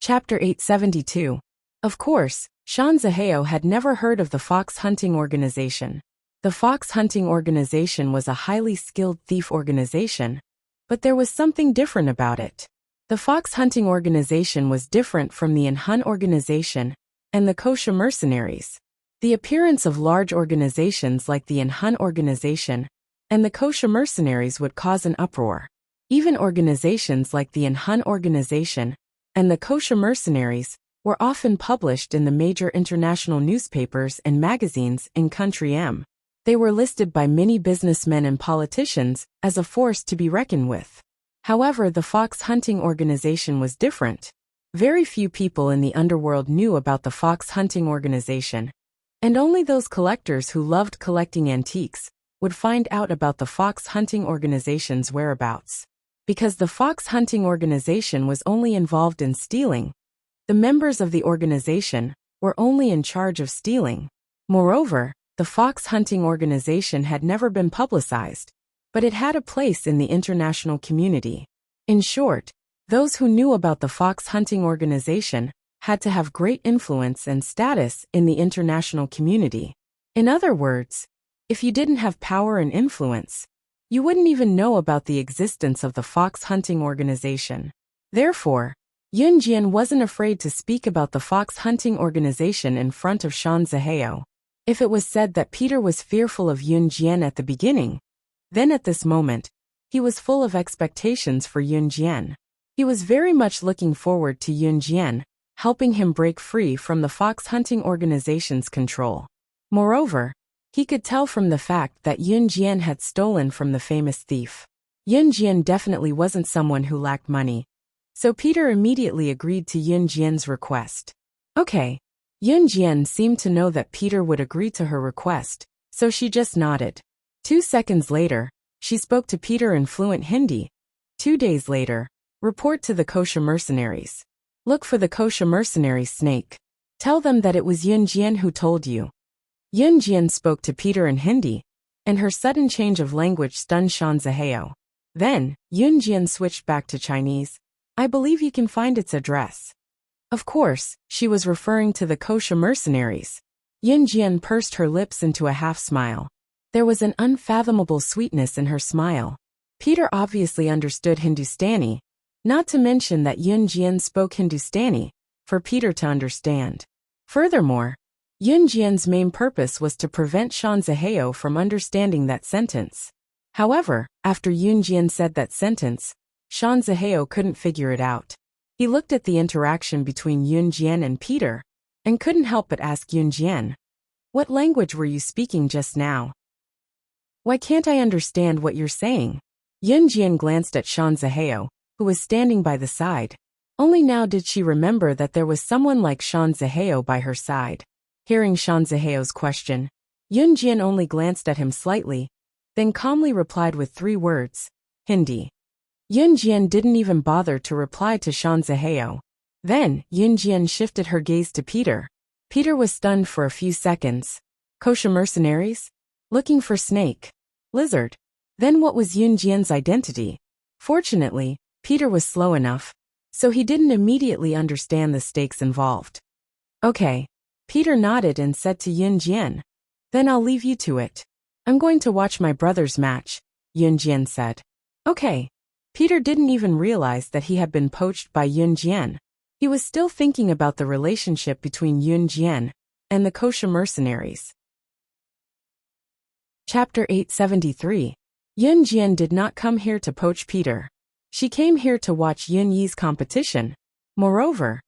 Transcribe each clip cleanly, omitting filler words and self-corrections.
Chapter 872. Of course, Shan Zihao had never heard of the fox hunting organization. The fox hunting organization was a highly skilled thief organization, but there was something different about it. The fox hunting organization was different from the Hun organization and the kosher mercenaries. The appearance of large organizations like the Hun organization and the kosher mercenaries would cause an uproar. Even organizations like the Hun organization and the kosher mercenaries were often published in the major international newspapers and magazines in Country M. They were listed by many businessmen and politicians as a force to be reckoned with. However, the fox hunting organization was different. Very few people in the underworld knew about the fox hunting organization, and only those collectors who loved collecting antiques would find out about the fox hunting organization's whereabouts. Because the fox hunting organization was only involved in stealing, the members of the organization were only in charge of stealing. Moreover, the fox hunting organization had never been publicized, but it had a place in the international community. In short, those who knew about the fox hunting organization had to have great influence and status in the international community. In other words, if you didn't have power and influence, you wouldn't even know about the existence of the fox hunting organization. Therefore, Yun Jian wasn't afraid to speak about the fox hunting organization in front of Shan Zihao. If it was said that Peter was fearful of Yun Jian at the beginning, then at this moment, he was full of expectations for Yun Jian. He was very much looking forward to Yun Jian helping him break free from the fox hunting organization's control. Moreover, he could tell from the fact that Yun Jian had stolen from the famous thief. Yun Jian definitely wasn't someone who lacked money, so Peter immediately agreed to Yun Jian's request. Okay. Yun Jian seemed to know that Peter would agree to her request, so she just nodded. 2 seconds later, she spoke to Peter in fluent Hindi. 2 days later, report to the kosher mercenaries. Look for the kosher mercenaries snake. Tell them that it was Yun Jian who told you. Yun Jian spoke to Peter in Hindi, and her sudden change of language stunned Shan Zihao. Then, Yun Jian switched back to Chinese. I believe you can find its address. Of course, she was referring to the kosher mercenaries. Yun Jian pursed her lips into a half-smile. There was an unfathomable sweetness in her smile. Peter obviously understood Hindustani, not to mention that Yun Jian spoke Hindustani, for Peter to understand. Furthermore, Yun Jian's main purpose was to prevent Shan Zihao from understanding that sentence. However, after Yun Jian said that sentence, Shan Zihao couldn't figure it out. He looked at the interaction between Yun Jian and Peter, and couldn't help but ask Yun Jian, "What language were you speaking just now? Why can't I understand what you're saying?" Yun Jian glanced at Shan Zihao, who was standing by the side. Only now did she remember that there was someone like Shan Zihao by her side. Hearing Shan Zihao's question, Yun Jian only glanced at him slightly, then calmly replied with 3 words, Hindi. Yun Jian didn't even bother to reply to Shan Zihao. Then, Yun Jian shifted her gaze to Peter. Peter was stunned for a few seconds. Kosher mercenaries? Looking for snake. Lizard. Then what was Yun Jian's identity? Fortunately, Peter was slow enough, so he didn't immediately understand the stakes involved. Okay. Peter nodded and said to Yun Jian. Then I'll leave you to it. I'm going to watch my brother's match, Yun Jian said. Okay. Peter didn't even realize that he had been poached by Yun Jian. He was still thinking about the relationship between Yun Jian and the kosher mercenaries. Chapter 873. Yun Jian did not come here to poach Peter. She came here to watch Yun Yi's competition. Moreover,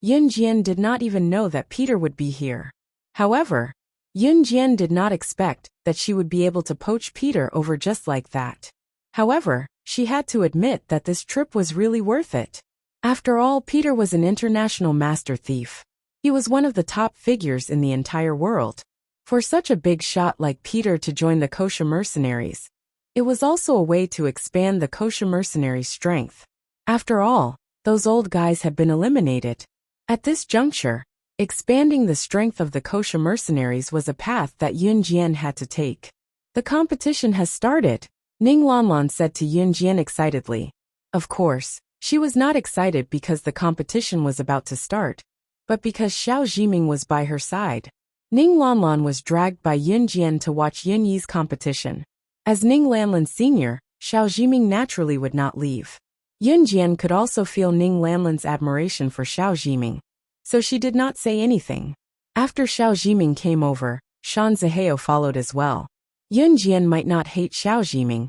Yun Jian did not even know that Peter would be here. However, Yun Jian did not expect that she would be able to poach Peter over just like that. However, she had to admit that this trip was really worth it. After all, Peter was an international master thief. He was one of the top figures in the entire world. For such a big shot like Peter to join the kosher mercenaries, it was also a way to expand the kosher mercenaries' strength. After all, those old guys had been eliminated. At this juncture, expanding the strength of the kosher mercenaries was a path that Yun Jian had to take. The competition has started, Ning Lanlan said to Yun Jian excitedly. Of course, She was not excited because the competition was about to start, but because Xiao Zhiming was by her side. Ning Lanlan was dragged by Yun Jian to watch Yun Yi's competition. As Ning Lanlan Sr., Xiao Zhiming naturally would not leave. Yun Jian could also feel Ning Lanlan's admiration for Xiao Zhiming, so she did not say anything. After Xiao Zhiming came over, Shan Zihao followed as well. Yun Jian might not hate Xiao Zhiming,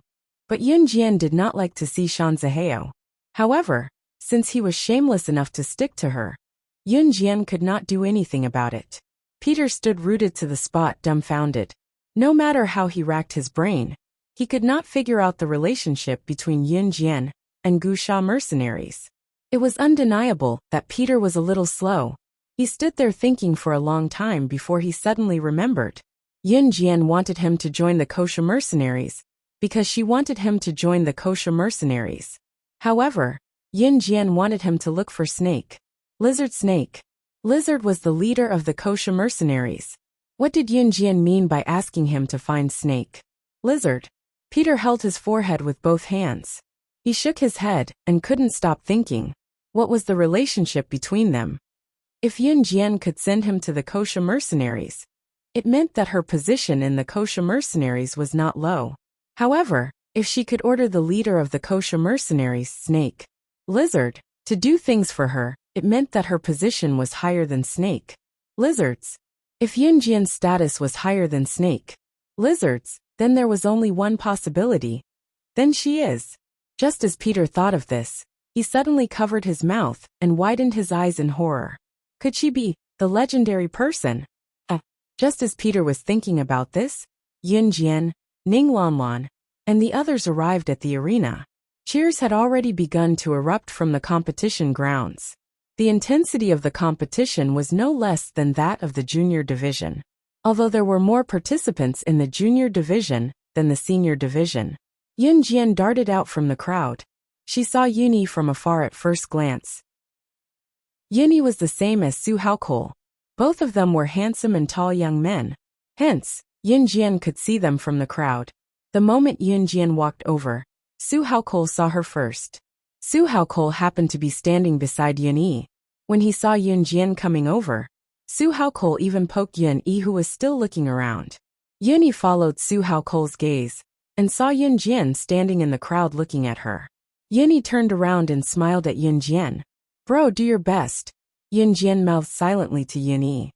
but Yun Jian did not like to see Shan Zihao. However, since he was shameless enough to stick to her, Yun Jian could not do anything about it. Peter stood rooted to the spot, dumbfounded. No matter how he racked his brain, he could not figure out the relationship between Yun Jian and Wuxia mercenaries. It was undeniable that Peter was a little slow. He stood there thinking for a long time before he suddenly remembered. Yun Jian wanted him to join the kosher mercenaries, because she wanted him to join the kosher mercenaries. However, Yun Jian wanted him to look for Snake. Lizard Snake. Lizard was the leader of the kosher mercenaries. What did Yun Jian mean by asking him to find Snake? Lizard. Peter held his forehead with both hands. He shook his head and couldn't stop thinking. What was the relationship between them? If Yun Jian could send him to the kosher mercenaries, it meant that her position in the kosher mercenaries was not low. However, if she could order the leader of the kosher mercenaries, Snake, Lizard, to do things for her, it meant that her position was higher than Snake, Lizard's. If Yun Jian's status was higher than Snake, Lizard's, then there was only one possibility. Then she is. Just as Peter thought of this, he suddenly covered his mouth and widened his eyes in horror. Could she be the legendary person? Just as Peter was thinking about this, Yun Jian, Ning Lanlan, and the others arrived at the arena. Cheers had already begun to erupt from the competition grounds. The intensity of the competition was no less than that of the junior division. Although there were more participants in the junior division than the senior division. Yun Jian darted out from the crowd. She saw Yun Yi from afar at first glance. Yun Yi was the same as Su Haokol. Both of them were handsome and tall young men. Hence, Yun Jian could see them from the crowd. The moment Yun Jian walked over, Su Haokol saw her first. Su Haokol happened to be standing beside Yun Yi. When he saw Yun Jian coming over, Su Haokol even poked Yun Yi, who was still looking around. Yun Yi followed Su Haokol's gaze and saw Yun Jian standing in the crowd looking at her. Yun Yi turned around and smiled at Yun Jian. Bro, do your best. Yun Jian mouthed silently to Yun Yi.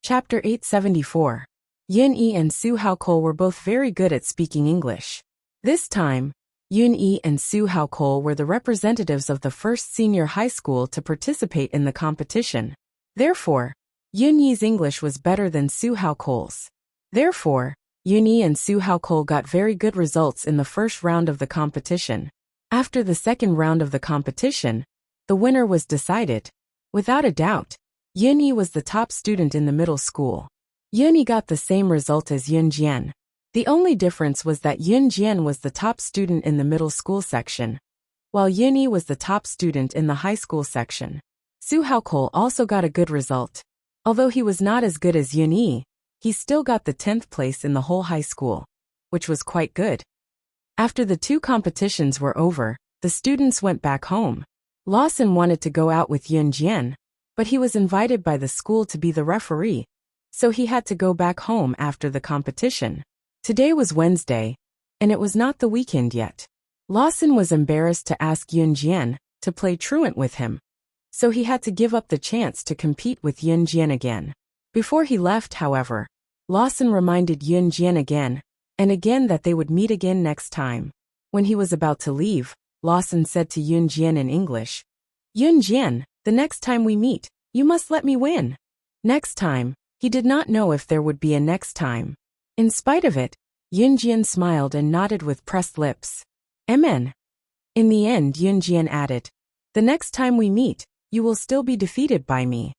Chapter 874. Yun Yi and Su Haokol were both very good at speaking English. This time, Yun Yi and Su Haokol were the representatives of the first senior high school to participate in the competition. Therefore, Yun Yi's English was better than Su Haokol's. Therefore, Yun Yi and Su Haokol got very good results in the first round of the competition. After the second round of the competition, the winner was decided. Without a doubt, Yun Yi was the top student in the middle school. Yun Yi got the same result as Yun Jian. The only difference was that Yun Jian was the top student in the middle school section, while Yun Yi was the top student in the high school section. Su Haokol also got a good result. Although he was not as good as Yun Yi, he still got the 10th place in the whole high school, which was quite good. After the two competitions were over, the students went back home. Lawson wanted to go out with Yun Jian, but he was invited by the school to be the referee, so he had to go back home after the competition. Today was Wednesday, and it was not the weekend yet. Lawson was embarrassed to ask Yun Jian to play truant with him, so he had to give up the chance to compete with Yun Jian again. Before he left, however, Lawson reminded Yun Jian again and again that they would meet again next time. When he was about to leave, Lawson said to Yun Jian in English, Yun Jian, the next time we meet, you must let me win. Next time, he did not know if there would be a next time. In spite of it, Yun Jian smiled and nodded with pressed lips. Amen. In the end, Yun Jian added, the next time we meet, you will still be defeated by me.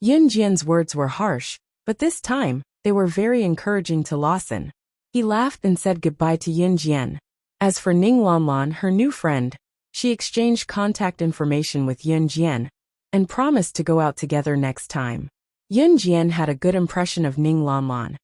Yun Jian's words were harsh, but this time, they were very encouraging to Lawson. He laughed and said goodbye to Yun Jian. As for Ning Lanlan, her new friend, she exchanged contact information with Yun Jian and promised to go out together next time. Yun Jian had a good impression of Ning Lanlan,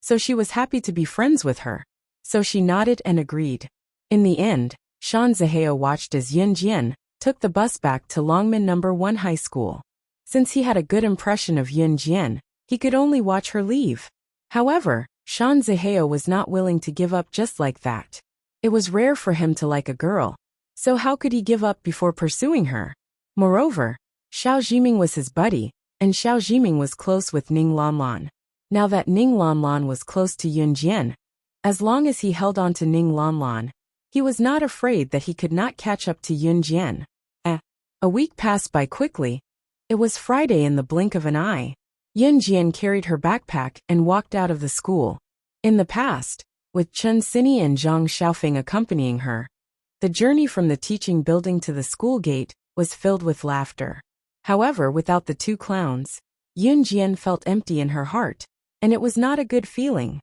so she was happy to be friends with her. So she nodded and agreed. In the end, Shan Zihao watched as Yun Jian took the bus back to Longmen No. 1 High School. Since he had a good impression of Yun Jian, he could only watch her leave. However, Shan Zihao was not willing to give up just like that. It was rare for him to like a girl, so how could he give up before pursuing her? Moreover, Xiao Jiming was his buddy, and Xiao Jiming was close with Ning Lanlan. Now that Ning Lanlan was close to Yun Jian, as long as he held on to Ning Lanlan, he was not afraid that he could not catch up to Yun Jian. A week passed by quickly. It was Friday in the blink of an eye. Yun Jian carried her backpack and walked out of the school. In the past, with Chen Xini and Zhang Xiaofeng accompanying her, the journey from the teaching building to the school gate was filled with laughter. However, without the two clowns, Yun Jian felt empty in her heart, and it was not a good feeling.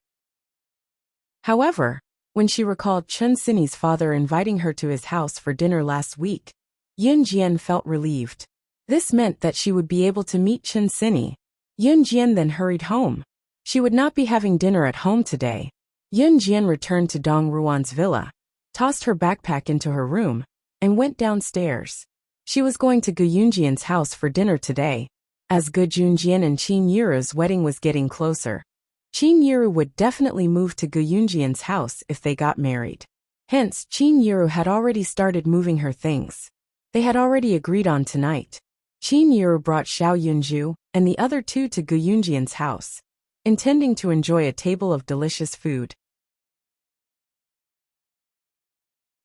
However, when she recalled Chen Xini's father inviting her to his house for dinner last week, Yun Jian felt relieved. This meant that she would be able to meet Chen Xini. Yun Jian then hurried home. She would not be having dinner at home today. Yun Jian returned to Dong Ruan's villa, tossed her backpack into her room, and went downstairs. She was going to Gu Yunjian's house for dinner today. As Gu Junjian and Qin Yiru's wedding was getting closer, Qin Yiru would definitely move to Gu Yunjian's house if they got married. Hence, Qin Yiru had already started moving her things. They had already agreed on tonight. Qin Yiru brought Xiao Yunju and the other two to Gu Yunjian's house, intending to enjoy a table of delicious food.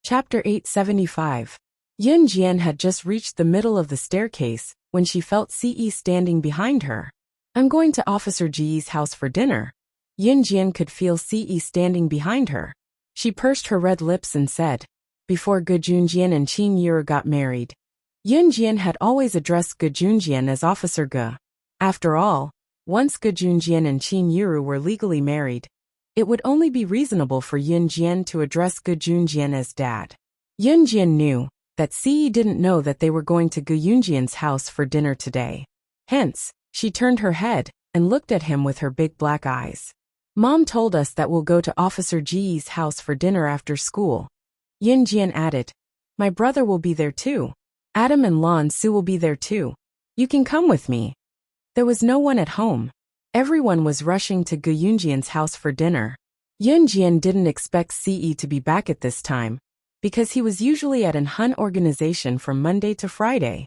Chapter 875. Yun Jian had just reached the middle of the staircase when she felt Ce standing behind her. I'm going to Officer Ji's house for dinner. Yun Jian could feel Ce standing behind her. She pursed her red lips and said, before Gu Junjian and Qin Yiru got married, Yun Jian had always addressed Gu Junjian as Officer Gu. After all, once Gu Junjian and Qin Yiru were legally married, it would only be reasonable for Yun Jian to address Gu Junjian as Dad. Yun Jian knew that Ce didn't know that they were going to Gu Yunjian's house for dinner today. Hence, she turned her head and looked at him with her big black eyes. Mom told us that we'll go to Officer Ji's house for dinner after school. Yun Jian added, my brother will be there too. Adam and Lan Su will be there too. You can come with me. There was no one at home. Everyone was rushing to Gu Yunjian's house for dinner. Yun Jian didn't expect Ce to be back at this time, because he was usually at an Hun organization from Monday to Friday.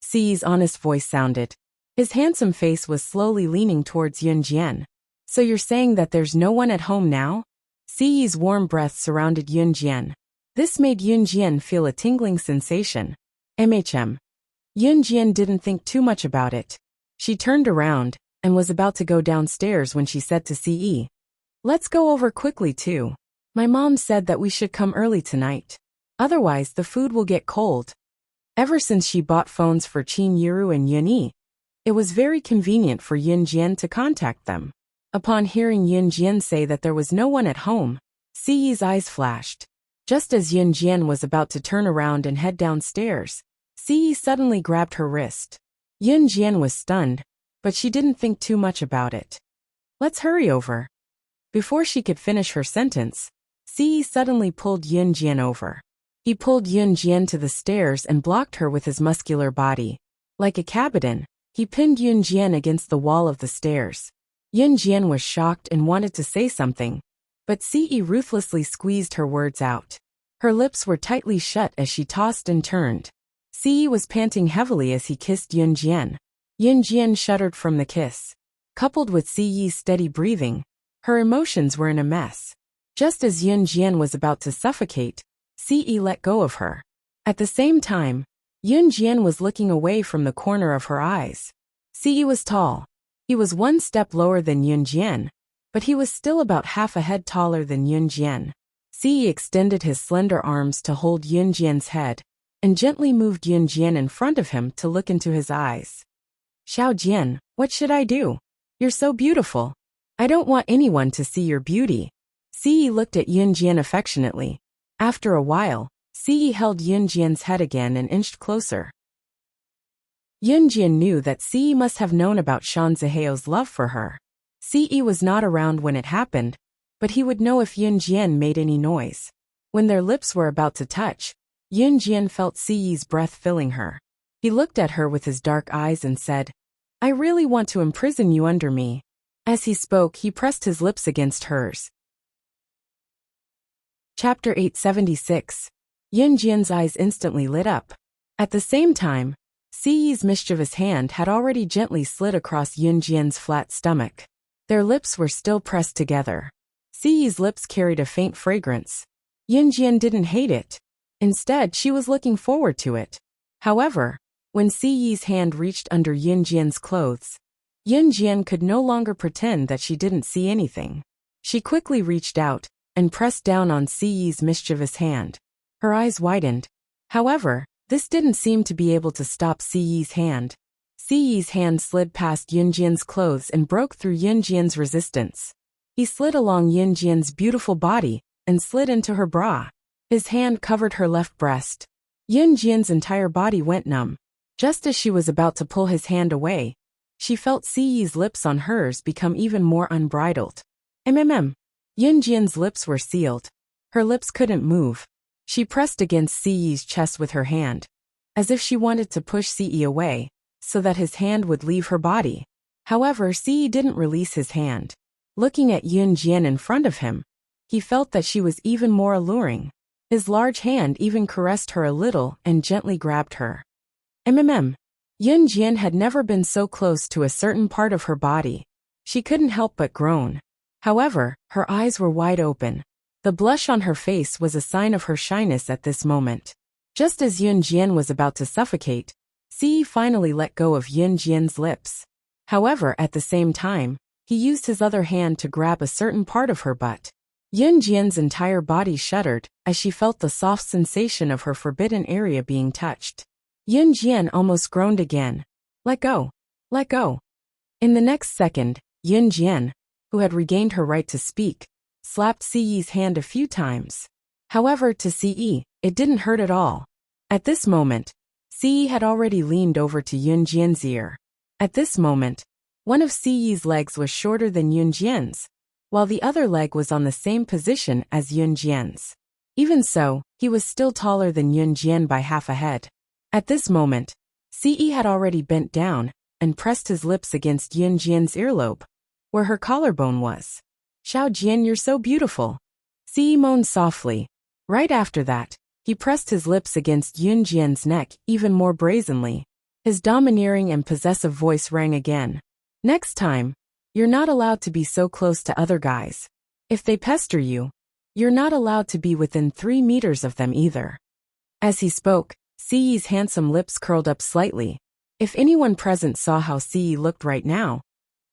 Ce's honest voice sounded. His handsome face was slowly leaning towards Yun Jian. So you're saying that there's no one at home now? Ce's warm breath surrounded Yun Jian. This made Yun Jian feel a tingling sensation. Yun Jian didn't think too much about it. She turned around and was about to go downstairs when she said to Ce, let's go over quickly too. My mom said that we should come early tonight. Otherwise the food will get cold. Ever since she bought phones for Qin Yiru and Yun Yi, it was very convenient for Yun Jian to contact them. Upon hearing Yun Jian say that there was no one at home, Ce's eyes flashed. Just as Yun Jian was about to turn around and head downstairs, Ce suddenly grabbed her wrist. Yun Jian was stunned, but she didn't think too much about it. Let's hurry over. Before she could finish her sentence, Ce suddenly pulled Yun Jian over. He pulled Yun Jian to the stairs and blocked her with his muscular body. Like a cabotin, he pinned Yun Jian against the wall of the stairs. Yun Jian was shocked and wanted to say something, but Ce ruthlessly squeezed her words out. Her lips were tightly shut as she tossed and turned. Ce was panting heavily as he kissed Yun Jian. Yun Jian shuddered from the kiss. Coupled with Ce's steady breathing, her emotions were in a mess. Just as Yun Jian was about to suffocate, Ce let go of her. At the same time, Yun Jian was looking away from the corner of her eyes. Ce was tall. He was one step lower than Yun Jian, but he was still about half a head taller than Yun Jian. Ce extended his slender arms to hold Yun Jian's head, and gently moved Yun Jian in front of him to look into his eyes. Xiao Jian, what should I do? You're so beautiful. I don't want anyone to see your beauty. Ce looked at Yun Jian affectionately. After a while, Ce held Yun Jian's head again and inched closer. Yun Jian knew that Ce must have known about Shan Zihao's love for her. Ce was not around when it happened, but he would know if Yun Jian made any noise. When their lips were about to touch, Yunjian felt Siyi's breath filling her. He looked at her with his dark eyes and said, "I really want to imprison you under me." As he spoke, he pressed his lips against hers. Chapter 876. Yunjian's eyes instantly lit up. At the same time, Siyi's mischievous hand had already gently slid across Yunjian's flat stomach. Their lips were still pressed together. Siyi's lips carried a faint fragrance. Yunjian didn't hate it. Instead, she was looking forward to it. However, when Siyi's hand reached under Yunjian's clothes, Yunjian could no longer pretend that she didn't see anything. She quickly reached out and pressed down on Siyi's mischievous hand. Her eyes widened. However, this didn't seem to be able to stop Siyi's hand. Siyi's hand slid past Yunjian's clothes and broke through Yunjian's resistance. He slid along Yunjian's beautiful body and slid into her bra. His hand covered her left breast. Yunjian's entire body went numb. Just as she was about to pull his hand away, she felt Siyi's lips on hers become even more unbridled. Yunjian's lips were sealed. Her lips couldn't move. She pressed against Siyi's chest with her hand, as if she wanted to push Siyi away, so that his hand would leave her body. However, Siyi didn't release his hand. Looking at Yunjian in front of him, he felt that she was even more alluring. His large hand even caressed her a little and gently grabbed her. Yunjian had never been so close to a certain part of her body. She couldn't help but groan. However, her eyes were wide open. The blush on her face was a sign of her shyness at this moment. Just as Yunjian was about to suffocate, Siyi finally let go of Yunjian's lips. However, at the same time, he used his other hand to grab a certain part of her butt. Yunjian's entire body shuddered as she felt the soft sensation of her forbidden area being touched. Yunjian almost groaned again. "Let go. Let go." In the next second, Yunjian, who had regained her right to speak, slapped Siyi's hand a few times. However, to Siyi, it didn't hurt at all. At this moment, Siyi had already leaned over to Yunjian's ear. At this moment, one of Siyi's legs was shorter than Yunjian's, while the other leg was on the same position as Yunjian's. Even so, he was still taller than Yunjian by half a head. At this moment, Siyi had already bent down and pressed his lips against Yunjian's earlobe, where her collarbone was. "Xiaojian, you're so beautiful." Siyi moaned softly. Right after that, he pressed his lips against Yunjian's neck even more brazenly. His domineering and possessive voice rang again. "Next time, you're not allowed to be so close to other guys. If they pester you, you're not allowed to be within 3 meters of them either." As he spoke, Siyi's handsome lips curled up slightly. If anyone present saw how Siyi looked right now,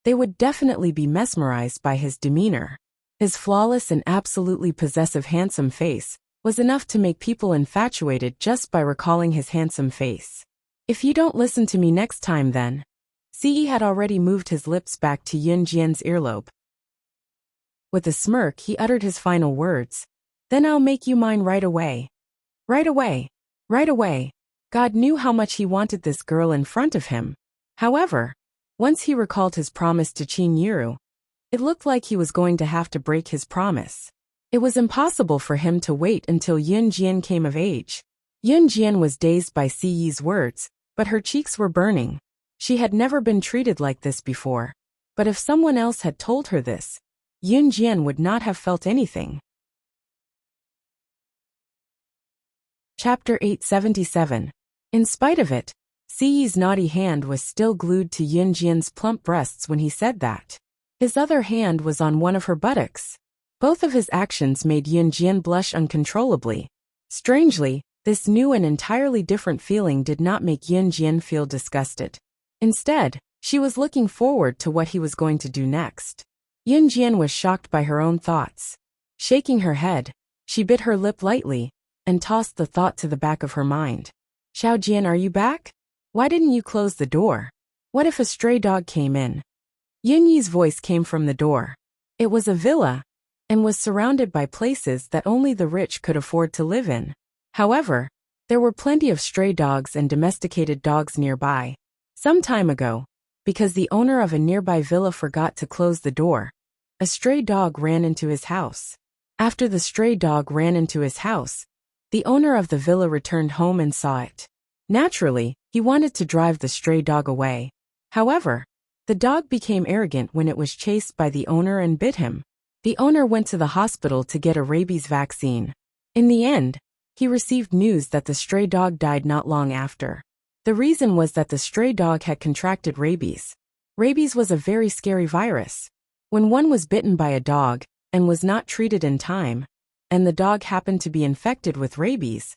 they would definitely be mesmerized by his demeanor. His flawless and absolutely possessive handsome face was enough to make people infatuated just by recalling his handsome face. "If you don't listen to me next time then." Siyi had already moved his lips back to Yunjian's earlobe. With a smirk, he uttered his final words. "Then I'll make you mine right away." Right away. Right away. God knew how much he wanted this girl in front of him. However, once he recalled his promise to Qin Yiru, it looked like he was going to have to break his promise. It was impossible for him to wait until Yunjian came of age. Yunjian was dazed by Siyi's words, but her cheeks were burning. She had never been treated like this before. But if someone else had told her this, Yunjian would not have felt anything. Chapter 877. In spite of it, Siyi's naughty hand was still glued to Yunjian's plump breasts when he said that. His other hand was on one of her buttocks. Both of his actions made Yunjian blush uncontrollably. Strangely, this new and entirely different feeling did not make Yunjian feel disgusted. Instead, she was looking forward to what he was going to do next. Yunjian was shocked by her own thoughts. Shaking her head, she bit her lip lightly and tossed the thought to the back of her mind. "Xiaojian, are you back? Why didn't you close the door? What if a stray dog came in?" Yunyi's voice came from the door. It was a villa, and was surrounded by places that only the rich could afford to live in. However, there were plenty of stray dogs and domesticated dogs nearby. Some time ago, because the owner of a nearby villa forgot to close the door, a stray dog ran into his house. After the stray dog ran into his house, the owner of the villa returned home and saw it. Naturally, he wanted to drive the stray dog away. However, the dog became arrogant when it was chased by the owner and bit him. The owner went to the hospital to get a rabies vaccine. In the end, he received news that the stray dog died not long after. The reason was that the stray dog had contracted rabies. Rabies was a very scary virus. When one was bitten by a dog and was not treated in time, and the dog happened to be infected with rabies,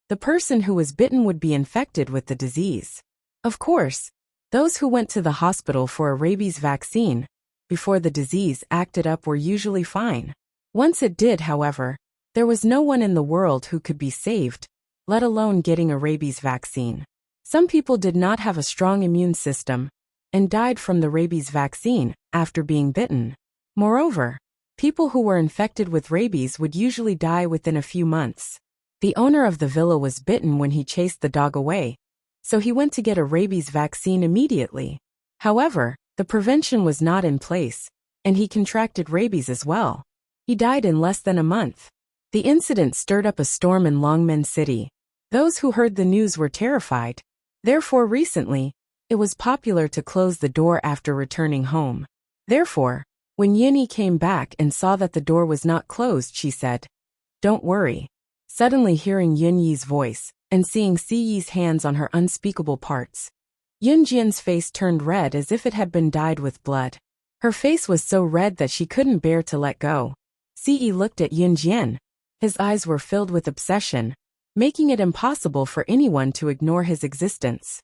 the person who was bitten would be infected with the disease. Of course, those who went to the hospital for a rabies vaccine before the disease acted up were usually fine. Once it did, however, there was no one in the world who could be saved, let alone getting a rabies vaccine. Some people did not have a strong immune system and died from the rabies vaccine after being bitten. Moreover, people who were infected with rabies would usually die within a few months. The owner of the villa was bitten when he chased the dog away, so he went to get a rabies vaccine immediately. However, the prevention was not in place, and he contracted rabies as well. He died in less than a month. The incident stirred up a storm in Longmen City. Those who heard the news were terrified. Therefore, recently, it was popular to close the door after returning home. Therefore, when Yinyi came back and saw that the door was not closed, she said, "Don't worry." Suddenly hearing Yunyi's voice and seeing Siyi's hands on her unspeakable parts, Yunjian's face turned red as if it had been dyed with blood. Her face was so red that she couldn't bear to let go. Siyi looked at Yunjian. His eyes were filled with obsession, making it impossible for anyone to ignore his existence.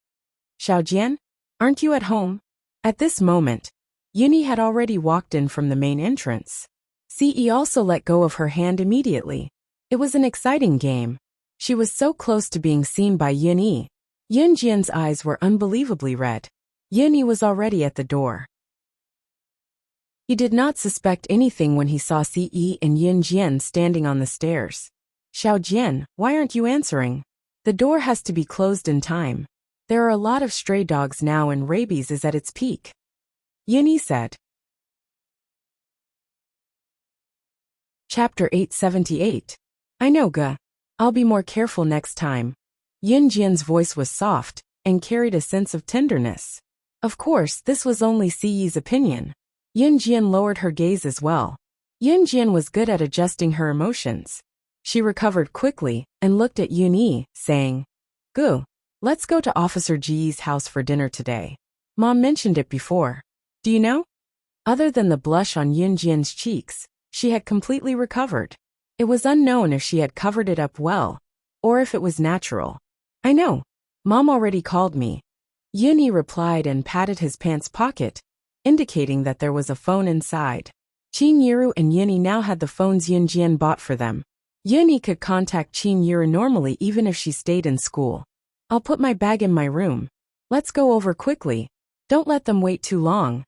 "Xiaojian, aren't you at home?" At this moment, Yunyi had already walked in from the main entrance. Siyi also let go of her hand immediately. It was an exciting game. She was so close to being seen by Yunyi. Yunjian's eyes were unbelievably red. Yunyi was already at the door. He did not suspect anything when he saw Siyi and Yunjian standing on the stairs. "Xiaojian, why aren't you answering? The door has to be closed in time. There are a lot of stray dogs now and rabies is at its peak," Yunyi said. Chapter 878. "I know, Ge. I'll be more careful next time." Yunjian's voice was soft and carried a sense of tenderness. Of course, this was only Siyi's opinion. Yunjian lowered her gaze as well. Yunjian was good at adjusting her emotions. She recovered quickly and looked at Yunyi, saying, "Gu, let's go to Officer Ji's house for dinner today. Mom mentioned it before. Do you know?" Other than the blush on Yunjian's cheeks, she had completely recovered. It was unknown if she had covered it up well, or if it was natural. "I know. Mom already called me." Yunyi replied and patted his pants pocket, indicating that there was a phone inside. Qin Yiru and Yunyi now had the phones Yunjian bought for them. Yunyi could contact Qin Yiru normally even if she stayed in school. "I'll put my bag in my room. Let's go over quickly. Don't let them wait too long,"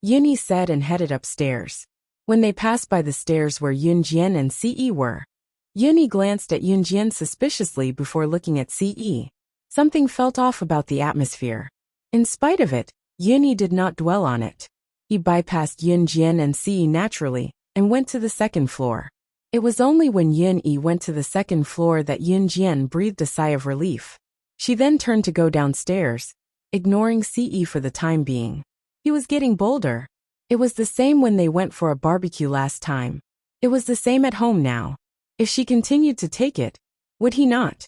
Yunyi said and headed upstairs. When they passed by the stairs where Yunjian and Siyi were, Yunyi glanced at Yunjian suspiciously before looking at Siyi. Something felt off about the atmosphere. In spite of it, Yunyi did not dwell on it. He bypassed Yunjian and Siyi naturally and went to the second floor. It was only when Yunyi went to the second floor that Yunjian breathed a sigh of relief. She then turned to go downstairs, ignoring Siyi for the time being. He was getting bolder. It was the same when they went for a barbecue last time. It was the same at home now. If she continued to take it, would he not?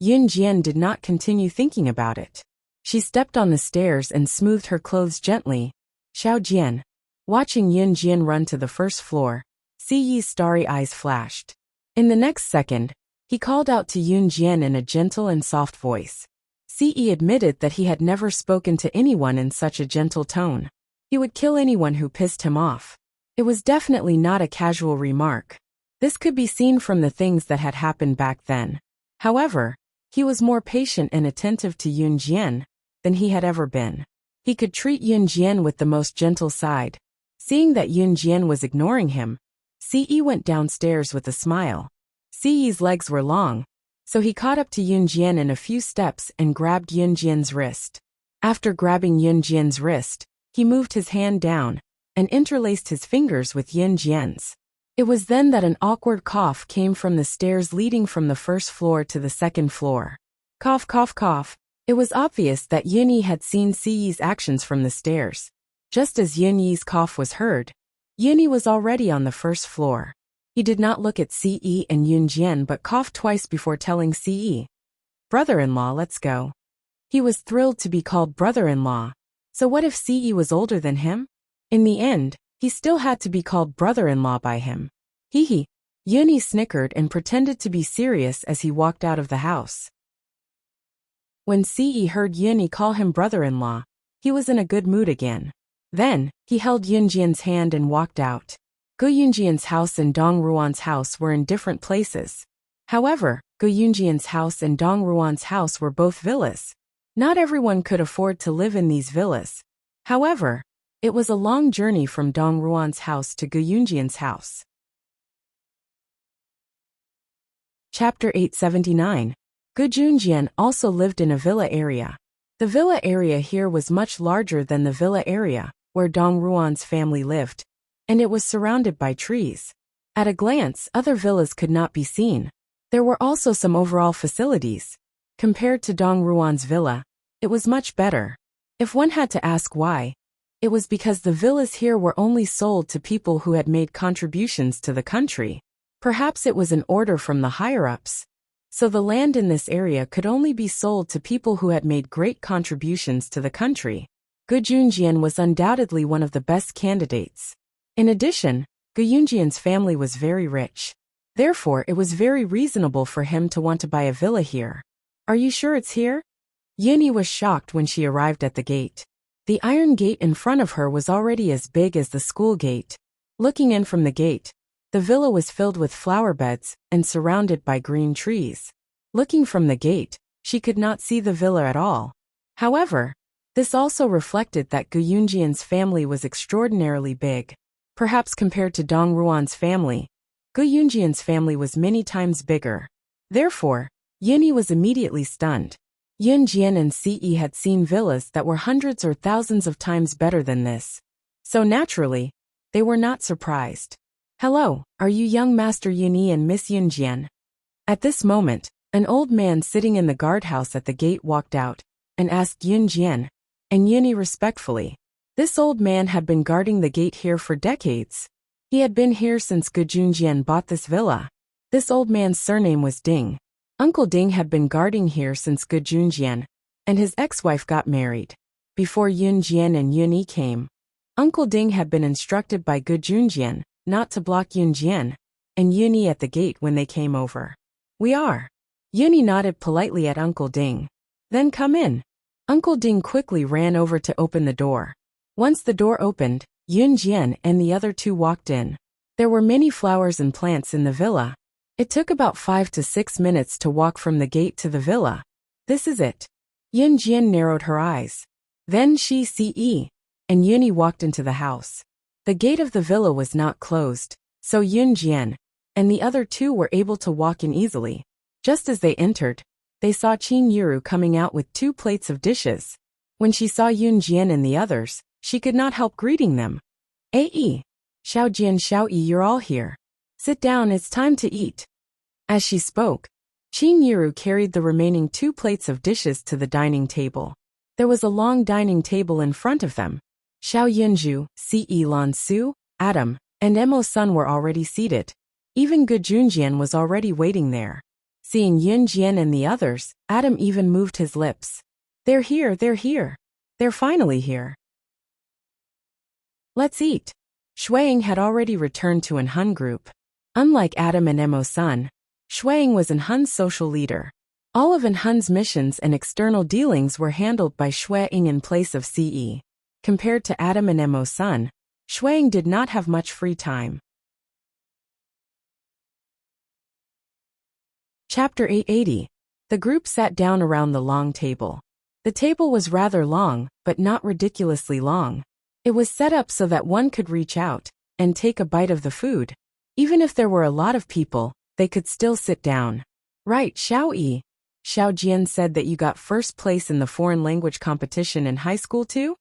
Yunjian did not continue thinking about it. She stepped on the stairs and smoothed her clothes gently. "Xiaojian." Watching Yunjian run to the first floor, Siyi's starry eyes flashed. In the next second, he called out to Yunjian in a gentle and soft voice. Siyi admitted that he had never spoken to anyone in such a gentle tone. He would kill anyone who pissed him off. It was definitely not a casual remark. This could be seen from the things that had happened back then. However, he was more patient and attentive to Yunjian than he had ever been. He could treat Yunjian with the most gentle side. Seeing that Yunjian was ignoring him, Siyi went downstairs with a smile. Siyi's legs were long, so he caught up to Yunjian in a few steps and grabbed Yunjian's wrist. After grabbing Yunjian's wrist, he moved his hand down and interlaced his fingers with Yunjian's. It was then that an awkward cough came from the stairs leading from the first floor to the second floor. Cough, cough, cough. It was obvious that Yunyi had seen Siyi's actions from the stairs. Just as Yunyi's cough was heard, Yunyi was already on the first floor. He did not look at Siyi and Yunjian but coughed twice before telling Siyi, "Brother-in-law, let's go." He was thrilled to be called brother-in-law. So what if Siyi was older than him? In the end, he still had to be called brother-in-law by him. Hee hee. Yunyi snickered and pretended to be serious as he walked out of the house. When Siyi heard Yunyi call him brother-in-law, he was in a good mood again. Then, he held Yunjian's hand and walked out. Gu Yunjian's house and Dong Ruan's house were in different places. However, Gu Yunjian's house and Dong Ruan's house were both villas. Not everyone could afford to live in these villas. However, it was a long journey from Dong Ruan's house to Gu Yunjian's house. Chapter 879. Gu Junjian also lived in a villa area. The villa area here was much larger than the villa area where Dong Ruan's family lived, and it was surrounded by trees. At a glance, other villas could not be seen. There were also some overall facilities. Compared to Dong Ruan's villa, it was much better. If one had to ask why, it was because the villas here were only sold to people who had made contributions to the country. Perhaps it was an order from the higher-ups. So the land in this area could only be sold to people who had made great contributions to the country. Gu Junjian was undoubtedly one of the best candidates. In addition, Gu Yunjian's family was very rich. Therefore, it was very reasonable for him to want to buy a villa here. "Are you sure it's here?" Yunyi was shocked when she arrived at the gate. The iron gate in front of her was already as big as the school gate. Looking in from the gate, the villa was filled with flower beds and surrounded by green trees. Looking from the gate, she could not see the villa at all. However, this also reflected that Gu Yunjian's family was extraordinarily big. Perhaps compared to Dong Ruan's family, Gu Yunjian's family was many times bigger. Therefore, Yunyi was immediately stunned. Yunjian and Siyi had seen villas that were hundreds or thousands of times better than this. So naturally, they were not surprised. "Hello, are you young Master Yunyi and Miss Yunjian?" At this moment, an old man sitting in the guardhouse at the gate walked out and asked Yunjian and Yunyi respectfully. This old man had been guarding the gate here for decades. He had been here since Gu Junjian bought this villa. This old man's surname was Ding. Uncle Ding had been guarding here since Gu Junjian and his ex-wife got married. Before Yunjian and Yunyi came, Uncle Ding had been instructed by Gu Junjian not to block Yunjian and Yunyi at the gate when they came over. "We are." Yunyi nodded politely at Uncle Ding. "Then come in." Uncle Ding quickly ran over to open the door. Once the door opened, Yunjian and the other two walked in. There were many flowers and plants in the villa. It took about 5 to 6 minutes to walk from the gate to the villa. "This is it." Yunjian narrowed her eyes. Then she, Ce, and Yunyi walked into the house. The gate of the villa was not closed, so Yunjian and the other two were able to walk in easily. Just as they entered, they saw Qin Yiru coming out with 2 plates of dishes. When she saw Yunjian and the others, she could not help greeting them. "Ae, Xiaojian, Xiaoyi, you're all here. Sit down, it's time to eat." As she spoke, Qin Yiru carried the remaining 2 plates of dishes to the dining table. There was a long dining table in front of them. Xiao Yunju, Ce Lan Su, Adam, and Emo Sun were already seated. Even Gu Junjian was already waiting there. Seeing Yunjian and the others, Adam even moved his lips. They're here. They're finally here. Let's eat." Shuang had already returned to Hun group. Unlike Adam and Emo Sun, Shuang was Hun's social leader. All of Hun's missions and external dealings were handled by Shuang in place of Ce. Compared to Adam and Emo Sun, Shuang did not have much free time. Chapter 880. The group sat down around the long table. The table was rather long, but not ridiculously long. It was set up so that one could reach out and take a bite of the food. Even if there were a lot of people, they could still sit down. "Right, Xiaoyi. Xiao Jian said that you got first place in the foreign language competition in high school too?"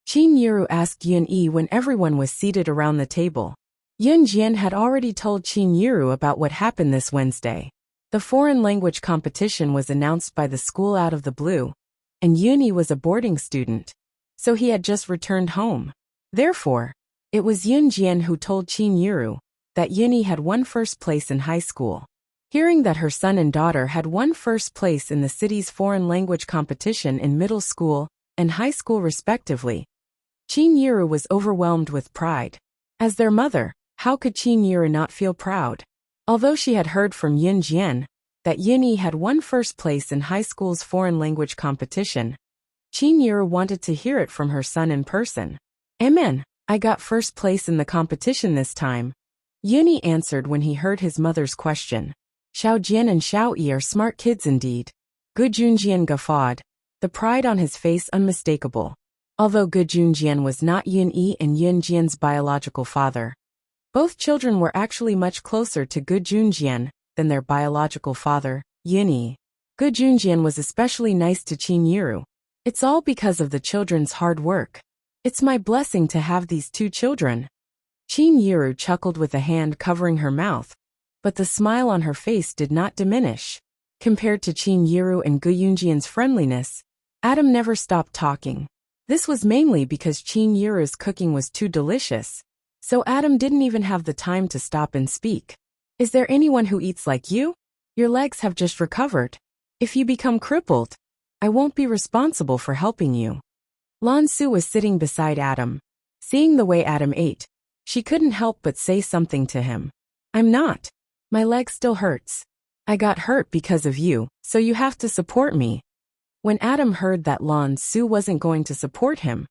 Qin Yiru asked Yun Yi when everyone was seated around the table. Yun Jian had already told Qin Yiru about what happened this Wednesday. The foreign language competition was announced by the school out of the blue, and Yuni was a boarding student, so he had just returned home. Therefore, it was Yun Jian who told Qin Yiru that Yuni had won first place in high school. Hearing that her son and daughter had won first place in the city's foreign language competition in middle school and high school respectively, Qin Yiru was overwhelmed with pride. As their mother, how could Qin Yiru not feel proud? Although she had heard from Yun Jian that Yuni had won first place in high school's foreign language competition, Qin Yiru wanted to hear it from her son in person. Amen, I got first place in the competition this time, Yuni answered when he heard his mother's question. Xiao Jian and Xiao Yi are smart kids indeed. Gu Junjian guffawed, the pride on his face unmistakable. Although Gu Junjian was not Yun Yi and Yun Jian's biological father, both children were actually much closer to Gu Junjian than their biological father, Yun Yi. Gu Junjian was especially nice to Qin Yiru. It's all because of the children's hard work. It's my blessing to have these two children. Qin Yiru chuckled with a hand covering her mouth, but the smile on her face did not diminish. Compared to Qin Yiru and Gu Yunjian's friendliness, Adam never stopped talking. This was mainly because Qin Yiru's cooking was too delicious, so Adam didn't even have the time to stop and speak. Is there anyone who eats like you? Your legs have just recovered. If you become crippled, I won't be responsible for helping you. Lan Su was sitting beside Adam. Seeing the way Adam ate, she couldn't help but say something to him. I'm not. My leg still hurts. I got hurt because of you, so you have to support me. When Adam heard that Lan Su wasn't going to support him,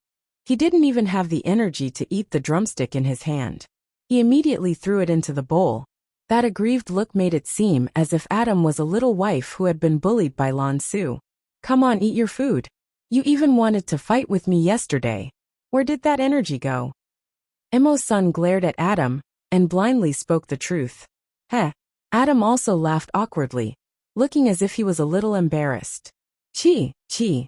he didn't even have the energy to eat the drumstick in his hand. He immediately threw it into the bowl. That aggrieved look made it seem as if Adam was a little wife who had been bullied by Lan Su. Come on, eat your food. You even wanted to fight with me yesterday. Where did that energy go? Emo-san glared at Adam and blindly spoke the truth. Heh. Adam also laughed awkwardly, looking as if he was a little embarrassed. Chi, chi.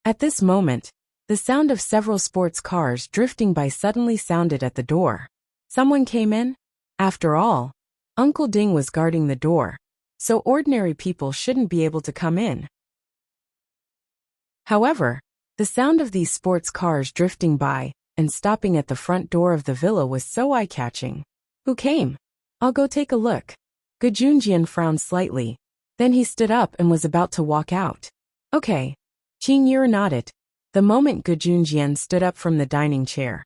At this moment, the sound of several sports cars drifting by suddenly sounded at the door. Someone came in? After all, Uncle Ding was guarding the door, so ordinary people shouldn't be able to come in. However, the sound of these sports cars drifting by and stopping at the front door of the villa was so eye-catching. Who came? I'll go take a look. Gu Junjian frowned slightly. Then he stood up and was about to walk out. Okay. Qin Yiru nodded. The moment Gu Junjian stood up from the dining chair,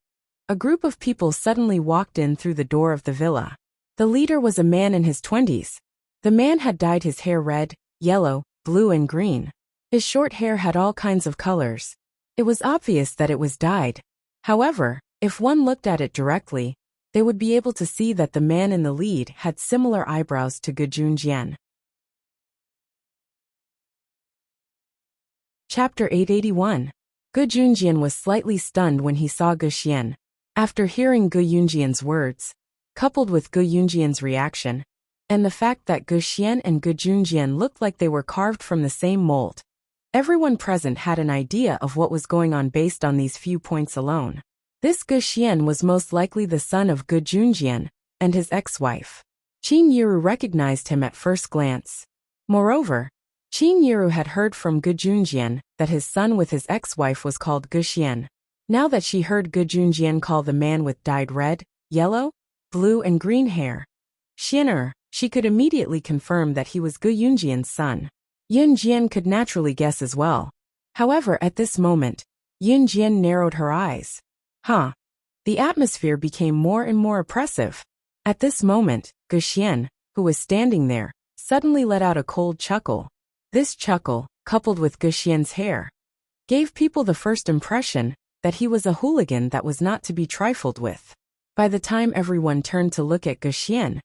a group of people suddenly walked in through the door of the villa. The leader was a man in his 20s. The man had dyed his hair red, yellow, blue and green. His short hair had all kinds of colors. It was obvious that it was dyed. However, if one looked at it directly, they would be able to see that the man in the lead had similar eyebrows to Gu Junjian. Chapter 881. Gu Junjian was slightly stunned when he saw Gu Xian. After hearing Gu Yunjian's words, coupled with Gu Yunjian's reaction, and the fact that Gu Xian and Gu Junjian looked like they were carved from the same mold, everyone present had an idea of what was going on based on these few points alone. This Gu Xian was most likely the son of Gu Junjian and his ex-wife. Qin Yiru recognized him at first glance. Moreover, Qin Yiru had heard from Gu Junjian that his son with his ex-wife was called Gu Xian. Now that she heard Gu Junjian call the man with dyed red, yellow, blue and green hair Xianer, she could immediately confirm that he was Gu Yunjian's son. Yun Jian could naturally guess as well. However, at this moment, Yun Jian narrowed her eyes. The atmosphere became more and more oppressive. At this moment, Gu Xian, who was standing there, suddenly let out a cold chuckle. This chuckle, coupled with Gu Xian's hair, gave people the first impression that he was a hooligan that was not to be trifled with. By the time everyone turned to look at Gu Xian,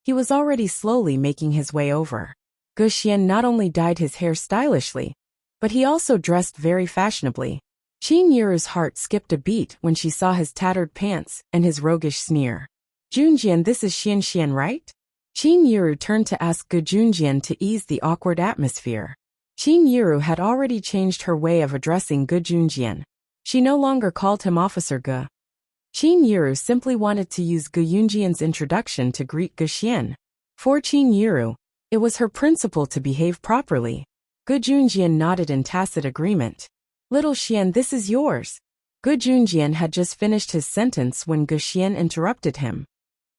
he was already slowly making his way over. Gu Xian not only dyed his hair stylishly, but he also dressed very fashionably. Qin Yiru's heart skipped a beat when she saw his tattered pants and his roguish sneer. Junjian, this is Xian Xian, right? Qin Yiru turned to ask Gu Junjian to ease the awkward atmosphere. Qin Yiru had already changed her way of addressing Gu Junjian. She no longer called him Officer Gu. Qin Yiru simply wanted to use Gu Yunjian's introduction to greet Gu Xian. For Qin Yiru, it was her principle to behave properly. Gu Junjian nodded in tacit agreement. Little Xian, this is yours. Gu Junjian had just finished his sentence when Gu Xian interrupted him.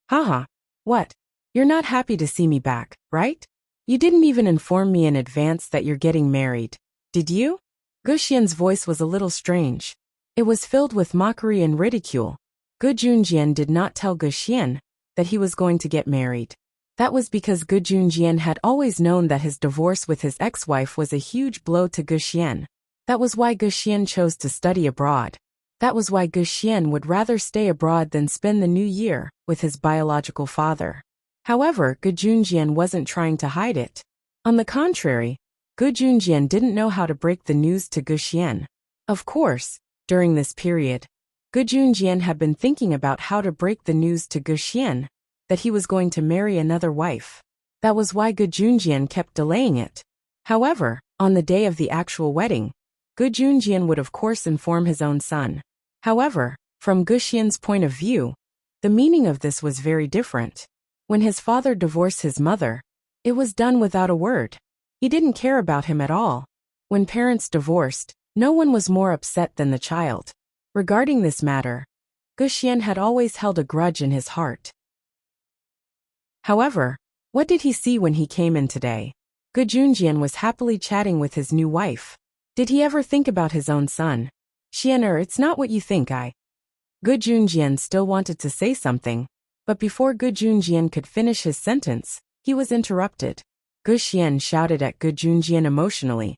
Haha. What? You're not happy to see me back, right? You didn't even inform me in advance that you're getting married, did you? Gu Xian's voice was a little strange. It was filled with mockery and ridicule. Gu Junjian did not tell Gu Xian that he was going to get married. That was because Gu Junjian had always known that his divorce with his ex-wife was a huge blow to Gu Xian. That was why Gu Xian chose to study abroad. That was why Gu Xian would rather stay abroad than spend the new year with his biological father. However, Gu Junjian wasn't trying to hide it. On the contrary, Gu Junjian didn't know how to break the news to Gu Xian. Of course, during this period, Gu Junjian had been thinking about how to break the news to Gu Xian that he was going to marry another wife. That was why Gu Junjian kept delaying it. However, on the day of the actual wedding, Gu Junjian would of course inform his own son. However, from Gu Xian's point of view, the meaning of this was very different. When his father divorced his mother, it was done without a word. He didn't care about him at all. When parents divorced, no one was more upset than the child. Regarding this matter, Gu Xian had always held a grudge in his heart. However, what did he see when he came in today? Gu Junjian was happily chatting with his new wife. Did he ever think about his own son? Xianer, it's not what you think. Gu Junjian still wanted to say something, but before Gu Junjian could finish his sentence, he was interrupted. Gu Xian shouted at Gu Junjian emotionally.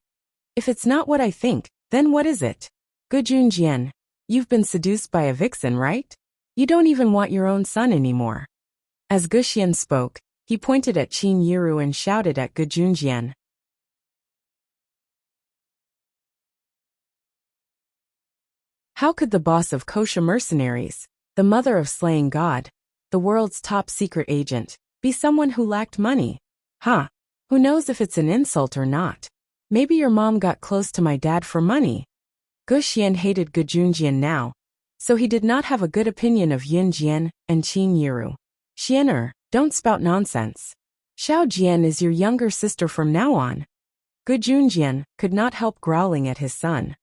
If it's not what I think, then what is it? Gu Junjian, you've been seduced by a vixen, right? You don't even want your own son anymore. As Gu Xian spoke, he pointed at Qin Yiru and shouted at Gu Junjian. How could the boss of kosher mercenaries, the mother of slaying God, the world's top secret agent, be someone who lacked money? Who knows if it's an insult or not? Maybe your mom got close to my dad for money. Gu Xian hated Gu Junjian now, so he did not have a good opinion of Yin Jian and Qin Yiru. Xianer, don't spout nonsense. Xiao Jian is your younger sister from now on. Gu Junjian could not help growling at his son.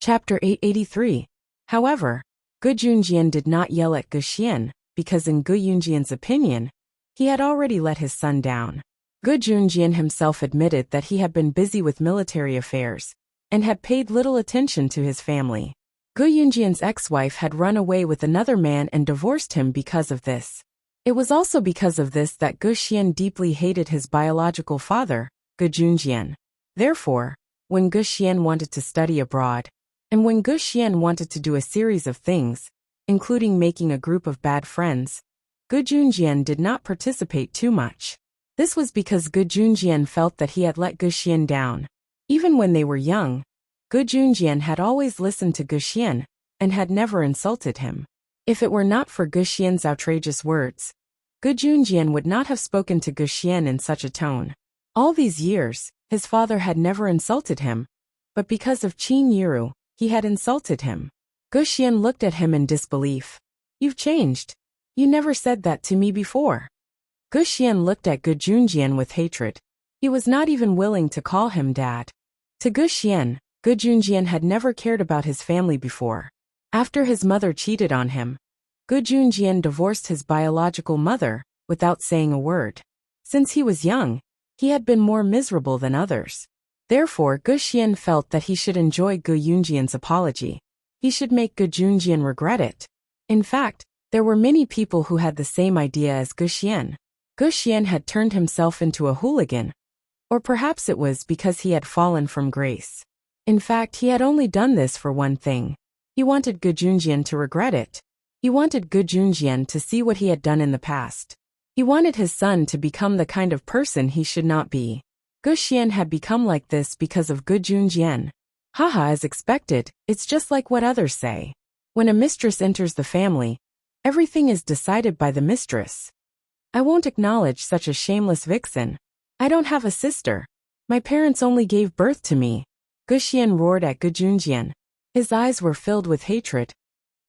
Chapter 883. However, Gu Junjian did not yell at Gu Xian, because in Gu Junjian's opinion, he had already let his son down. Gu Junjian himself admitted that he had been busy with military affairs, and had paid little attention to his family. Gu Junjian's ex-wife had run away with another man and divorced him because of this. It was also because of this that Gu Xian deeply hated his biological father, Gu Junjian. Therefore, when Gu Xian wanted to study abroad, and when Gu Xian wanted to do a series of things, including making a group of bad friends, Gu Junjian did not participate too much. This was because Gu Junjian felt that he had let Gu Xian down. Even when they were young, Gu Junjian had always listened to Gu Xian, and had never insulted him. If it were not for Gu Xian's outrageous words, Gu Junjian would not have spoken to Gu Xian in such a tone. All these years, his father had never insulted him, but because of Qin Yiru, he had insulted him. Gu Xian looked at him in disbelief. You've changed. You never said that to me before. Gu Xian looked at Gu Junjian with hatred. He was not even willing to call him dad. To Gu Xian, Gu Junjian had never cared about his family before. After his mother cheated on him, Gu Junjian divorced his biological mother, without saying a word. Since he was young, he had been more miserable than others. Therefore, Gu Xian felt that he should enjoy Gu Junjian's apology. He should make Gu Junjian regret it. In fact, there were many people who had the same idea as Gu Xian. Gu Xian had turned himself into a hooligan. Or perhaps it was because he had fallen from grace. In fact, he had only done this for one thing. He wanted Gu Junjian to regret it. He wanted Gu Junjian to see what he had done in the past. He wanted his son to become the kind of person he should not be. Gu Xian had become like this because of Gu Junjian. As expected, it's just like what others say. When a mistress enters the family, everything is decided by the mistress. I won't acknowledge such a shameless vixen. I don't have a sister. My parents only gave birth to me. Guxian roared at Gu Junjian. His eyes were filled with hatred.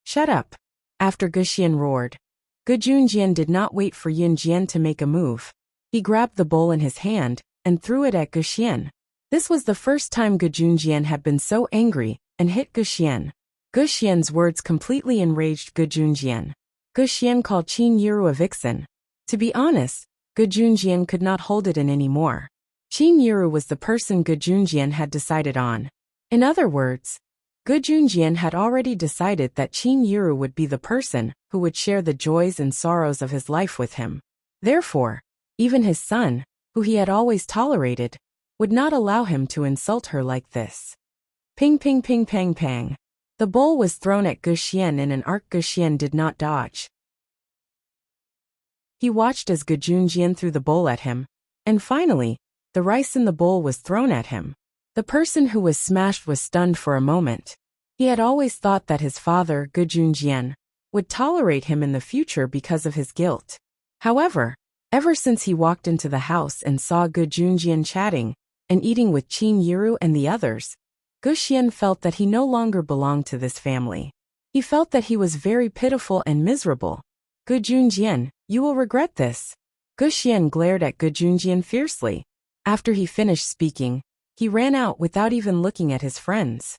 Shut up. After Guxian roared, Gu Junjian did not wait for Yun Jian to make a move. He grabbed the bowl in his hand and threw it at Guxian. This was the first time Gu Junjian had been so angry and hit Guxian. Guxian's words completely enraged Gu Junjian. Guxian called Qin Yiru a vixen. To be honest, Gu Junjian could not hold it in anymore. Qin Yiru was the person Gu Junjian had decided on. In other words, Gu Junjian had already decided that Qin Yiru would be the person who would share the joys and sorrows of his life with him. Therefore, even his son, who he had always tolerated, would not allow him to insult her like this. Ping ping ping pang pang. The bowl was thrown at Guxian in an arc. Guxian did not dodge. He watched as Gu Junjian threw the bowl at him, and finally, the rice in the bowl was thrown at him. The person who was smashed was stunned for a moment. He had always thought that his father, Gu Junjian, would tolerate him in the future because of his guilt. However, ever since he walked into the house and saw Gu Junjian chatting and eating with Qin Yiru and the others, Guxian felt that he no longer belonged to this family. He felt that he was very pitiful and miserable. Gu Junjian, you will regret this. Guxian glared at Gu Junjian fiercely. After he finished speaking, he ran out without even looking at his friends.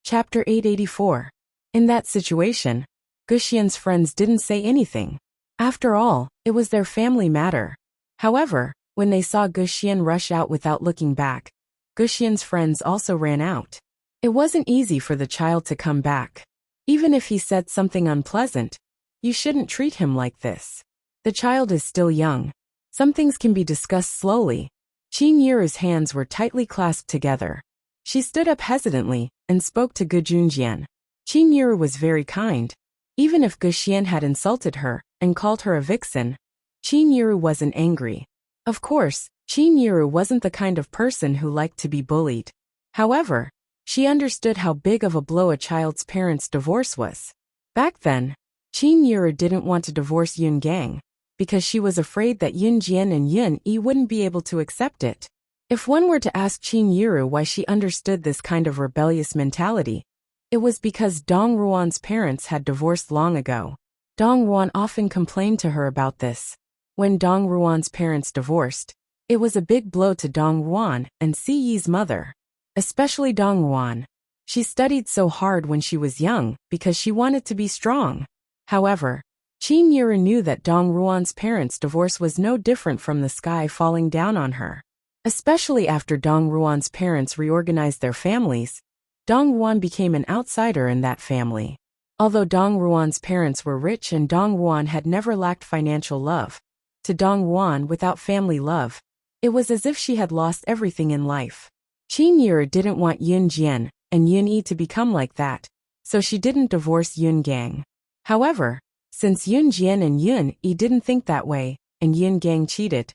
Chapter 884. In that situation, Guxian's friends didn't say anything. After all, it was their family matter. However, when they saw Guxian rush out without looking back, Guxian's friends also ran out. It wasn't easy for the child to come back. Even if he said something unpleasant, you shouldn't treat him like this. The child is still young. Some things can be discussed slowly. Qin Yiru's hands were tightly clasped together. She stood up hesitantly and spoke to Gu Junjian. Qin Yiru was very kind. Even if Guxian had insulted her and called her a vixen, Qin Yiru wasn't angry. Of course, Qin Yiru wasn't the kind of person who liked to be bullied. However, she understood how big of a blow a child's parents' divorce was. Back then, Qin Yiru didn't want to divorce Yun Gang, because she was afraid that Yun Jian and Yun Yi wouldn't be able to accept it. If one were to ask Qin Yiru why she understood this kind of rebellious mentality, it was because Dong Ruan's parents had divorced long ago. Dong Ruan often complained to her about this. When Dong Ruan's parents divorced, it was a big blow to Dong Ruan and Si Yi's mother. Especially Dong Ruan. She studied so hard when she was young because she wanted to be strong. However, Qin Yiru knew that Dong Ruan's parents' divorce was no different from the sky falling down on her. Especially after Dong Ruan's parents reorganized their families, Dong Ruan became an outsider in that family. Although Dong Ruan's parents were rich and Dong Ruan had never lacked financial love, to Dong Ruan without family love, it was as if she had lost everything in life. Qin Yiru didn't want Yun Jian and Yun Yi to become like that, so she didn't divorce Yun Gang. However, since Yun Jian and Yun Yi didn't think that way, and Yun Gang cheated,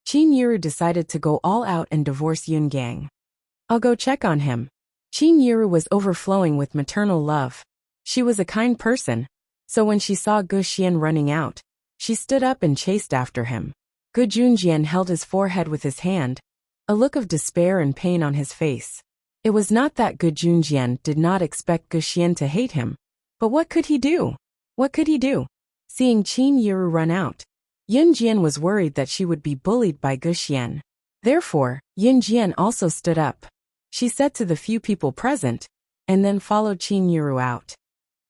Qin Yiru decided to go all out and divorce Yun Gang. I'll go check on him. Qin Yiru was overflowing with maternal love. She was a kind person, so when she saw Guxian running out, she stood up and chased after him. Gu Junjian held his forehead with his hand, a look of despair and pain on his face. It was not that Gu Junjian did not expect Guxian to hate him, but what could he do? What could he do? Seeing Qin Yiru run out, Yun Jian was worried that she would be bullied by Guxian. Therefore, Yun Jian also stood up. She said to the few people present, and then followed Qin Yiru out.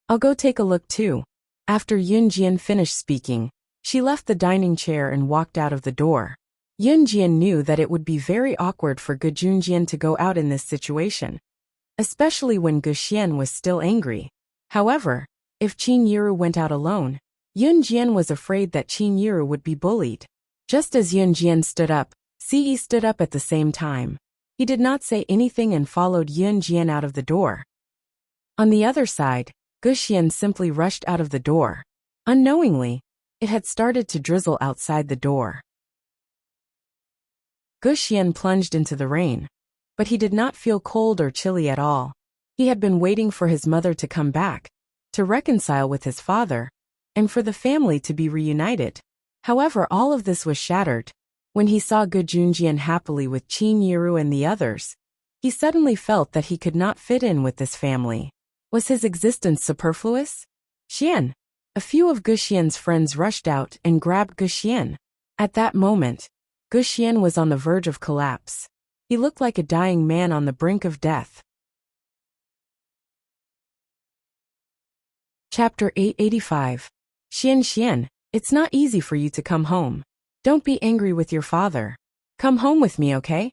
I'll go take a look too. After Yun Jian finished speaking, she left the dining chair and walked out of the door. Yun Jian knew that it would be very awkward for Gu Junjian to go out in this situation, especially when Guxian was still angry. However, if Qin Yiru went out alone, Yun Jian was afraid that Qin Yiru would be bullied. Just as Yun Jian stood up, Si Yi stood up at the same time. He did not say anything and followed Yun Jian out of the door. On the other side, Guxian simply rushed out of the door. Unknowingly, it had started to drizzle outside the door. Guxian plunged into the rain, but he did not feel cold or chilly at all. He had been waiting for his mother to come back, to reconcile with his father, and for the family to be reunited. However, all of this was shattered. When he saw Gu Junjian happily with Qin Yiru and the others, he suddenly felt that he could not fit in with this family. Was his existence superfluous? Xian! A few of Gu Xian's friends rushed out and grabbed Gu Xian. At that moment, Gu Xian was on the verge of collapse. He looked like a dying man on the brink of death. Chapter 885. Xian, it's not easy for you to come home. Don't be angry with your father. Come home with me, okay?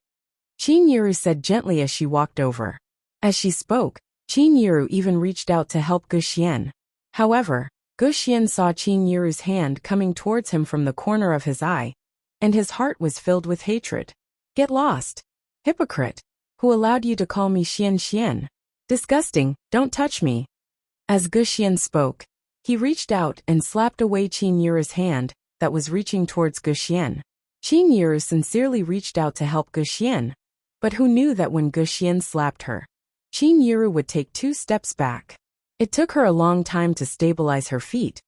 Qin Yiru said gently as she walked over. As she spoke, Qin Yiru even reached out to help Gu Xian. However, Gu Xian saw Qin Yiru's hand coming towards him from the corner of his eye, and his heart was filled with hatred. Get lost. Hypocrite. Who allowed you to call me Xian? Disgusting, don't touch me. As Gu Xian spoke, he reached out and slapped away Qin Yiru's hand that was reaching towards Gu Xian. Qin Yiru sincerely reached out to help Gu Xian, but who knew that when Gu Xian slapped her, Qin Yiru would take 2 steps back. It took her a long time to stabilize her feet,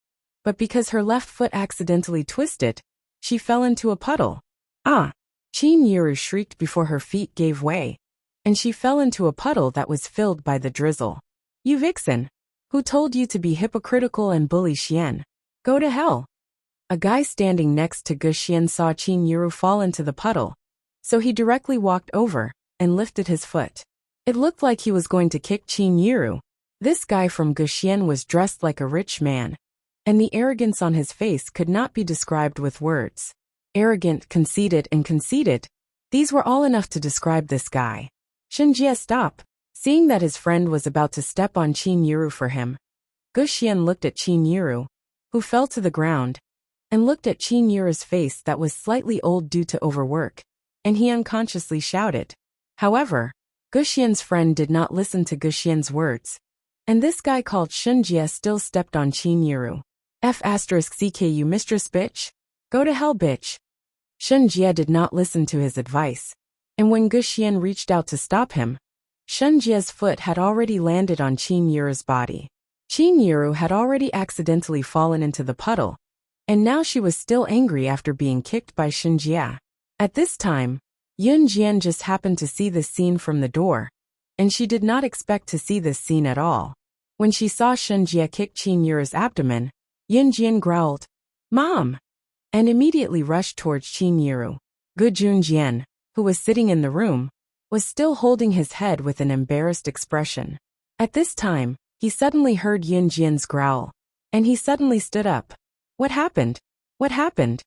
but because her left foot accidentally twisted, she fell into a puddle. Ah! Qin Yiru shrieked before her feet gave way, and she fell into a puddle that was filled by the drizzle. You vixen! Who told you to be hypocritical and bully Xian? Go to hell! A guy standing next to Gu Xian saw Qin Yiru fall into the puddle, so he directly walked over and lifted his foot. It looked like he was going to kick Qin Yiru. This guy from Gu Xian was dressed like a rich man, and the arrogance on his face could not be described with words. Arrogant, conceited, and conceited. These were all enough to describe this guy. Shenjie, stop! Seeing that his friend was about to step on Qin Yiru for him, Gu Xian looked at Qin Yiru, who fell to the ground, and looked at Qin Yiru's face that was slightly old due to overwork, and he unconsciously shouted. However, Gu Xian's friend did not listen to Gu Xian's words, and this guy called Shenjie still stepped on Qin Yiru. F***ck you mistress bitch? Go to hell bitch. Shenjie did not listen to his advice, and when Gu Xian reached out to stop him, Shenjie's foot had already landed on Qin Yiru's body. Qin Yiru had already accidentally fallen into the puddle, and now she was still angry after being kicked by Shenjie. At this time, Yun Jian just happened to see this scene from the door, and she did not expect to see this scene at all. When she saw Shenjie kick Qin Yiru's abdomen, Yun Jian growled, "Mom!" and immediately rushed towards Qin Yiru. Gu Junjian, who was sitting in the room, was still holding his head with an embarrassed expression. At this time, he suddenly heard Yun Jian's growl, and he suddenly stood up. What happened? What happened?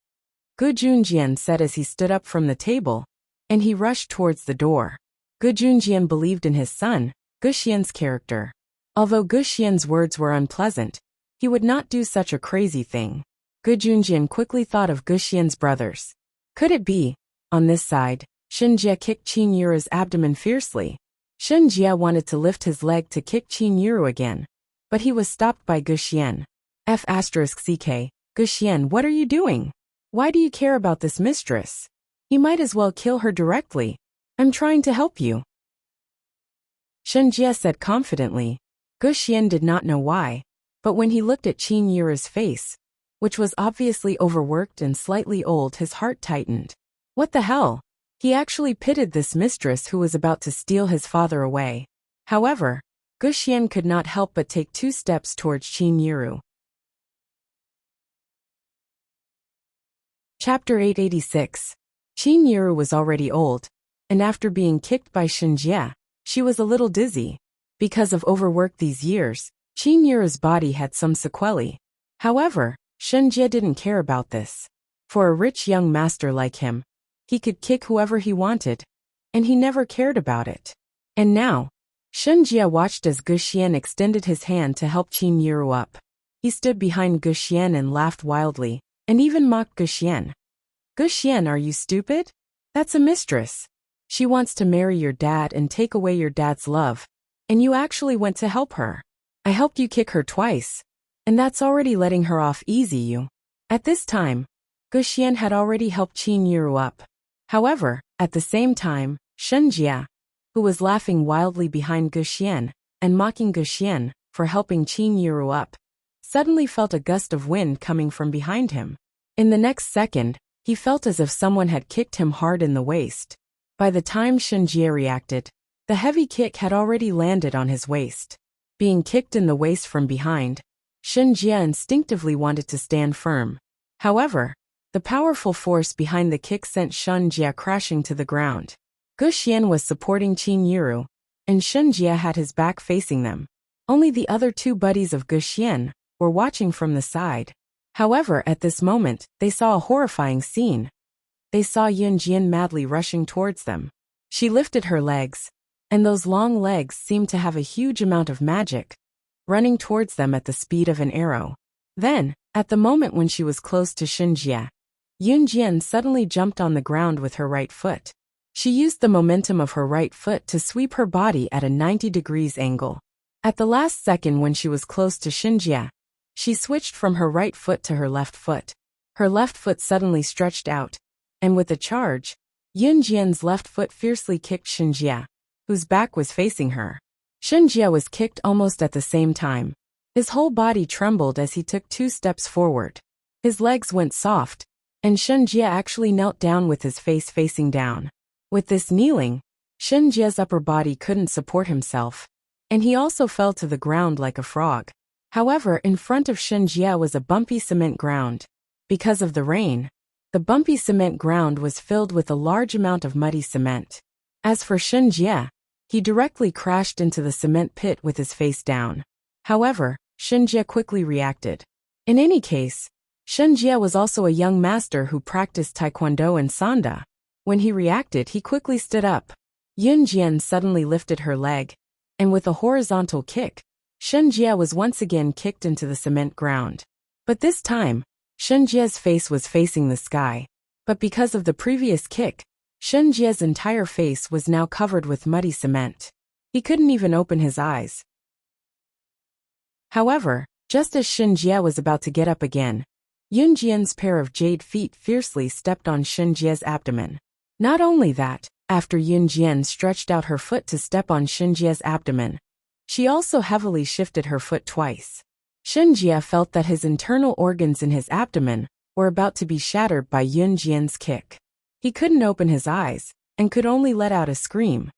Gu Junjian said as he stood up from the table, and he rushed towards the door. Gu Junjian believed in his son, Gu Xian's character. Although Gu Xian's words were unpleasant, he would not do such a crazy thing. Gu Junjian quickly thought of Gu Xian's brothers. Could it be, on this side, Shenjie kicked Qin Yiru's abdomen fiercely? Shenjie wanted to lift his leg to kick Qin Yiru again, but he was stopped by Gu Xian. F***ck, Gu Xian, what are you doing? Why do you care about this mistress? You might as well kill her directly. I'm trying to help you. Shenjie said confidently. Gu Xian did not know why, but when he looked at Qin Yiru's face, which was obviously overworked and slightly old, his heart tightened. What the hell? He actually pitied this mistress who was about to steal his father away. However, Gu Xian could not help but take 2 steps towards Qin Yiru. Chapter 886. Qin Yiru was already old, and after being kicked by Shenjie, she was a little dizzy. Because of overwork these years, Qin Yiru's body had some sequelae. However, Shenjie didn't care about this. For a rich young master like him, he could kick whoever he wanted, and he never cared about it. And now, Shenjie watched as Gu Xian extended his hand to help Qin Yiru up. He stood behind Gu Xian and laughed wildly, and even mocked Gu Xian. Gu Xian, are you stupid? That's a mistress. She wants to marry your dad and take away your dad's love, and you actually went to help her. I helped you kick her twice, and that's already letting her off easy you. At this time, Gu Xian had already helped Qin Yiru up. However, at the same time, Shenjie, who was laughing wildly behind Gu Xian and mocking Gu Xian for helping Qin Yiru up, suddenly felt a gust of wind coming from behind him. In the next second, He felt as if someone had kicked him hard in the waist. By the time Shinjie reacted, the heavy kick had already landed on his waist. Being kicked in the waist from behind, Shinjie instinctively wanted to stand firm. However, the powerful force behind the kick sent Shinjie crashing to the ground. Guxian was supporting Qin Yiru, and Shinjie had his back facing them. Only the other two buddies of Guxian were watching from the side. However, at this moment, they saw a horrifying scene. They saw Yunjian madly rushing towards them. She lifted her legs, and those long legs seemed to have a huge amount of magic, running towards them at the speed of an arrow. Then, at the moment when she was close to Shinjie, Yunjian suddenly jumped on the ground with her right foot. She used the momentum of her right foot to sweep her body at a 90 degrees angle. At the last second when she was close to Shinjie, she switched from her right foot to her left foot. Her left foot suddenly stretched out, and with a charge, Yunjian's left foot fiercely kicked Shinjie, whose back was facing her. Shinjie was kicked almost at the same time. His whole body trembled as he took 2 steps forward. His legs went soft, and Shinjie actually knelt down with his face facing down. With this kneeling, Shinjie's upper body couldn't support himself, and he also fell to the ground like a frog. However, in front of Shinjie was a bumpy cement ground. Because of the rain, the bumpy cement ground was filled with a large amount of muddy cement. As for Shinjie, he directly crashed into the cement pit with his face down. However, Shinjie quickly reacted. In any case, Shinjie was also a young master who practiced Taekwondo and Sanda. When he reacted, he quickly stood up. Yunjian suddenly lifted her leg, and with a horizontal kick, Shinjie was once again kicked into the cement ground. But this time, Shinjie's face was facing the sky. But because of the previous kick, Shinjie's entire face was now covered with muddy cement. He couldn't even open his eyes. However, just as Shinjie was about to get up again, Yunjian's pair of jade feet fiercely stepped on Shinjie's abdomen. Not only that, after Yunjian stretched out her foot to step on Shinjie's abdomen, she also heavily shifted her foot twice. Shinjie felt that his internal organs in his abdomen were about to be shattered by Yunjian's kick. He couldn't open his eyes, and could only let out a scream.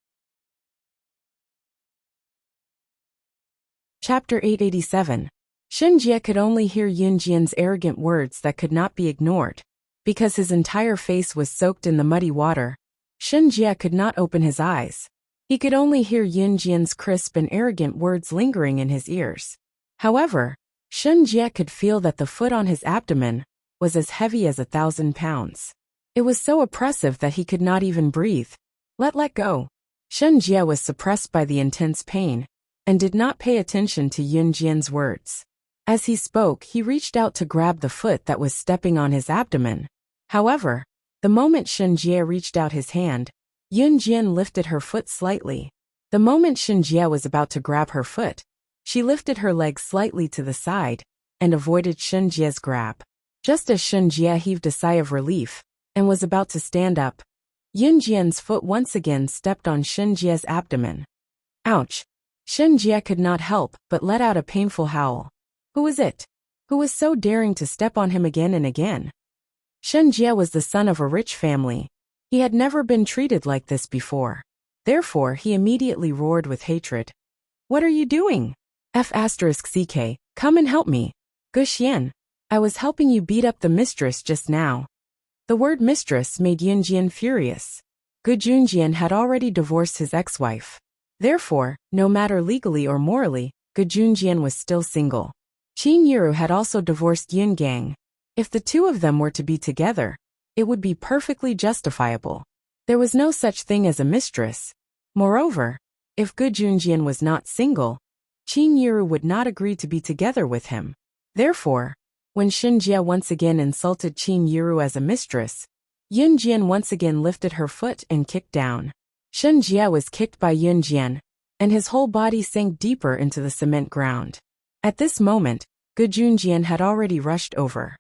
Chapter 887. Shinjie could only hear Yunjian's arrogant words that could not be ignored. Because his entire face was soaked in the muddy water, Shinjie could not open his eyes. He could only hear Yunjian's crisp and arrogant words lingering in his ears. However, Shinjie could feel that the foot on his abdomen was as heavy as 1,000 pounds. It was so oppressive that he could not even breathe. Let go. Shinjie was suppressed by the intense pain, and did not pay attention to Yunjian's words. As he spoke, he reached out to grab the foot that was stepping on his abdomen. However, the moment Shinjie reached out his hand, Yunjian lifted her foot slightly. The moment Shinjie was about to grab her foot, she lifted her leg slightly to the side, and avoided Shinjie's grab. Just as Shinjie heaved a sigh of relief, and was about to stand up, Yunjian's foot once again stepped on Shinjie's abdomen. Ouch! Shinjie could not help but let out a painful howl. Who was it? Who was so daring to step on him again and again? Shinjie was the son of a rich family. He had never been treated like this before. Therefore, he immediately roared with hatred. What are you doing? F***CK, come and help me. Guxian, I was helping you beat up the mistress just now. The word mistress made Yunjian furious. Gujunjian had already divorced his ex-wife. Therefore, no matter legally or morally, Gujunjian was still single. Qin Yiru had also divorced Yungang. If the two of them were to be together, it would be perfectly justifiable. There was no such thing as a mistress. Moreover, if Gujunjian was not single, Qin Yiru would not agree to be together with him. Therefore, when Shinjie once again insulted Qin Yiru as a mistress, Yunjian once again lifted her foot and kicked down. Shinjie was kicked by Yunjian, and his whole body sank deeper into the cement ground. At this moment, Gujunjian had already rushed over.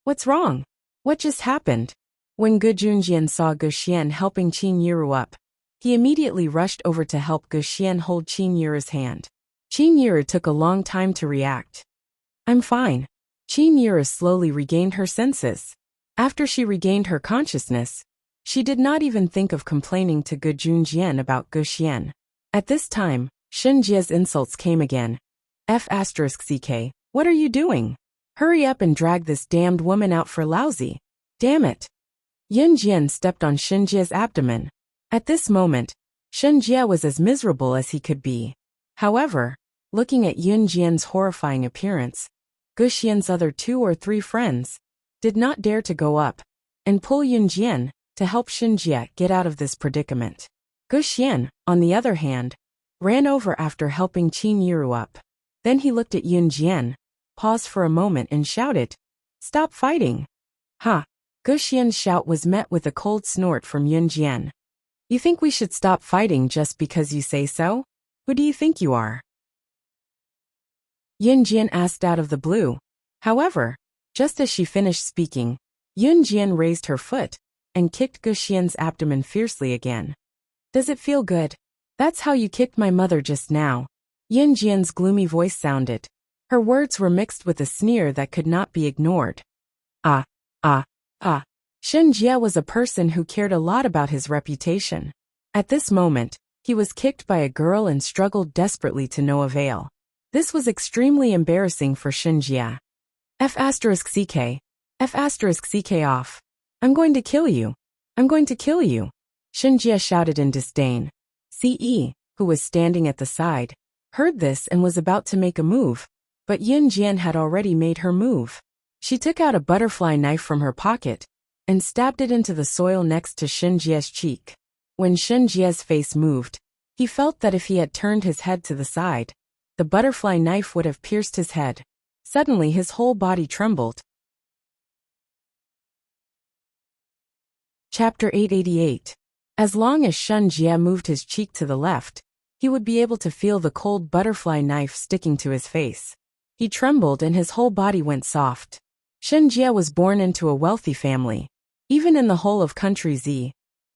What's wrong? What just happened? When Gujunjian saw Guxian helping Qin Yiru up, he immediately rushed over to help Guxian hold Qin Yiru's hand. Qin Yiru took a long time to react. I'm fine. Qin Yiru slowly regained her senses. After she regained her consciousness, she did not even think of complaining to Gu Junjian about Gu Xian. At this time, Shen Jie's insults came again. F***ck, what are you doing? Hurry up and drag this damned woman out for lousy. Damn it. Yin Jian stepped on Shen Jie's abdomen. At this moment, Shen Jie was as miserable as he could be. However, looking at Yin Jian's horrifying appearance, Gu Xian's other 2 or 3 friends did not dare to go up and pull Yin Jian to help Shen Jie get out of this predicament. Gu Xian, on the other hand, ran over after helping Qin Yiru up. Then he looked at Yin Jian, paused for a moment and shouted, "Stop fighting!" Ha! Gu Xian's shout was met with a cold snort from Yin Jian. You think we should stop fighting just because you say so? Who do you think you are? Yin Jian asked out of the blue. However, just as she finished speaking, Yin Jian raised her foot and kicked Gu Xian's abdomen fiercely again. Does it feel good? That's how you kicked my mother just now. Yin Jian's gloomy voice sounded. Her words were mixed with a sneer that could not be ignored. Shen Jie was a person who cared a lot about his reputation. At this moment, he was kicked by a girl and struggled desperately to no avail. This was extremely embarrassing for Shen Jie. F***ck off. I'm going to kill you. I'm going to kill you. Shen Jie shouted in disdain. Ce, who was standing at the side, heard this and was about to make a move, but Yin Jian had already made her move. She took out a butterfly knife from her pocket and stabbed it into the soil next to Shen Jie's cheek. When Shen Jie's face moved, he felt that if he had turned his head to the side, the butterfly knife would have pierced his head. Suddenly his whole body trembled. Chapter 888. As long as Shen Jie moved his cheek to the left, he would be able to feel the cold butterfly knife sticking to his face. He trembled and his whole body went soft. Shen Jie was born into a wealthy family. Even in the whole of country Z,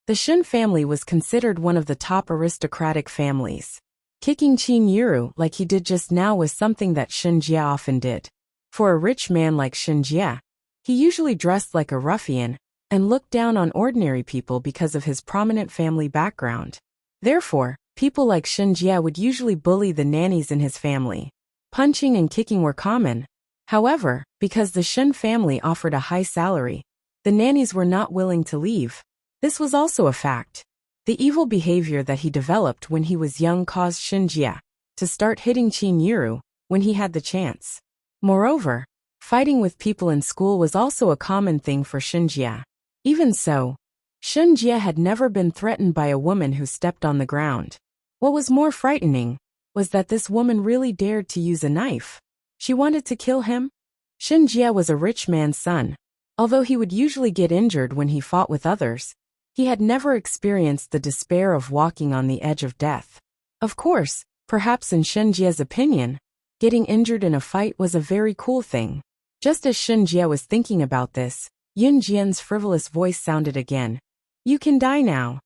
the Shen family was considered one of the top aristocratic families. Kicking Qin Yiru like he did just now was something that Shen Jie often did. For a rich man like Shen Jie, he usually dressed like a ruffian and looked down on ordinary people because of his prominent family background. Therefore, people like Shen Jie would usually bully the nannies in his family. Punching and kicking were common. However, because the Shen family offered a high salary, the nannies were not willing to leave. This was also a fact. The evil behavior that he developed when he was young caused Shen Jie to start hitting Qin Yiru when he had the chance. Moreover, fighting with people in school was also a common thing for Shen Jie. Even so, Shen Jie had never been threatened by a woman who stepped on the ground. What was more frightening was that this woman really dared to use a knife. She wanted to kill him. Shen Jie was a rich man's son. Although he would usually get injured when he fought with others, he had never experienced the despair of walking on the edge of death. Of course, perhaps in Shen Jie's opinion, getting injured in a fight was a very cool thing. Just as Shen Jie was thinking about this, Yin Jian's frivolous voice sounded again. You can die now.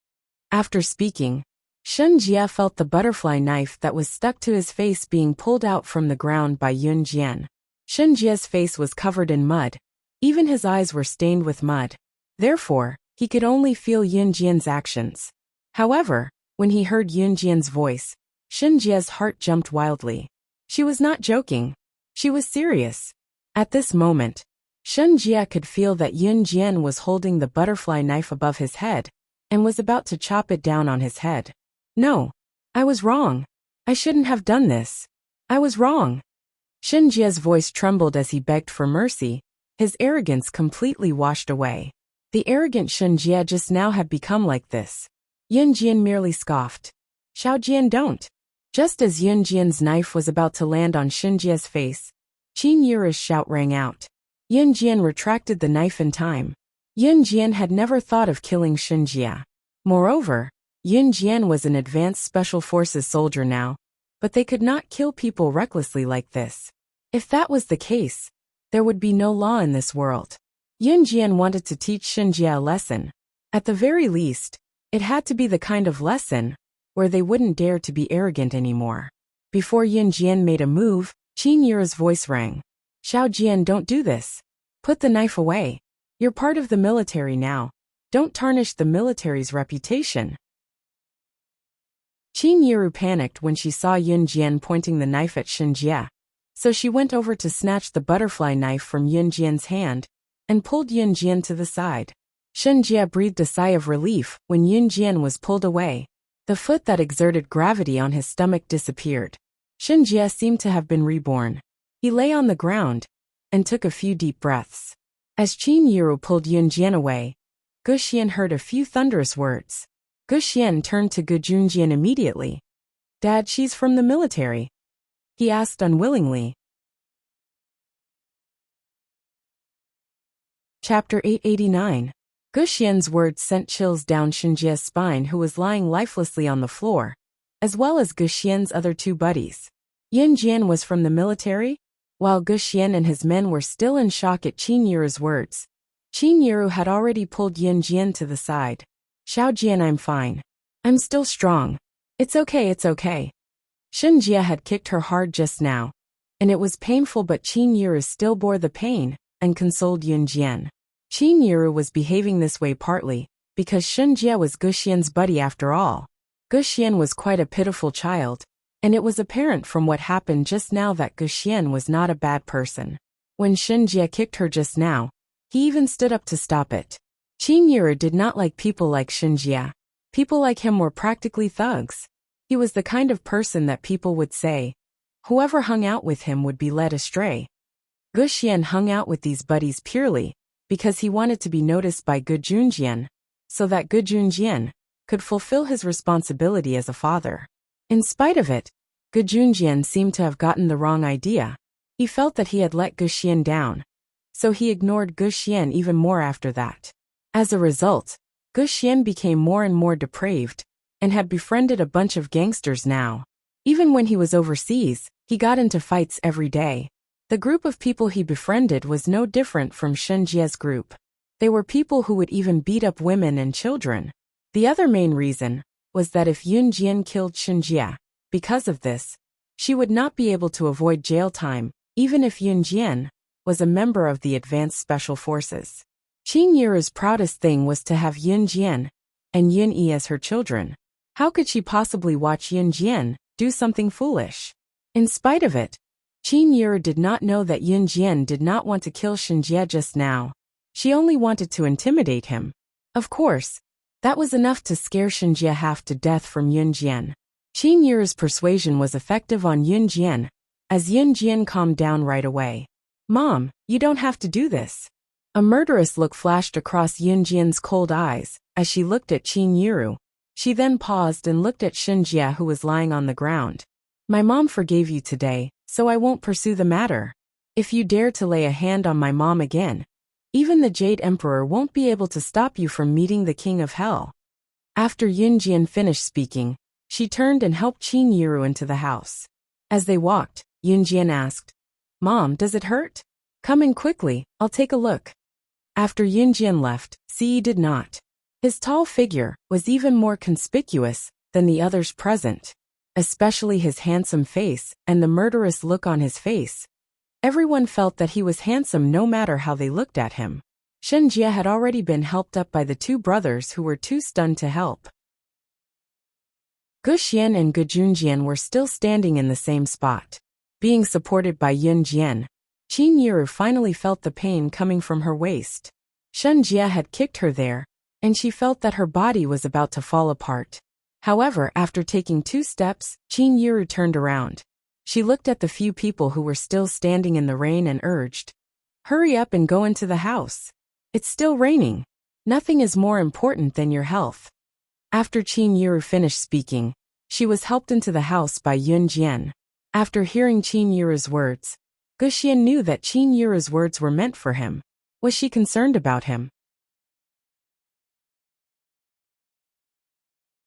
After speaking, Shen Jie felt the butterfly knife that was stuck to his face being pulled out from the ground by Yin Jian. Shen Jie's face was covered in mud. Even his eyes were stained with mud. Therefore, he could only feel Yin Jian's actions. However, when he heard Yin Jian's voice, Shen Jie's heart jumped wildly. She was not joking. She was serious. At this moment, Shen Jie could feel that Yin Jian was holding the butterfly knife above his head and was about to chop it down on his head. No, I was wrong. I shouldn't have done this. I was wrong. Shen Jie's voice trembled as he begged for mercy, his arrogance completely washed away. The arrogant Shen Jie just now had become like this. Yin Jian merely scoffed. Xiao Jian don't. Just as Yin Jian's knife was about to land on Shen Jie's face, Qin Yiru's shout rang out. Yin Jian retracted the knife in time. Yin Jian had never thought of killing Shen Jie. Moreover, Yin Jian was an advanced special forces soldier now, but they could not kill people recklessly like this. If that was the case, there would be no law in this world. Yin Jian wanted to teach Shen Jie a lesson. At the very least, it had to be the kind of lesson where they wouldn't dare to be arrogant anymore. Before Yin Jian made a move, Qin Yiru's voice rang. Xiao Jian, don't do this. Put the knife away. You're part of the military now. Don't tarnish the military's reputation. Qin Yiru panicked when she saw Yun Jian pointing the knife at Shen Jie. So she went over to snatch the butterfly knife from Yun Jian's hand and pulled Yun Jian to the side. Shen Jie breathed a sigh of relief when Yun Jian was pulled away. The foot that exerted gravity on his stomach disappeared. Shen Jie seemed to have been reborn. He lay on the ground and took a few deep breaths. As Qin Yiru pulled Yun Jian away, Gu Xian heard a few thunderous words. Gu Xian turned to Gu Junjian immediately. Dad, she's from the military, he asked unwillingly. Chapter 889. Gu Xian's words sent chills down Shen Jie's spine, who was lying lifelessly on the floor, as well as Gu Xian's other two buddies. Yun Jian was from the military? While Gu Xian and his men were still in shock at Qin Yiru's words, Qin Yiru had already pulled Yun Jian to the side. Xiao Jian, I'm fine. I'm still strong. It's okay. Shen Jie had kicked her hard just now, and it was painful, but Qin Yiru still bore the pain and consoled Yun Jian. Qin Yiru was behaving this way partly because Shen Jie was Gu Xian's buddy after all. Gu Xian was quite a pitiful child, and it was apparent from what happened just now that Gu Xian was not a bad person. When Shen Jie kicked her just now, he even stood up to stop it. Qin Yiru did not like people like Shen Jie. People like him were practically thugs. He was the kind of person that people would say, whoever hung out with him would be led astray. Gu Xian hung out with these buddies purely because he wanted to be noticed by Gu Junjian, so that Gu Junjian could fulfill his responsibility as a father. In spite of it, Gu Junjian seemed to have gotten the wrong idea. He felt that he had let Gu Xian down, so he ignored Gu Xian even more after that. As a result, Gu Xian became more and more depraved, and had befriended a bunch of gangsters now. Even when he was overseas, he got into fights every day. The group of people he befriended was no different from Shen Jie's group. They were people who would even beat up women and children. The other main reason was that if Yun Jian killed Shen Jie, because of this, she would not be able to avoid jail time, even if Yun Jian was a member of the Advanced Special Forces. Qin Yiru's proudest thing was to have Yun Jian and Yun Yi as her children. How could she possibly watch Yun Jian do something foolish? In spite of it, Qin Yiru did not know that Yun Jian did not want to kill Shen Jie just now. She only wanted to intimidate him. Of course, that was enough to scare Shen Jie half to death from Yun Jian. Qin Yiru's persuasion was effective on Yun Jian, as Yun Jian calmed down right away. Mom, you don't have to do this. A murderous look flashed across Yun Jian's cold eyes as she looked at Qin Yiru. She then paused and looked at Shen Jie, who was lying on the ground. My mom forgave you today, so I won't pursue the matter. If you dare to lay a hand on my mom again, even the Jade Emperor won't be able to stop you from meeting the King of Hell. After Yun Jian finished speaking, she turned and helped Qin Yiru into the house. As they walked, Yun Jian asked, Mom, does it hurt? Come in quickly, I'll take a look. After Yun Jian left, Ce did not. His tall figure was even more conspicuous than the others present, especially his handsome face and the murderous look on his face. Everyone felt that he was handsome no matter how they looked at him. Shen Jie had already been helped up by the two brothers who were too stunned to help. Gu Xian and Gu Junjian were still standing in the same spot. Being supported by Yun Jian, Qin Yiru finally felt the pain coming from her waist. Shen Jie had kicked her there, and she felt that her body was about to fall apart. However, after taking 2 steps, Qin Yiru turned around. She looked at the few people who were still standing in the rain and urged, Hurry up and go into the house. It's still raining. Nothing is more important than your health. After Qin Yiru finished speaking, she was helped into the house by Yun Jian. After hearing Qin Yiru's words, Gu Xian knew that Qin Yiru's words were meant for him. Was she concerned about him?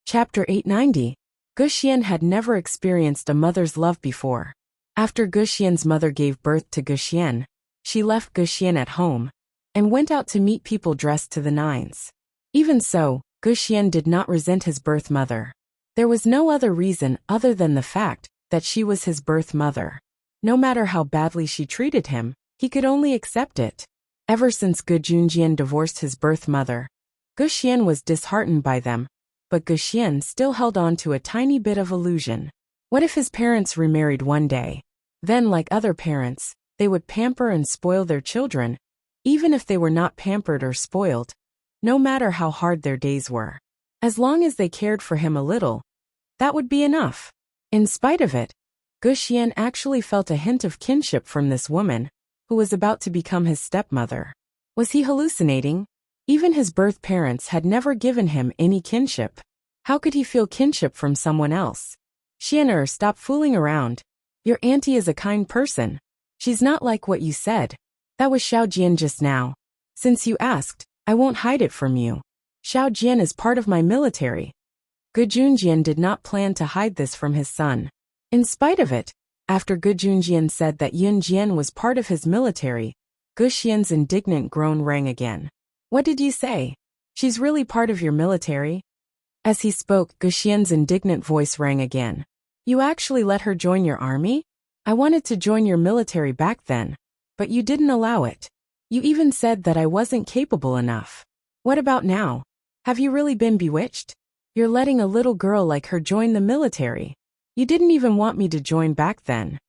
Chapter 890. Gu Xian had never experienced a mother's love before. After Gu Xian's mother gave birth to Gu Xian, she left Gu Xian at home and went out to meet people dressed to the nines. Even so, Gu Xian did not resent his birth mother. There was no other reason other than the fact that she was his birth mother. No matter how badly she treated him, he could only accept it. Ever since Gu Junjian divorced his birth mother, Gu Xian was disheartened by them, but Gu Xian still held on to a tiny bit of illusion. What if his parents remarried one day? Then, like other parents, they would pamper and spoil their children, even if they were not pampered or spoiled, no matter how hard their days were. As long as they cared for him a little, that would be enough. In spite of it, Gu Xian actually felt a hint of kinship from this woman, who was about to become his stepmother. Was he hallucinating? Even his birth parents had never given him any kinship. How could he feel kinship from someone else? Xianer, stop fooling around. Your auntie is a kind person. She's not like what you said. That was Xiao Jian just now. Since you asked, I won't hide it from you. Xiao Jian is part of my military. Gu Junjian did not plan to hide this from his son. In spite of it, after Gu Junjian said that Yun Jian was part of his military, Gu Xian's indignant groan rang again. What did you say? She's really part of your military? As he spoke, Gu Xian's indignant voice rang again. You actually let her join your army? I wanted to join your military back then, but you didn't allow it. You even said that I wasn't capable enough. What about now? Have you really been bewitched? You're letting a little girl like her join the military. You didn't even want me to join back then.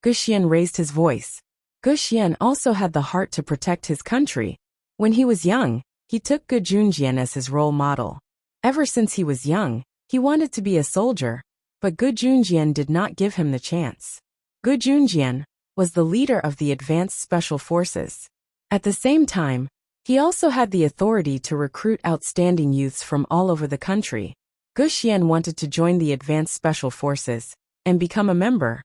Gu Xian raised his voice. Gu Xian also had the heart to protect his country. When he was young, he took Gu Junjian as his role model. Ever since he was young, he wanted to be a soldier, but Gu Junjian did not give him the chance. Gu Junjian was the leader of the advanced special forces. At the same time, he also had the authority to recruit outstanding youths from all over the country. Gu Xian wanted to join the advanced special forces and become a member,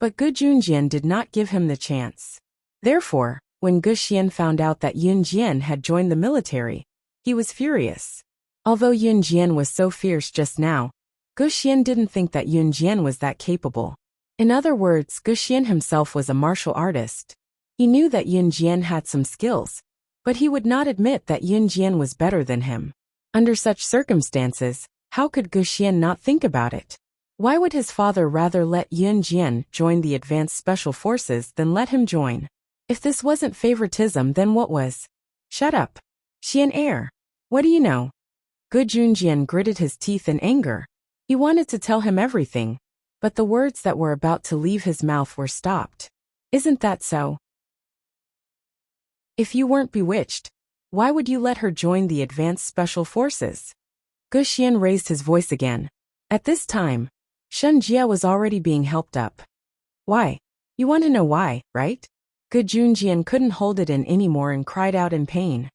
but Gu Junjian did not give him the chance. Therefore, when Gu Xian found out that Yun Jian had joined the military, he was furious. Although Yun Jian was so fierce just now, Gu Xian didn't think that Yun Jian was that capable. In other words, Gu Xian himself was a martial artist. He knew that Yun Jian had some skills, but he would not admit that Yun Jian was better than him. Under such circumstances, how could Gu Xian not think about it? Why would his father rather let Yun Jian join the advanced special forces than let him join? If this wasn't favoritism, then what was? Shut up. Xian heir. What do you know? Gu Junjian gritted his teeth in anger. He wanted to tell him everything, but the words that were about to leave his mouth were stopped. Isn't that so? If you weren't bewitched, why would you let her join the advanced special forces? Gu Xian raised his voice again. At this time, Shen Jia was already being helped up. Why? You want to know why, right? Gu Junjian couldn't hold it in anymore and cried out in pain.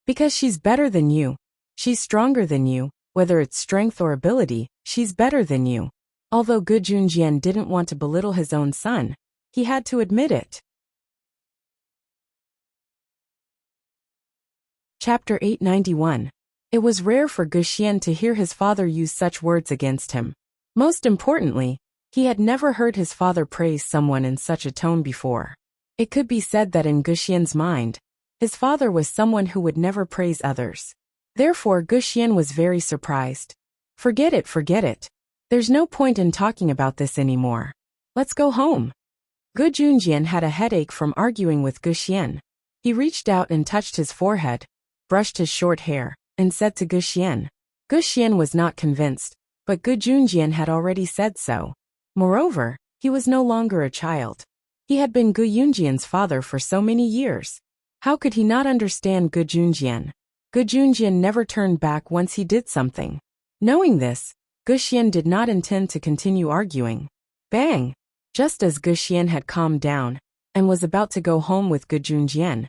Because she's better than you. She's stronger than you, whether it's strength or ability, she's better than you. Although Gu Junjian didn't want to belittle his own son, he had to admit it. Chapter 891. It was rare for Gu Xian to hear his father use such words against him. Most importantly, he had never heard his father praise someone in such a tone before. It could be said that in Gu Xian's mind, his father was someone who would never praise others. Therefore, Gu Xian was very surprised. Forget it. There's no point in talking about this anymore. Let's go home. Gu Junjian had a headache from arguing with Gu Xian. He reached out and touched his forehead, brushed his short hair, and said to Gu Xian. Gu Xian was not convinced, but Gu Junjian had already said so. Moreover, he was no longer a child. He had been Gu Yunjian's father for so many years. How could he not understand Gu Junjian? Gu Junjian never turned back once he did something. Knowing this, Gu Xian did not intend to continue arguing. Bang! Just as Gu Xian had calmed down and was about to go home with Gu Junjian,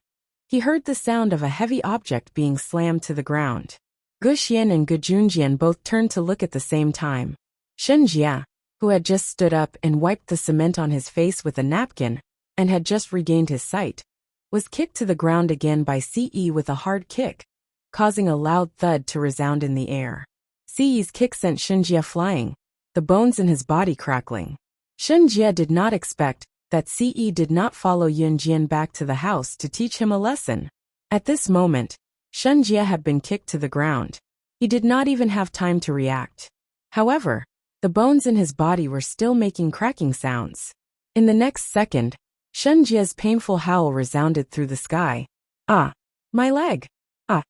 he heard the sound of a heavy object being slammed to the ground. Gu Xian and Gu Junjian both turned to look at the same time. Shen Jia, who had just stood up and wiped the cement on his face with a napkin and had just regained his sight, was kicked to the ground again by Ce with a hard kick, causing a loud thud to resound in the air. Ce's kick sent Shen Jia flying, the bones in his body crackling. Shen Jia did not expect that Ce did not follow Yun Jian back to the house to teach him a lesson. At this moment, Shen Jia had been kicked to the ground. He did not even have time to react. However, the bones in his body were still making cracking sounds. In the next second, Shen Jia's painful howl resounded through the sky. Ah! My leg! Ah!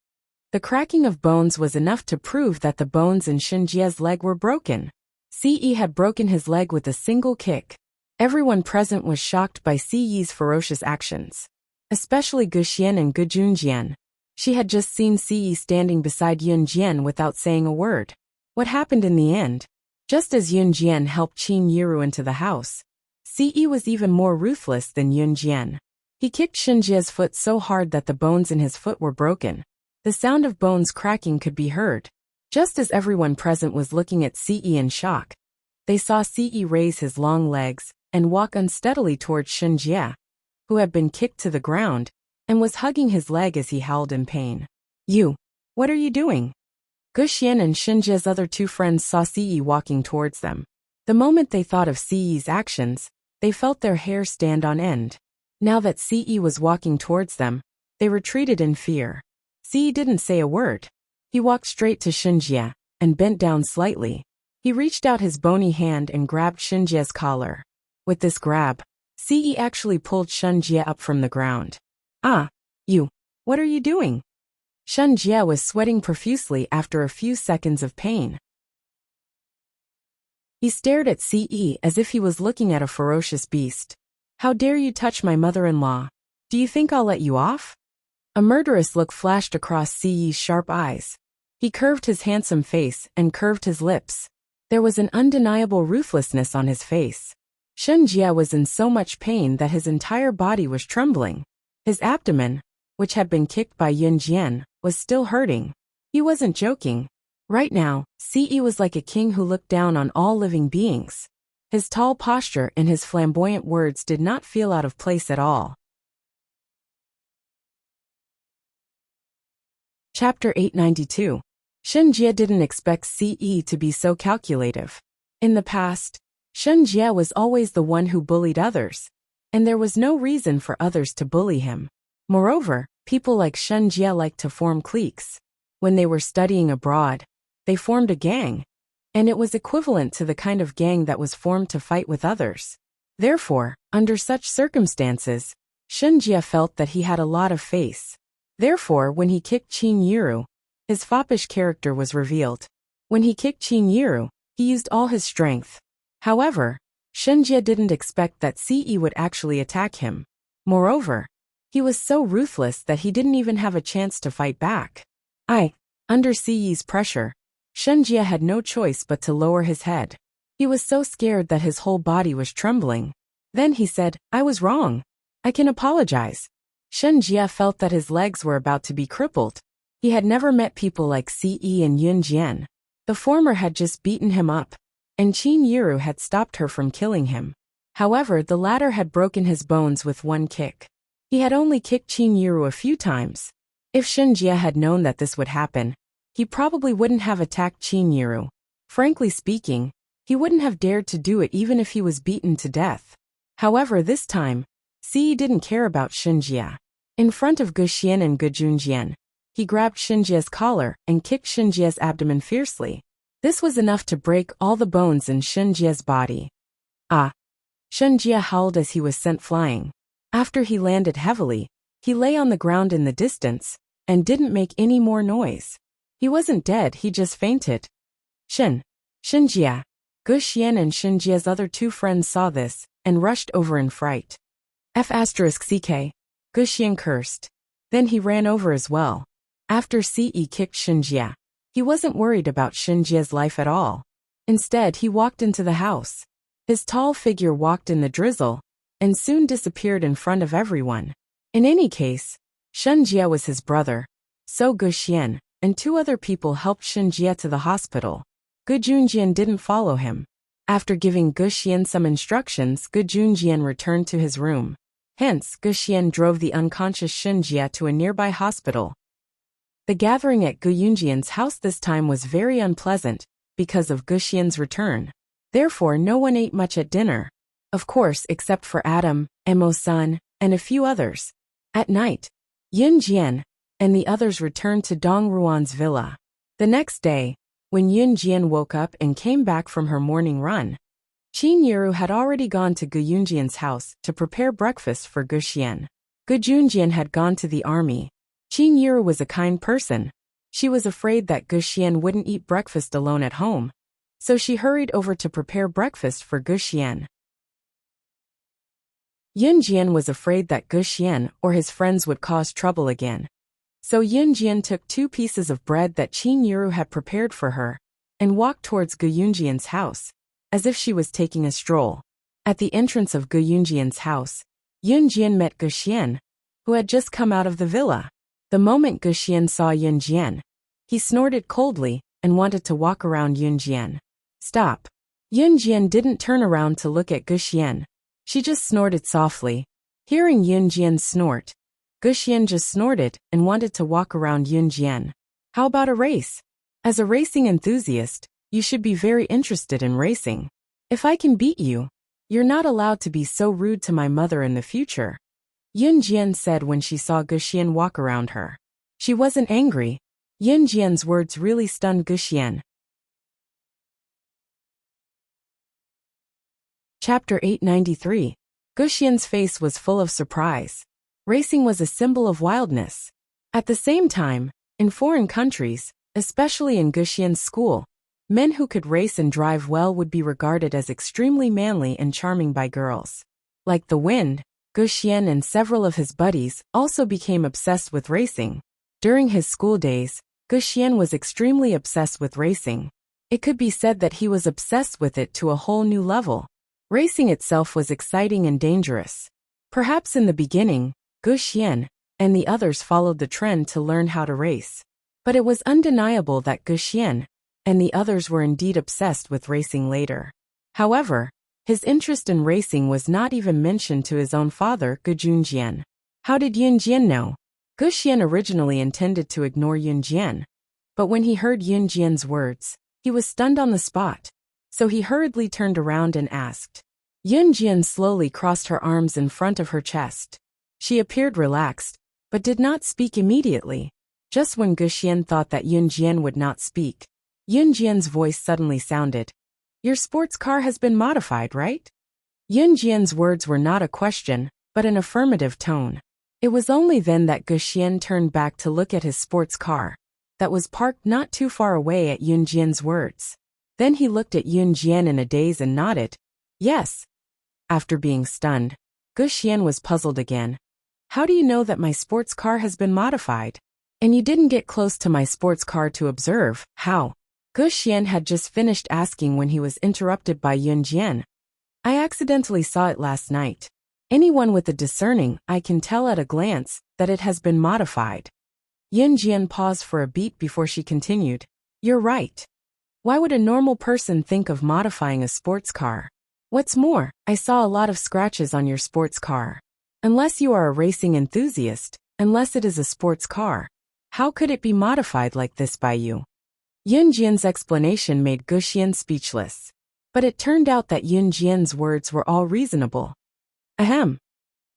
The cracking of bones was enough to prove that the bones in Shenjie's leg were broken. Ce had broken his leg with a single kick. Everyone present was shocked by Ci's ferocious actions. Especially Guxian and Gujunjian. She had just seen Ce standing beside Yunjian without saying a word. What happened in the end? Just as Yunjian helped Qin Yiru into the house, Ce was even more ruthless than Yunjian. He kicked Shenjie's foot so hard that the bones in his foot were broken. The sound of bones cracking could be heard. Just as everyone present was looking at Ce in shock, they saw Ce raise his long legs and walk unsteadily towards Shenjie, who had been kicked to the ground and was hugging his leg as he howled in pain. You! What are you doing? Guxian and Shenjie's other two friends saw Ce walking towards them. The moment they thought of Ce's actions, they felt their hair stand on end. Now that Ce was walking towards them, they retreated in fear. Ce didn't say a word. He walked straight to Shenjie and bent down slightly. He reached out his bony hand and grabbed Shenjie's collar. With this grab, Ce actually pulled Shenjie up from the ground. Ah! You! What are you doing? Shenjie was sweating profusely after a few seconds of pain. He stared at Ce as if he was looking at a ferocious beast. How dare you touch my mother-in-law? Do you think I'll let you off? A murderous look flashed across Ce's sharp eyes. He curved his handsome face and curved his lips. There was an undeniable ruthlessness on his face. Shenjie was in so much pain that his entire body was trembling. His abdomen, which had been kicked by Yunjian, was still hurting. He wasn't joking. Right now, Ce was like a king who looked down on all living beings. His tall posture and his flamboyant words did not feel out of place at all. Chapter 892. Shenjie didn't expect Ce to be so calculative. In the past, Shenjie was always the one who bullied others, and there was no reason for others to bully him. Moreover, people like Shenjie liked to form cliques. When they were studying abroad, they formed a gang, and it was equivalent to the kind of gang that was formed to fight with others. Therefore, under such circumstances, Shenjie felt that he had a lot of face. Therefore, when he kicked Qin Yiru, his foppish character was revealed. When he kicked Qin Yiru, he used all his strength. However, Shenjie didn't expect that Ce would actually attack him. Moreover, he was so ruthless that he didn't even have a chance to fight back. Under Ce's pressure, Shenjie had no choice but to lower his head. He was so scared that his whole body was trembling. Then he said, I was wrong. I can apologize. Shenjie felt that his legs were about to be crippled. He had never met people like Ce and Yunjian. The former had just beaten him up, and Qin Yiru had stopped her from killing him. However, the latter had broken his bones with one kick. He had only kicked Qin Yiru a few times. If Shenjie had known that this would happen, he probably wouldn't have attacked Qin Yiru. Frankly speaking, he wouldn't have dared to do it even if he was beaten to death. However, this time, Ce didn't care about Shenjie. In front of Guxian and Gujunjian, he grabbed Shenjie's collar and kicked Shenjie's abdomen fiercely. This was enough to break all the bones in Shenjie's body. Ah! Shenjie howled as he was sent flying. After he landed heavily, he lay on the ground in the distance and didn't make any more noise. He wasn't dead, he just fainted. Shenjie! Guxian and Shenjie's other two friends saw this and rushed over in fright. F***ck. Guxian cursed. Then he ran over as well. After Ce kicked Shenjie, he wasn't worried about Shenjie's life at all. Instead, he walked into the house. His tall figure walked in the drizzle and soon disappeared in front of everyone. In any case, Shenjie was his brother, so Guxian and two other people helped Shenjie to the hospital. Gujunjian didn't follow him. After giving Guxian some instructions, Gujunjian returned to his room. Hence, Guxian drove the unconscious Shenjie to a nearby hospital. The gathering at Gujunjian's house this time was very unpleasant because of Guxian's return. Therefore, no one ate much at dinner. Of course, except for Adam, Emo-san, and a few others. At night, Yunjian and the others returned to Dong Ruan's villa. The next day, when Yunjian woke up and came back from her morning run, Qin Yiru had already gone to Gujunjian's house to prepare breakfast for Guxian. Gu Junjian had gone to the army. Qin Yiru was a kind person. She was afraid that Gu Xian wouldn't eat breakfast alone at home, so she hurried over to prepare breakfast for Gu Xian. Yun Jian was afraid that Gu Xian or his friends would cause trouble again. So Yun Jian took 2 pieces of bread that Qin Yiru had prepared for her and walked towards Gu Yunjian's house, as if she was taking a stroll. At the entrance of Gu Yunjian's house, Yun Jian met Gu Xian, who had just come out of the villa. The moment Gu Xian saw Yun Jian, he snorted coldly and wanted to walk around Yun Jian. Stop. Yun Jian didn't turn around to look at Gu Xian. She just snorted softly. Hearing Yun Jian's snort, Gu Xian just snorted and wanted to walk around Yun Jian. How about a race? As a racing enthusiast, you should be very interested in racing. If I can beat you, you're not allowed to be so rude to my mother in the future, Yun Jian said when she saw Gu Xian walk around her. She wasn't angry. Yun Jian's words really stunned Gu Xian. Chapter 893. Gu Xian's face was full of surprise. Racing was a symbol of wildness. At the same time, in foreign countries, especially in Gu Xian's school, men who could race and drive well would be regarded as extremely manly and charming by girls. Like the wind, Gu Xian and several of his buddies also became obsessed with racing. During his school days, Gu Xian was extremely obsessed with racing. It could be said that he was obsessed with it to a whole new level. Racing itself was exciting and dangerous. Perhaps in the beginning, Gu Xian and the others followed the trend to learn how to race. But it was undeniable that Gu Xian and the others were indeed obsessed with racing later. However, his interest in racing was not even mentioned to his own father, Gu Junjian. How did Yun Jian know? Gu Xian originally intended to ignore Yun Jian, but when he heard Yun Jian's words, he was stunned on the spot. So he hurriedly turned around and asked. Yun Jian slowly crossed her arms in front of her chest. She appeared relaxed, but did not speak immediately. Just when Gu Xian thought that Yun Jian would not speak, Yun Jian's voice suddenly sounded. Your sports car has been modified, right? Yun Jian's words were not a question, but an affirmative tone. It was only then that Gu Xian turned back to look at his sports car, that was parked not too far away at Yun Jian's words. Then he looked at Yun Jian in a daze and nodded. Yes. After being stunned, Gu Xian was puzzled again. How do you know that my sports car has been modified? And you didn't get close to my sports car to observe, how? Gu Xian had just finished asking when he was interrupted by Yun Jian. I accidentally saw it last night. Anyone with a discerning eye can tell at a glance that it has been modified. Yun Jian paused for a beat before she continued. You're right. Why would a normal person think of modifying a sports car? What's more, I saw a lot of scratches on your sports car. Unless you are a racing enthusiast, unless it is a sports car, how could it be modified like this by you? Yun Jian's explanation made Gu Xian speechless. But it turned out that Yun Jian's words were all reasonable. Ahem.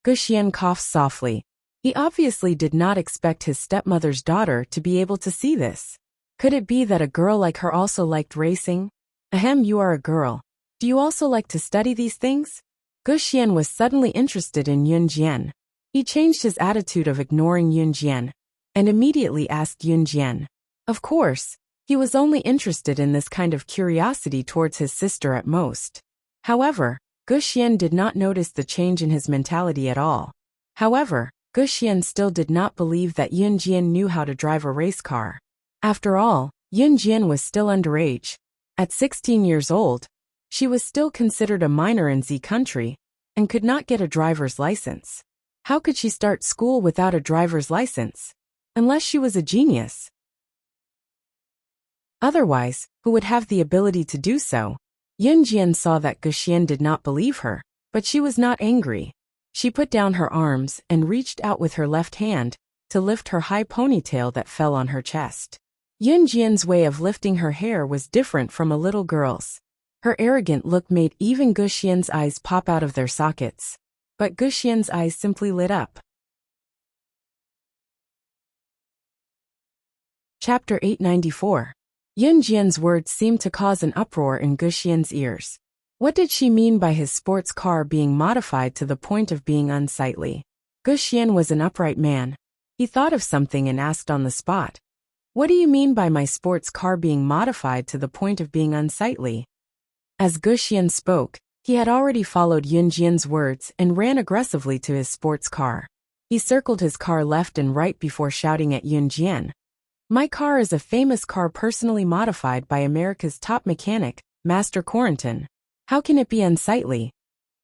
Gu Xian coughed softly. He obviously did not expect his stepmother's daughter to be able to see this. Could it be that a girl like her also liked racing? Ahem, you are a girl. Do you also like to study these things? Gu Xian was suddenly interested in Yun Jian. He changed his attitude of ignoring Yun Jian and immediately asked Yun Jian. Of course, he was only interested in this kind of curiosity towards his sister at most. However, Gu Xian did not notice the change in his mentality at all. However, Gu Xian still did not believe that Yun Jian knew how to drive a race car. After all, Yun Jian was still underage. At 16 years old, she was still considered a minor in Z country and could not get a driver's license. How could she start school without a driver's license? Unless she was a genius. Otherwise, who would have the ability to do so? Yun Jian saw that Gu Xian did not believe her, but she was not angry. She put down her arms and reached out with her left hand to lift her high ponytail that fell on her chest. Yun Jian's way of lifting her hair was different from a little girl's. Her arrogant look made even Gu Xian's eyes pop out of their sockets. But Gu Xian's eyes simply lit up. Chapter 894. Yun Jian's words seemed to cause an uproar in Gu Xian's ears. What did she mean by his sports car being modified to the point of being unsightly? Gu Guxian was an upright man. He thought of something and asked on the spot, "What do you mean by my sports car being modified to the point of being unsightly?" As Guxian spoke, he had already followed Yunjian's words and ran aggressively to his sports car. He circled his car left and right before shouting at Yunjian, "My car is a famous car personally modified by America's top mechanic, Master Corentin. How can it be unsightly?"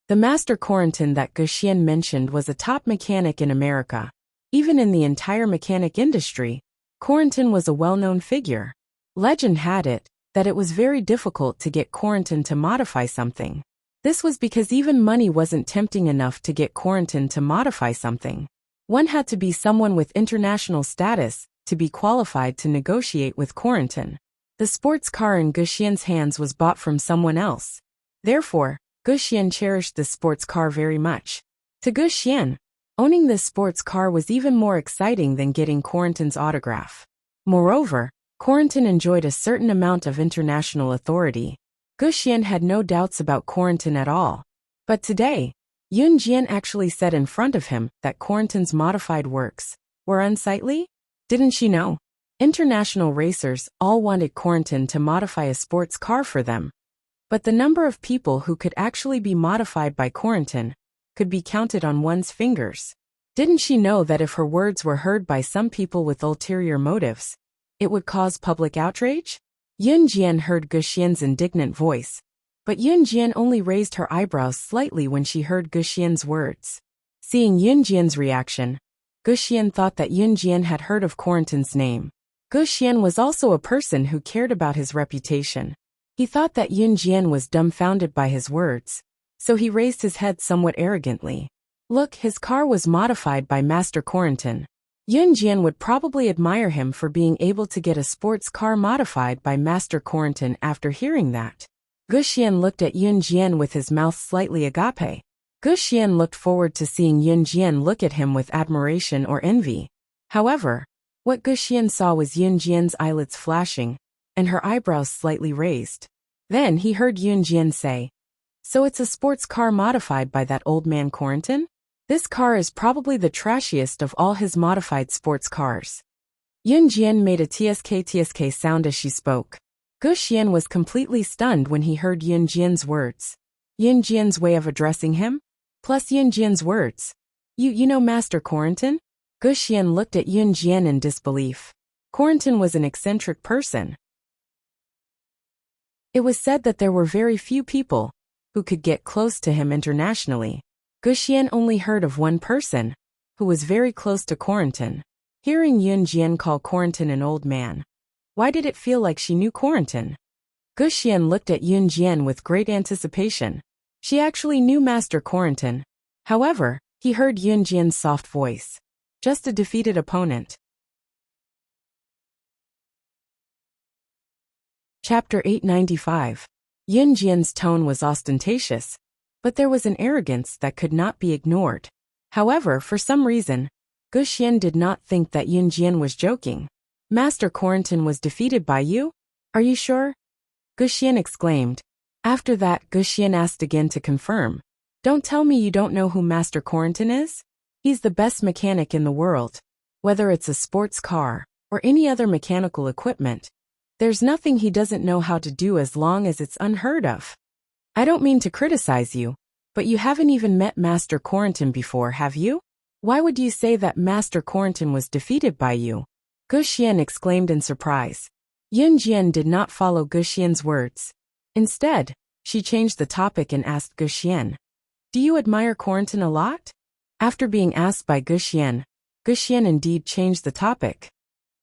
The Master Corentin that Guxian mentioned was a top mechanic in America. Even in the entire mechanic industry, Corentin was a well-known figure. Legend had it that it was very difficult to get Corentin to modify something. This was because even money wasn't tempting enough to get Corentin to modify something. One had to be someone with international status to be qualified to negotiate with Corentin. The sports car in Guxian's hands was bought from someone else. Therefore, Guxian cherished this sports car very much. To Guxian, owning this sports car was even more exciting than getting Corentin's autograph. Moreover, Corentin enjoyed a certain amount of international authority. Guxian had no doubts about Corentin at all. But today, Yunjian actually said in front of him that Corentin's modified works were unsightly? Didn't she know? International racers all wanted Corentin to modify a sports car for them. But the number of people who could actually be modified by Corentin could be counted on one's fingers. Didn't she know that if her words were heard by some people with ulterior motives, it would cause public outrage? Yunjian heard Guxian's indignant voice, but Yunjian only raised her eyebrows slightly when she heard Guxian's words. Seeing Yunjian's reaction, Guxian thought that Yunjian had heard of Corentin's name. Guxian was also a person who cared about his reputation. He thought that Yunjian was dumbfounded by his words, so he raised his head somewhat arrogantly. Look, his car was modified by Master Corentin. Yunjian would probably admire him for being able to get a sports car modified by Master Corentin after hearing that. Guxian looked at Yunjian with his mouth slightly agape. Guxian looked forward to seeing Yunjian look at him with admiration or envy. However, what Guxian saw was Yunjian's eyelids flashing, and her eyebrows slightly raised. Then he heard Yunjian say, "So it's a sports car modified by that old man Corentin? This car is probably the trashiest of all his modified sports cars." Yunjian made a tsk sound as she spoke. Guxian was completely stunned when he heard Yunjian's words. Yunjian's way of addressing him? Plus Yunjian's words. You know Master Corentin?" Guxian looked at Yunjian in disbelief. Corentin was an eccentric person. It was said that there were very few people who could get close to him internationally. Guxian only heard of one person, who was very close to Corentin. Hearing Yunjian call Corentin an old man, why did it feel like she knew Corentin? Guxian looked at Yunjian with great anticipation. She actually knew Master Corentin. However, he heard Yunjian's soft voice. Just a defeated opponent. Chapter 895. Yunjian's tone was ostentatious, but there was an arrogance that could not be ignored. However, for some reason, Guxian did not think that Yunjian was joking. "Master Corentin was defeated by you? Are you sure?" Guxian exclaimed. After that, Guxian asked again to confirm. "Don't tell me you don't know who Master Corentin is? He's the best mechanic in the world. Whether it's a sports car or any other mechanical equipment, there's nothing he doesn't know how to do as long as it's unheard of. I don't mean to criticize you, but you haven't even met Master Corentin before, have you? Why would you say that Master Corentin was defeated by you?" Guxian exclaimed in surprise. Yunjian did not follow Guxian's words. Instead, she changed the topic and asked Guxian, "Do you admire Corentin a lot?" After being asked by Guxian, Guxian indeed changed the topic.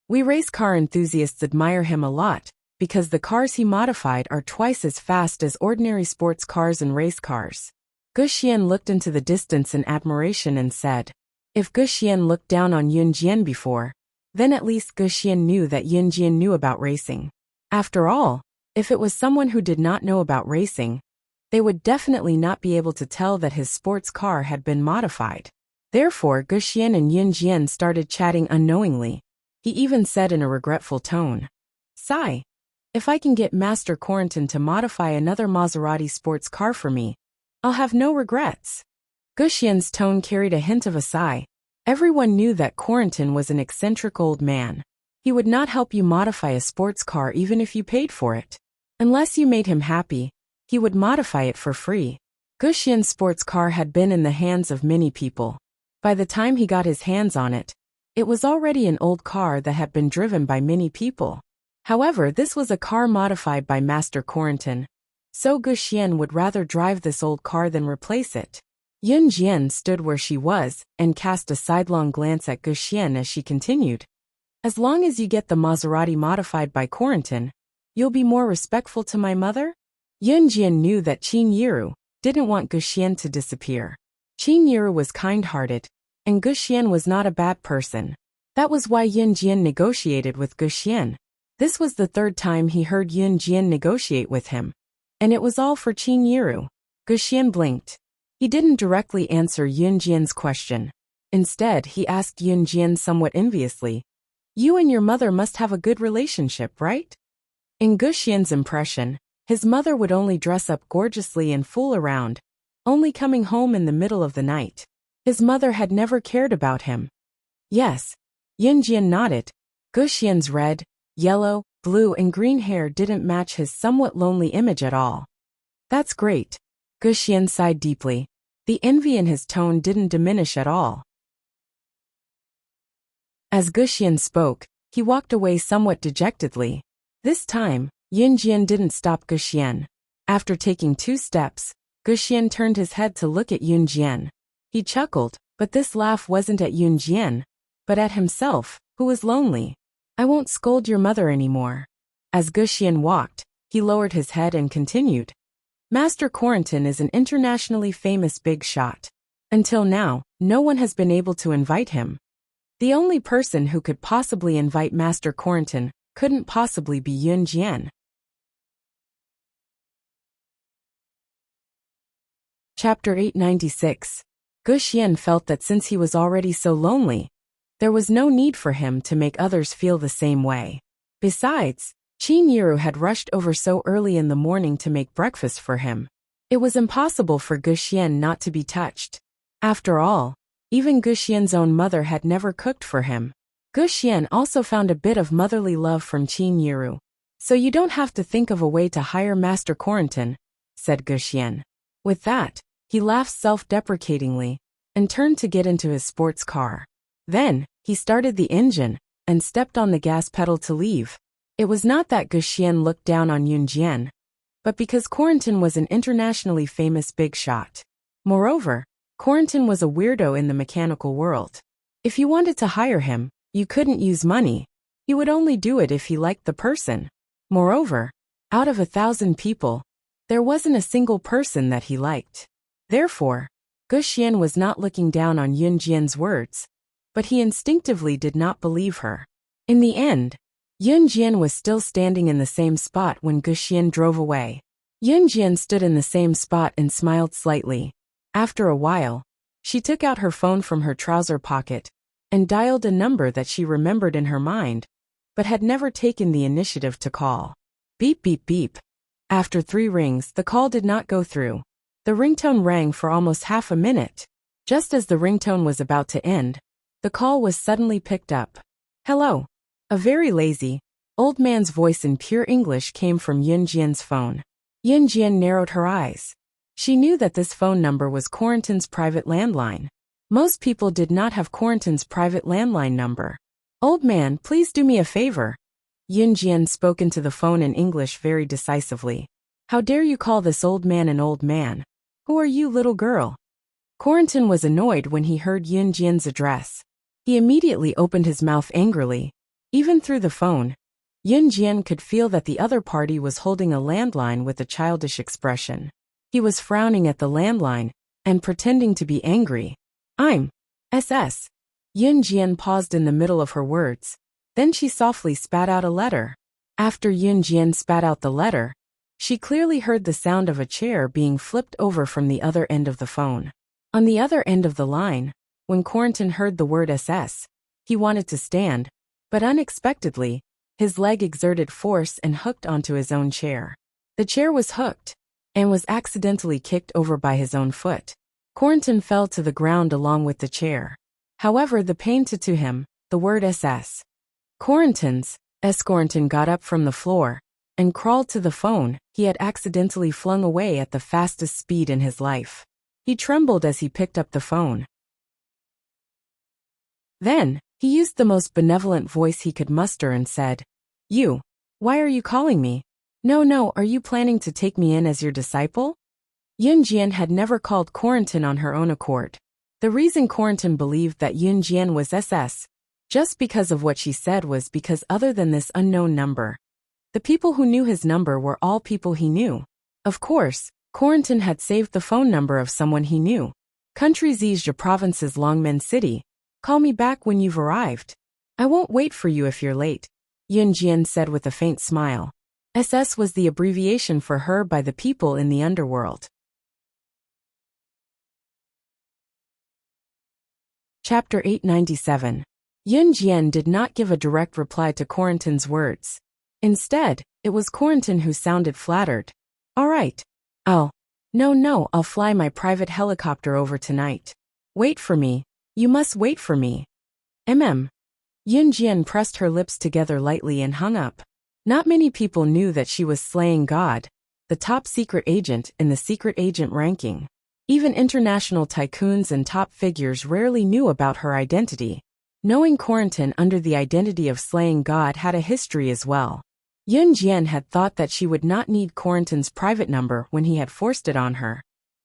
"We race car enthusiasts admire him a lot, because the cars he modified are twice as fast as ordinary sports cars and race cars." Guxian looked into the distance in admiration and said, if Guxian looked down on Yunjian before, then at least Guxian knew that Yunjian knew about racing. After all, if it was someone who did not know about racing, they would definitely not be able to tell that his sports car had been modified. Therefore, Guxian and Yunjian started chatting unknowingly. He even said in a regretful tone, "Sigh. If I can get Master Corentin to modify another Maserati sports car for me, I'll have no regrets." Guxian's tone carried a hint of a sigh. Everyone knew that Corentin was an eccentric old man. He would not help you modify a sports car even if you paid for it. Unless you made him happy, he would modify it for free. Guxian's sports car had been in the hands of many people. By the time he got his hands on it, it was already an old car that had been driven by many people. However, this was a car modified by Master Corentin, so Guxian would rather drive this old car than replace it. Yun Jian stood where she was and cast a sidelong glance at Guxian as she continued. As long as you get the Maserati modified by Corentin, you'll be more respectful to my mother? Yun Jian knew that Qin Yiru didn't want Guxian to disappear. Qin Yiru was kind-hearted, and Guxian was not a bad person. That was why Yun Jian negotiated with Guxian. This was the third time he heard Yun Jian negotiate with him, and it was all for Qin Yiru. Guxian blinked. He didn't directly answer Yun Jian's question. Instead, he asked Yun Jian somewhat enviously, "You and your mother must have a good relationship, right?" In Guxian's impression, his mother would only dress up gorgeously and fool around, only coming home in the middle of the night. His mother had never cared about him. Yes. Yun Jian nodded. Guxian's red, yellow, blue and green hair didn't match his somewhat lonely image at all. That's great. Guxian sighed deeply. The envy in his tone didn't diminish at all. As Guxian spoke, he walked away somewhat dejectedly. This time, Yun Jian didn't stop Guxian. After taking 2 steps, Guxian turned his head to look at Yun Jian. He chuckled, but this laugh wasn't at Yun Jian, but at himself, who was lonely. "I won't scold your mother anymore." As Guxian walked, he lowered his head and continued. Master Corentin is an internationally famous big shot. Until now, no one has been able to invite him. The only person who could possibly invite Master Corentin couldn't possibly be Yun Jian. Chapter 896. Guxian felt that since he was already so lonely, there was no need for him to make others feel the same way. Besides, Qin Yiru had rushed over so early in the morning to make breakfast for him. It was impossible for Guxian not to be touched. After all, even Guxian's own mother had never cooked for him. Guxian also found a bit of motherly love from Qin Yiru. "So you don't have to think of a way to hire Master Corentin," said Guxian. With that, he laughed self-deprecatingly and turned to get into his sports car. Then, he started the engine and stepped on the gas pedal to leave. It was not that Guxian looked down on Yun Jian, but because Corentin was an internationally famous big shot. Moreover, Corentin was a weirdo in the mechanical world. If you wanted to hire him, you couldn't use money. He would only do it if he liked the person. Moreover, out of 1,000 people, there wasn't a single person that he liked. Therefore, Guxian was not looking down on Yun Jian's words, but he instinctively did not believe her. In the end, Yun Jian was still standing in the same spot when Guxian drove away. Yun Jian stood in the same spot and smiled slightly. After a while, she took out her phone from her trouser pocket and dialed a number that she remembered in her mind, but had never taken the initiative to call. Beep beep beep. After 3 rings, the call did not go through. The ringtone rang for almost half a minute. Just as the ringtone was about to end, the call was suddenly picked up. "Hello." A very lazy, old man's voice in pure English came from Yun Jian's phone. Yun Jian narrowed her eyes. She knew that this phone number was Corentin's private landline. Most people did not have Corentin's private landline number. "Old man, please do me a favor." Yun Jian spoke into the phone in English very decisively. "How dare you call this old man an old man? Who are you, little girl?" Corentin was annoyed when he heard Yun Jian's address. He immediately opened his mouth angrily. Even through the phone, Yun Jian could feel that the other party was holding a landline with a childish expression. He was frowning at the landline and pretending to be angry. "I'm SS." Yun Jian paused in the middle of her words. Then she softly spat out a letter. After Yun Jian spat out the letter, she clearly heard the sound of a chair being flipped over from the other end of the phone. On the other end of the line, when Corentin heard the word SS, he wanted to stand, but unexpectedly, his leg exerted force and hooked onto his own chair. The chair was hooked and was accidentally kicked over by his own foot. Corentin fell to the ground along with the chair. However, the pain to him, the word SS. Corentin's, Corentin got up from the floor and crawled to the phone he had accidentally flung away at the fastest speed in his life. He trembled as he picked up the phone. Then, he used the most benevolent voice he could muster and said, "You. Why are you calling me? No, are you planning to take me in as your disciple?" Yun Jian had never called Corentin on her own accord. The reason Corentin believed that Yun Jian was SS, just because of what she said, was because other than this unknown number, the people who knew his number were all people he knew. Of course, Corentin had saved the phone number of someone he knew. Country Zhejiang Province's Longmen City. Call me back when you've arrived. I won't wait for you if you're late, Yun Jian said with a faint smile. SS was the abbreviation for her by the people in the underworld. Chapter 897. Yun Jian did not give a direct reply to Corentin's words. Instead, it was Corentin who sounded flattered. All right. No, I'll fly my private helicopter over tonight. Wait for me. You must wait for me. Yun Jian pressed her lips together lightly and hung up. Not many people knew that she was slaying God, the top secret agent in the secret agent ranking. Even international tycoons and top figures rarely knew about her identity. Knowing Corentin under the identity of slaying God had a history as well. Yun Jian had thought that she would not need Corentin's private number when he had forced it on her,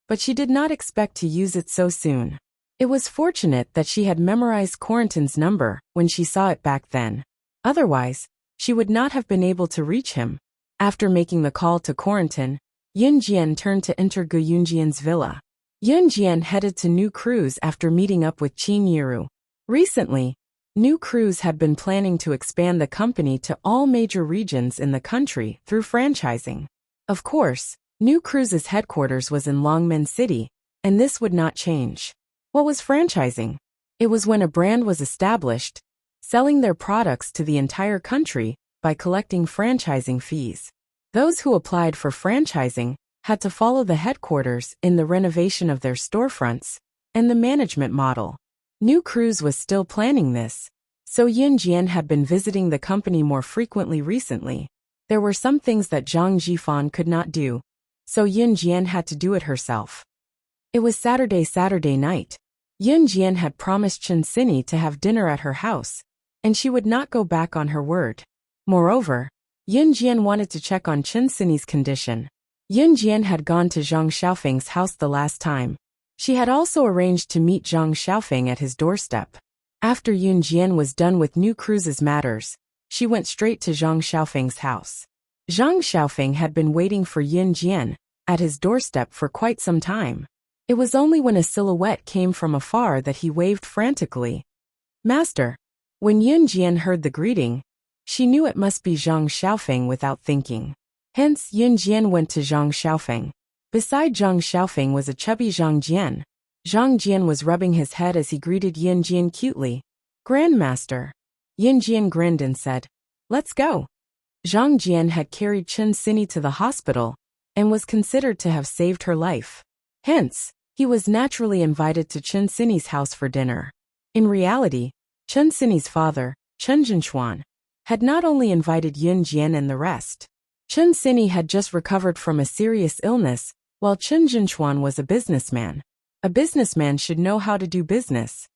but she did not expect to use it so soon. It was fortunate that she had memorized Corentin's number when she saw it back then. Otherwise, she would not have been able to reach him. After making the call to Corentin, Yun Jian turned to enter Gu Yunjian's villa. Yun Jian headed to New Cruz after meeting up with Qin Yiru. Recently, New Cruz had been planning to expand the company to all major regions in the country through franchising. Of course, New Cruz's headquarters was in Longmen City, and this would not change. What was franchising? It was when a brand was established, selling their products to the entire country by collecting franchising fees. Those who applied for franchising had to follow the headquarters in the renovation of their storefronts and the management model. New Cruz was still planning this, so Yun Jian had been visiting the company more frequently recently. There were some things that Zhang Jifan could not do, so Yun Jian had to do it herself. It was Saturday night. Yun Jian had promised Chen Sini to have dinner at her house, and she would not go back on her word. Moreover, Yun Jian wanted to check on Chen Sini's condition. Yun Jian had gone to Zhang Xiaofeng's house the last time. She had also arranged to meet Zhang Xiaofeng at his doorstep. After Yun Jian was done with New Cruz's matters, she went straight to Zhang Xiaofeng's house. Zhang Xiaofeng had been waiting for Yun Jian at his doorstep for quite some time. It was only when a silhouette came from afar that he waved frantically. "Master." When Yun Jian heard the greeting, she knew it must be Zhang Xiaofeng without thinking. Hence, Yun Jian went to Zhang Xiaofeng. Beside Zhang Xiaofeng was a chubby Zhang Jian. Zhang Jian was rubbing his head as he greeted Yun Jian cutely. "Grandmaster." Yun Jian grinned and said, "Let's go." Zhang Jian had carried Chen Sini to the hospital and was considered to have saved her life. Hence, he was naturally invited to Chen Sini's house for dinner. In reality, Chen Sini's father, Chen Jinshuan, had not only invited Yun Jian and the rest. Chen Sini had just recovered from a serious illness, while Chen Jinshuan was a businessman. A businessman should know how to do business.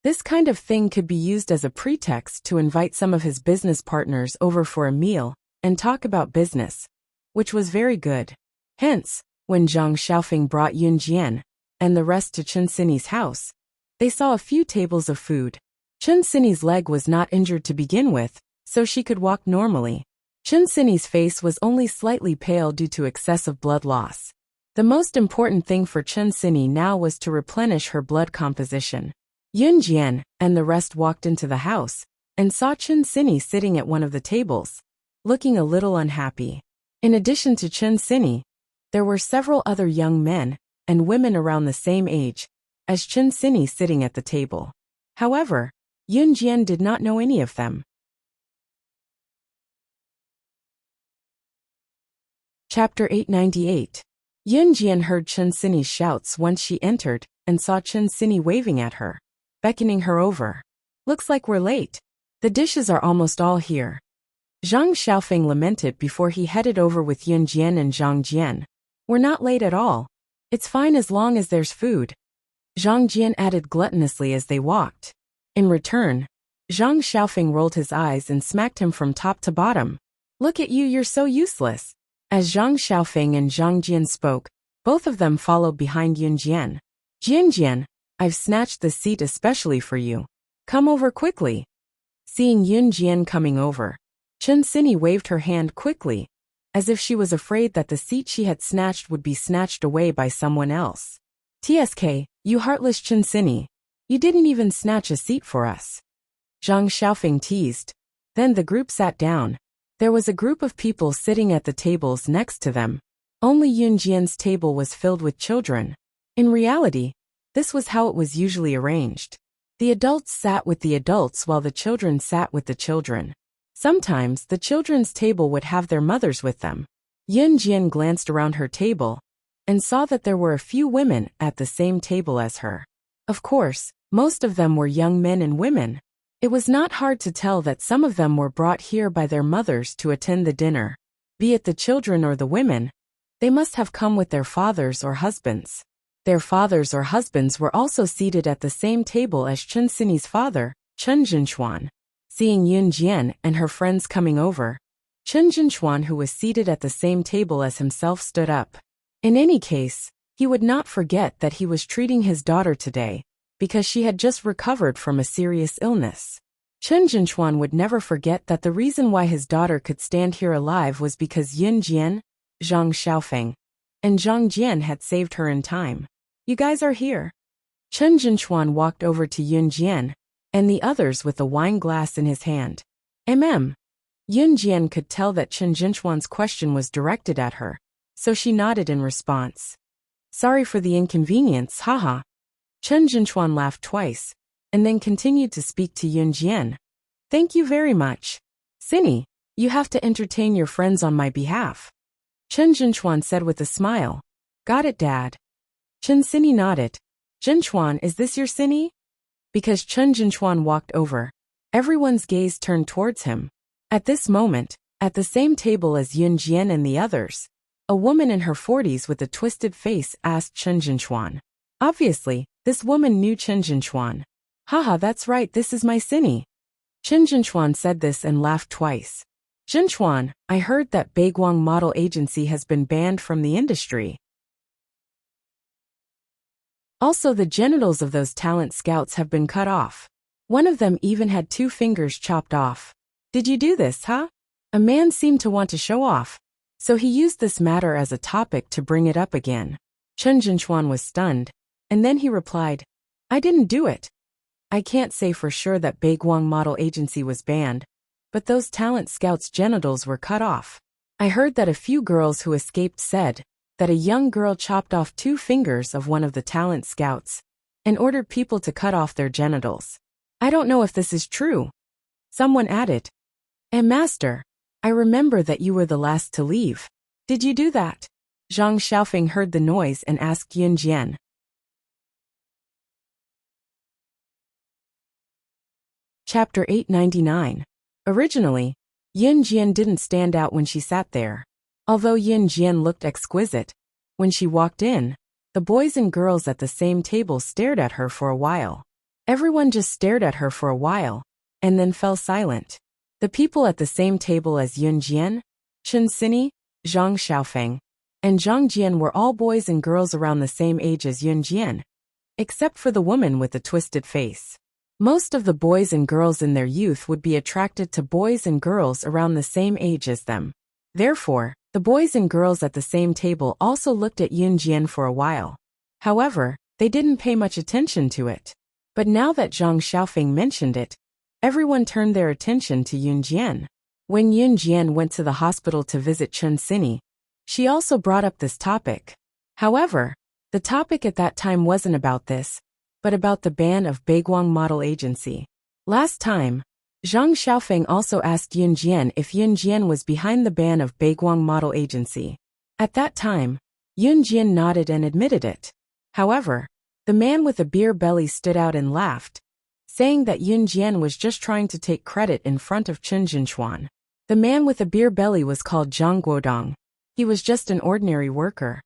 This kind of thing could be used as a pretext to invite some of his business partners over for a meal and talk about business, which was very good. Hence, when Zhang Xiaofeng brought Yun Jian and the rest to Chen Sini's house, they saw a few tables of food. Chen Sini's leg was not injured to begin with, so she could walk normally. Chen Sini's face was only slightly pale due to excessive blood loss. The most important thing for Chen Sini now was to replenish her blood composition. Yun Jian and the rest walked into the house and saw Chen Sini sitting at one of the tables, looking a little unhappy. In addition to Chen Sini, there were several other young men and women around the same age as Chen Sini sitting at the table. However, Yun Jian did not know any of them. Chapter 898. Yun Jian heard Chen Sini's shouts once she entered and saw Chen Sini waving at her, beckoning her over. Looks like we're late. The dishes are almost all here. Zhang Xiaofeng lamented before he headed over with Yun Jian and Zhang Jian. We're not late at all. It's fine as long as there's food. Zhang Jian added gluttonously as they walked. In return, Zhang Xiaofeng rolled his eyes and smacked him from top to bottom. Look at you, you're so useless. As Zhang Xiaofeng and Zhang Jian spoke, both of them followed behind Yun Jian. Jian, I've snatched the seat especially for you. Come over quickly. Seeing Yun Jian coming over, Chen Sini waved her hand quickly, as if she was afraid that the seat she had snatched would be snatched away by someone else. TSK, you heartless Chen Sini. You didn't even snatch a seat for us. Zhang Xiaofeng teased. Then the group sat down. There was a group of people sitting at the tables next to them. Only Yun Jian's table was filled with children. In reality, this was how it was usually arranged. The adults sat with the adults while the children sat with the children. Sometimes the children's table would have their mothers with them. Yun Jian glanced around her table and saw that there were a few women at the same table as her. Of course, most of them were young men and women. It was not hard to tell that some of them were brought here by their mothers to attend the dinner. Be it the children or the women, they must have come with their fathers or husbands. Their fathers or husbands were also seated at the same table as Chen Sini's father, Chen Zhenchuan. Seeing Yun Jian and her friends coming over, Chen Zhenchuan, who was seated at the same table as himself, stood up. In any case, he would not forget that he was treating his daughter today, because she had just recovered from a serious illness. Chen Zhenchuan would never forget that the reason why his daughter could stand here alive was because Yun Jian, Zhang Xiaofeng, and Zhang Jian had saved her in time. You guys are here. Chen Zhenchuan walked over to Yun Jian and the others with a wine glass in his hand. Yun Jian could tell that Chen Zhenchuan's question was directed at her, so she nodded in response. Sorry for the inconvenience, haha. Chen Zhenchuan laughed twice, and then continued to speak to Yun Jian. Thank you very much. Sini, you have to entertain your friends on my behalf. Chen Zhenchuan said with a smile. Got it, Dad. Chen Sini nodded. Zhenchuan, is this your Sini? Because Chen Zhenchuan walked over, everyone's gaze turned towards him. At this moment, at the same table as Yun Jian and the others, a woman in her 40s with a twisted face asked Chen Zhenchuan. Obviously, this woman knew Chen Zhenchuan. Haha, that's right, this is my Sini. Chen Zhenchuan said this and laughed twice. Zhenchuan, I heard that Baiguang Model Agency has been banned from the industry. Also, the genitals of those talent scouts have been cut off. One of them even had 2 fingers chopped off. Did you do this, huh? A man seemed to want to show off, so he used this matter as a topic to bring it up again. Chen Zhenchuan was stunned, and then he replied, I didn't do it. I can't say for sure that Baiguang Model Agency was banned, but those talent scouts' genitals were cut off. I heard that a few girls who escaped said that a young girl chopped off 2 fingers of one of the talent scouts and ordered people to cut off their genitals. I don't know if this is true. Someone added, Master, I remember that you were the last to leave. Did you do that? Zhang Xiaofeng heard the noise and asked Yun Jian. Chapter 899. Originally, Yun Jian didn't stand out when she sat there. Although Yun Jian looked exquisite, when she walked in, the boys and girls at the same table stared at her for a while. Everyone just stared at her for a while, and then fell silent. The people at the same table as Yun Jian, Chen Sini, Zhang Xiaofeng, and Zhang Jian were all boys and girls around the same age as Yun Jian, except for the woman with the twisted face. Most of the boys and girls in their youth would be attracted to boys and girls around the same age as them. Therefore, the boys and girls at the same table also looked at Yun Jian for a while. However, they didn't pay much attention to it. But now that Zhang Xiaofeng mentioned it, everyone turned their attention to Yun Jian. When Yun Jian went to the hospital to visit Chen Sini, she also brought up this topic. However, the topic at that time wasn't about this, but about the ban of Baiguang Model Agency. Last time, Zhang Xiaofeng also asked Yun Jian if Yun Jian was behind the ban of Baiguang Model Agency. At that time, Yun Jian nodded and admitted it. However, The man with a beer belly stood out and laughed, saying that Yun Jian was just trying to take credit in front of Chen Jinchuan. The man with a beer belly was called Zhang Guodong. He was just an ordinary worker.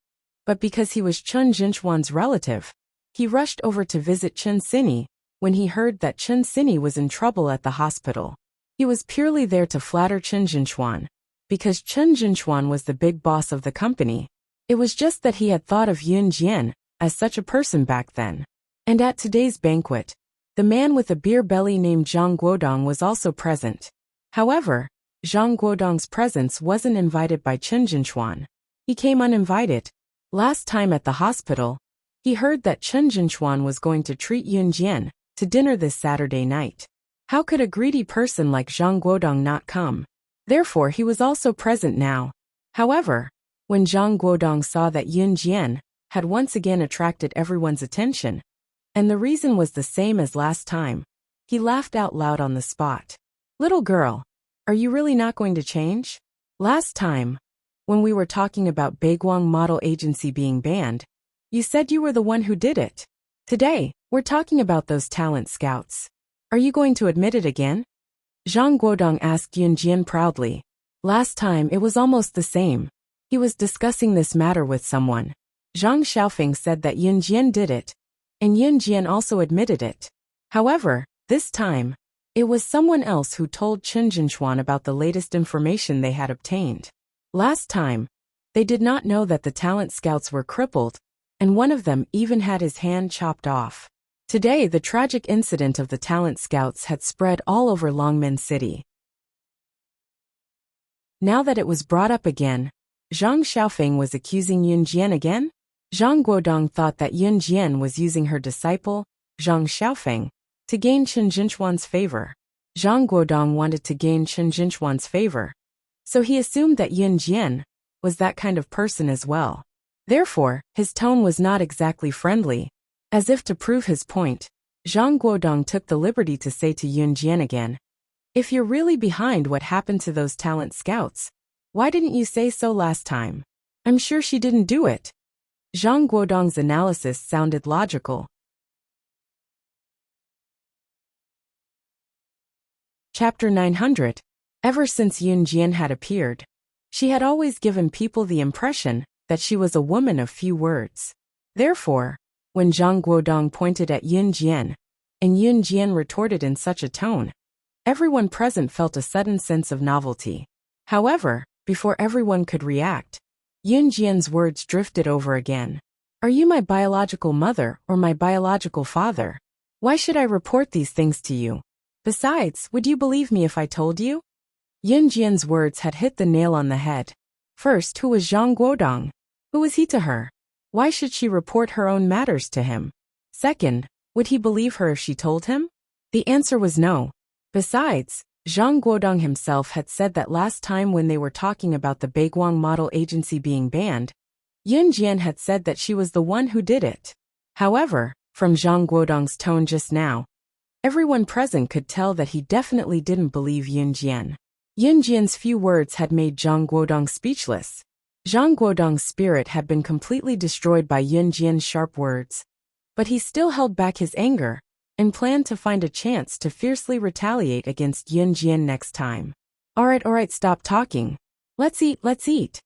But because he was Chen Jinchuan's relative, he rushed over to visit Chen Sini when he heard that Chen Sini was in trouble at the hospital. He was purely there to flatter Chen Jinchuan, because Chen Jinchuan was the big boss of the company. It was just that he had thought of Yun Jian as such a person back then. And at today's banquet, the man with a beer belly named Zhang Guodong was also present. However, Zhang Guodong's presence wasn't invited by Chen Jinchuan. He came uninvited. Last time at the hospital, he heard that Chen Jinchuan was going to treat Yun Jian to dinner this Saturday night. How could a greedy person like Zhang Guodong not come? Therefore, he was also present now. However, when Zhang Guodong saw that Yun Jian had once again attracted everyone's attention, and the reason was the same as last time, he laughed out loud on the spot. "Little girl, are you really not going to change? Last time, when we were talking about Baiguang Model Agency being banned, you said you were the one who did it. Today, we're talking about those talent scouts. Are you going to admit it again?" Zhang Guodong asked Yun Jian proudly. Last time it was almost the same. He was discussing this matter with someone. Zhang Xiaofeng said that Yun Jian did it, and Yun Jian also admitted it. However, this time, it was someone else who told Chen Jinchuan about the latest information they had obtained. Last time, they did not know that the talent scouts were crippled, and one of them even had his hand chopped off. Today, the tragic incident of the talent scouts had spread all over Longmen City. Now that it was brought up again, Zhang Xiaofeng was accusing Yun Jian again? Zhang Guodong thought that Yun Jian was using her disciple, Zhang Xiaofeng, to gain Chen Jinchuan's favor. Zhang Guodong wanted to gain Chen Jinchuan's favor, so he assumed that Yun Jian was that kind of person as well. Therefore, his tone was not exactly friendly. As if to prove his point, Zhang Guodong took the liberty to say to Yun Jian again, "If you're really behind what happened to those talent scouts, why didn't you say so last time? I'm sure she didn't do it." Zhang Guodong's analysis sounded logical. Chapter 900. Ever since Yun Jian had appeared, she had always given people the impression that she was a woman of few words. Therefore, when Zhang Guodong pointed at Yun Jian, and Yun Jian retorted in such a tone, everyone present felt a sudden sense of novelty. However, before everyone could react, Yun Jian's words drifted over again. "Are you my biological mother or my biological father? Why should I report these things to you? Besides, would you believe me if I told you?" Yun Jian's words had hit the nail on the head. First, who was Zhang Guodong? Who was he to her? Why should she report her own matters to him? Second, would he believe her if she told him? The answer was no. Besides, Zhang Guodong himself had said that last time when they were talking about the Baiguang Model Agency being banned, Yun Jian had said that she was the one who did it. However, from Zhang Guodong's tone just now, everyone present could tell that he definitely didn't believe Yun Jian. Yun Jian's few words had made Zhang Guodong speechless. Zhang Guodong's spirit had been completely destroyed by Yun Jian's sharp words, but he still held back his anger and planned to find a chance to fiercely retaliate against Yun Jian next time. Alright, stop talking. Let's eat.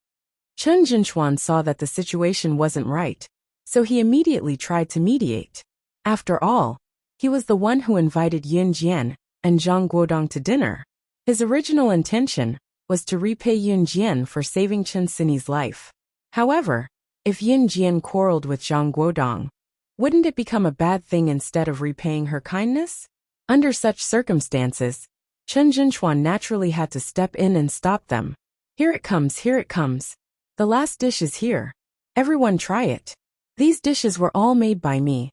Chen Jinchuan saw that the situation wasn't right, so he immediately tried to mediate. After all, he was the one who invited Yun Jian and Zhang Guodong to dinner. His original intention was to repay Yun Jian for saving Chen Sini's life. However, if Yun Jian quarreled with Zhang Guodong, wouldn't it become a bad thing instead of repaying her kindness? Under such circumstances, Chen Jinchuan naturally had to step in and stop them. Here it comes. The last dish is here. Everyone try it. These dishes were all made by me.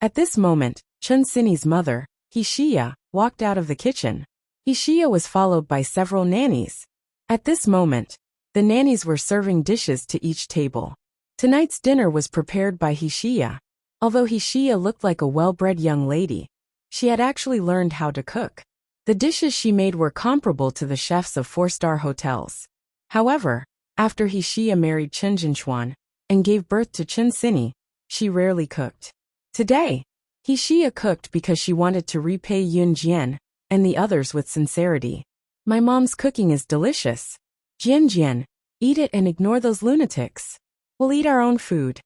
At this moment, Chen Sini's mother, Wuxia, walked out of the kitchen. Wuxia was followed by several nannies. At this moment, the nannies were serving dishes to each table. Tonight's dinner was prepared by Wuxia. Although Wuxia looked like a well-bred young lady, she had actually learned how to cook. The dishes she made were comparable to the chefs of 4-star hotels. However, after Wuxia married Chen Jinchuan and gave birth to Chen Sini, she rarely cooked. Today, Xia cooked because she wanted to repay Yun Jian and the others with sincerity. My mom's cooking is delicious. Jian, eat it and ignore those lunatics. We'll eat our own food.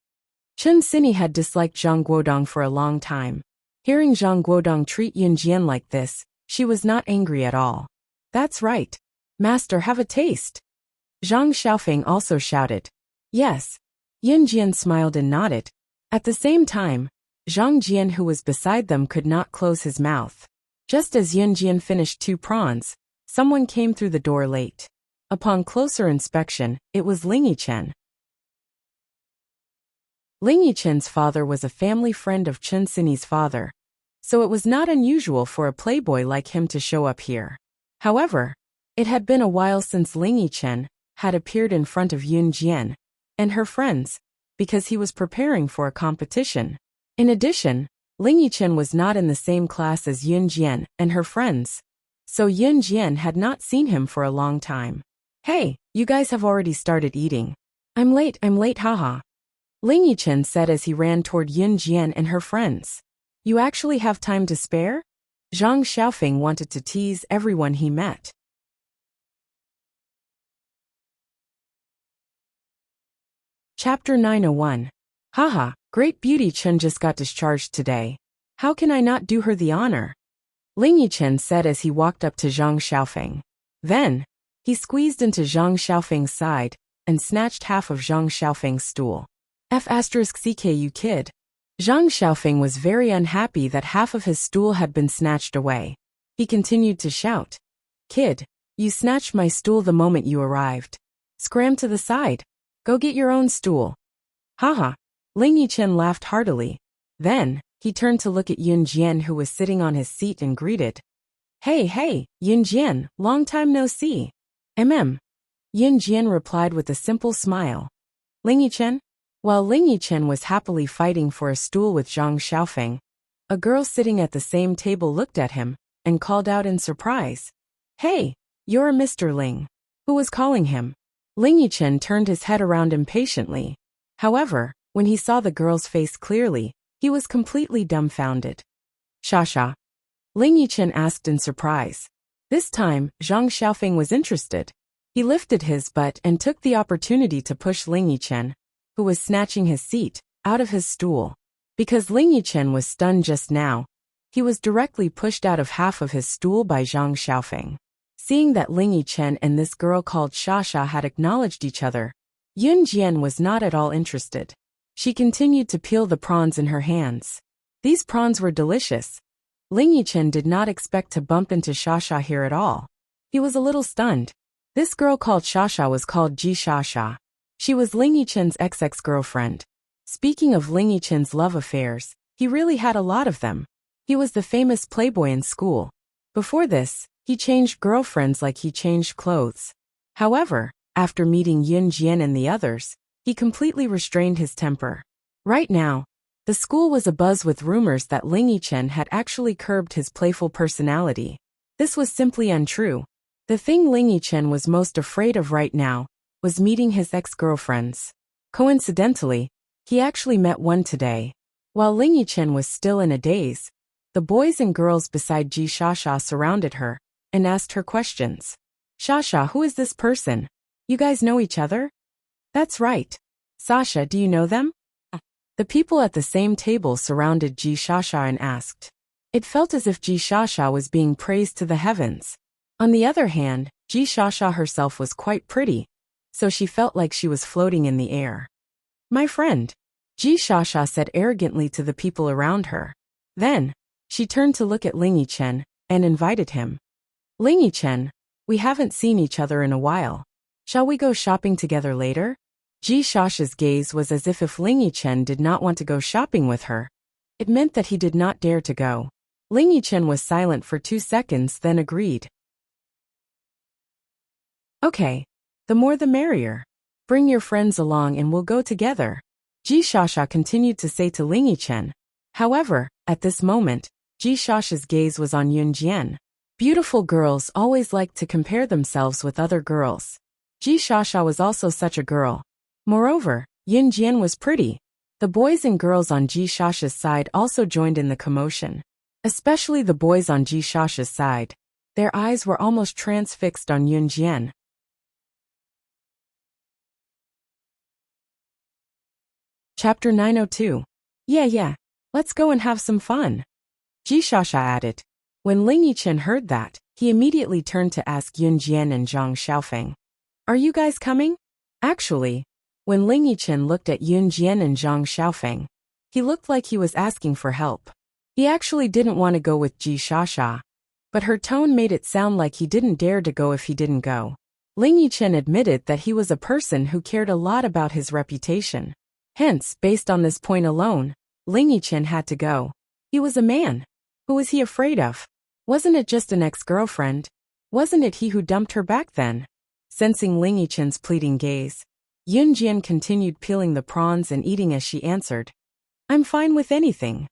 Chen Sini had disliked Zhang Guodong for a long time. Hearing Zhang Guodong treat Yun Jian like this, she was not angry at all. That's right. Master, have a taste. Zhang Xiaofeng also shouted. Yes. Yun Jian smiled and nodded. At the same time, Zhang Jian, who was beside them, could not close his mouth. Just as Yun Jian finished 2 prawns, someone came through the door late. Upon closer inspection, it was Ling Yichen. Ling Yichen's father was a family friend of Chen Sini's father, so it was not unusual for a playboy like him to show up here. However, it had been a while since Ling Yichen had appeared in front of Yun Jian and her friends, because he was preparing for a competition. In addition, Ling Yichen was not in the same class as Yun Jian and her friends, so Yun Jian had not seen him for a long time. Hey, you guys have already started eating. I'm late, haha. Ling Yichen said as he ran toward Yun Jian and her friends. You actually have time to spare? Zhang Xiaofeng wanted to tease everyone he met. Chapter 901. Haha, great beauty Chen just got discharged today. How can I not do her the honor? Ling Yichen said as he walked up to Zhang Xiaofeng. Then, he squeezed into Zhang Xiaofeng's side and snatched half of Zhang Xiaofeng's stool. F***ck you kid. Zhang Xiaofeng was very unhappy that half of his stool had been snatched away. He continued to shout. Kid, you snatched my stool the moment you arrived. Scram to the side. Go get your own stool. Haha. Ling Yichen laughed heartily. Then, he turned to look at Yun Jian, who was sitting on his seat, and greeted. Hey, Yun Jian, long time no see. Yun Jian replied with a simple smile. Ling Yichen? While Ling Yichen was happily fighting for a stool with Zhang Xiaofeng, a girl sitting at the same table looked at him and called out in surprise. Hey, you're Mr. Ling. Who was calling him? Ling Yichen turned his head around impatiently. However, when he saw the girl's face clearly, he was completely dumbfounded. Sha. Ling Yichen asked in surprise. This time, Zhang Xiaofeng was interested. He lifted his butt and took the opportunity to push Ling Yichen, who was snatching his seat, out of his stool. Because Ling Yichen was stunned just now, he was directly pushed out of half of his stool by Zhang Xiaofeng. Seeing that Ling Yichen and this girl called Sha had acknowledged each other, Yun Jian was not at all interested. She continued to peel the prawns in her hands. These prawns were delicious. Ling Yichen did not expect to bump into Sha here at all. He was a little stunned. This girl called Sha was called Ji Sha. She was Ling Yichen's ex-girlfriend. Speaking of Ling Yichen's love affairs, he really had a lot of them. He was the famous playboy in school. Before this, he changed girlfriends like he changed clothes. However, after meeting Yun Jian and the others, he completely restrained his temper. Right now, the school was abuzz with rumors that Ling Yichen had actually curbed his playful personality. This was simply untrue. The thing Ling Yichen was most afraid of right now was meeting his ex-girlfriends. Coincidentally, he actually met one today. While Ling Yichen was still in a daze, the boys and girls beside Ji Sha surrounded her and asked her questions. Sha, who is this person? You guys know each other? That's right. Sasha, do you know them? The people at the same table surrounded Ji Sha and asked. It felt as if Ji Sha was being praised to the heavens. On the other hand, Ji Sha herself was quite pretty, so she felt like she was floating in the air. My friend, Ji Sha said arrogantly to the people around her. Then, she turned to look at Ling Yichen and invited him. Ling Yichen, we haven't seen each other in a while. Shall we go shopping together later? Ji Sha's gaze was as if Ling Yichen did not want to go shopping with her. It meant that he did not dare to go. Ling Yichen was silent for 2 seconds, then agreed. Okay. The more the merrier. Bring your friends along and we'll go together. Ji Sha continued to say to Ling Yichen. However, at this moment, Ji Sha's gaze was on Yun Jian. Beautiful girls always like to compare themselves with other girls. Ji Sha was also such a girl. Moreover, Yun Jian was pretty. The boys and girls on Ji Shasha's side also joined in the commotion. Especially the boys on Ji Shasha's side. Their eyes were almost transfixed on Yun Jian. Chapter 902. Yeah, let's go and have some fun. Ji Shasha added. When Ling Yichen heard that, he immediately turned to ask Yun Jian and Zhang Xiaofeng. Are you guys coming? Actually, when Ling Yichen looked at Yun Jian and Zhang Xiaofeng, he looked like he was asking for help. He actually didn't want to go with Ji Shasha, but her tone made it sound like he didn't dare to go if he didn't go. Ling Yichen admitted that he was a person who cared a lot about his reputation. Hence, based on this point alone, Ling Yichen had to go. He was a man. Who was he afraid of? Wasn't it just an ex-girlfriend? Wasn't it he who dumped her back then? Sensing Ling Yichen's pleading gaze, Yun Jian continued peeling the prawns and eating as she answered. I'm fine with anything.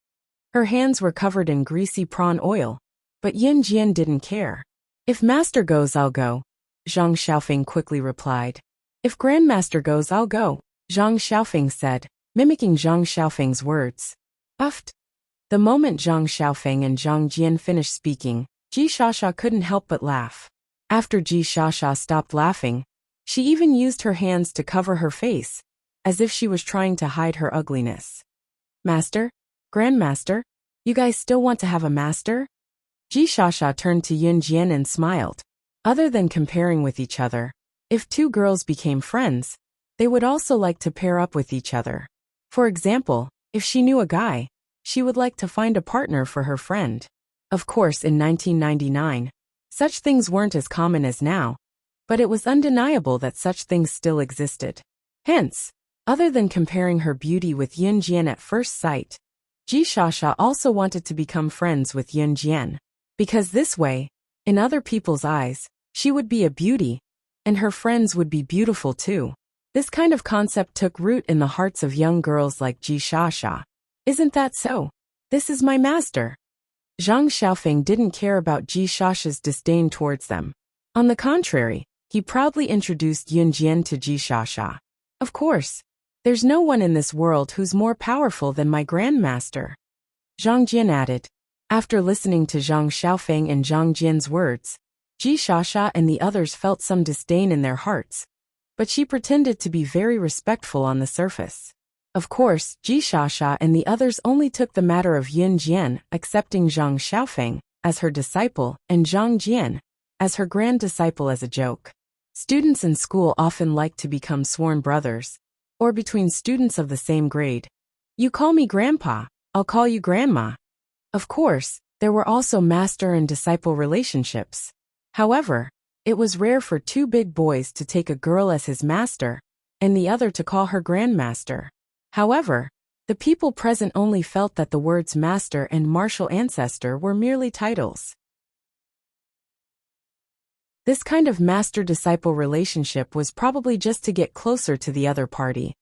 Her hands were covered in greasy prawn oil, but Yun Jian didn't care. If Master goes, I'll go, Zhang Xiaofeng quickly replied. If Grandmaster goes, I'll go, Zhang Xiaofeng said, mimicking Zhang Xiaofeng's words. Uffed. The moment Zhang Xiaofeng and Zhang Jian finished speaking, Ji Shasha couldn't help but laugh. After Ji Shasha stopped laughing, she even used her hands to cover her face, as if she was trying to hide her ugliness. Master? Grandmaster? You guys still want to have a master? Ji Shasha turned to Yun Jian and smiled. Other than comparing with each other, if two girls became friends, they would also like to pair up with each other. For example, if she knew a guy, she would like to find a partner for her friend. Of course, in 1999, such things weren't as common as now, but it was undeniable that such things still existed. Hence, other than comparing her beauty with Yun Jian at first sight, Ji Shasha also wanted to become friends with Yun Jian, because this way, in other people's eyes, she would be a beauty, and her friends would be beautiful too. This kind of concept took root in the hearts of young girls like Ji Shasha. Isn't that so? This is my master. Zhang Xiaofeng didn't care about Ji Shasha's disdain towards them. On the contrary, he proudly introduced Yun Jian to Ji Shasha. Of course, there's no one in this world who's more powerful than my grandmaster. Zhang Jian added. After listening to Zhang Xiaofeng and Zhang Jian's words, Ji Shasha and the others felt some disdain in their hearts, but she pretended to be very respectful on the surface. Of course, Ji Shasha and the others only took the matter of Yun Jian, accepting Zhang Xiaofeng as her disciple and Zhang Jian as her grand disciple as a joke. Students in school often like to become sworn brothers, or between students of the same grade. You call me grandpa, I'll call you grandma. Of course, there were also master and disciple relationships. However, it was rare for two big boys to take a girl as his master, and the other to call her grandmaster. However, the people present only felt that the words master and martial ancestor were merely titles. This kind of master-disciple relationship was probably just to get closer to the other party,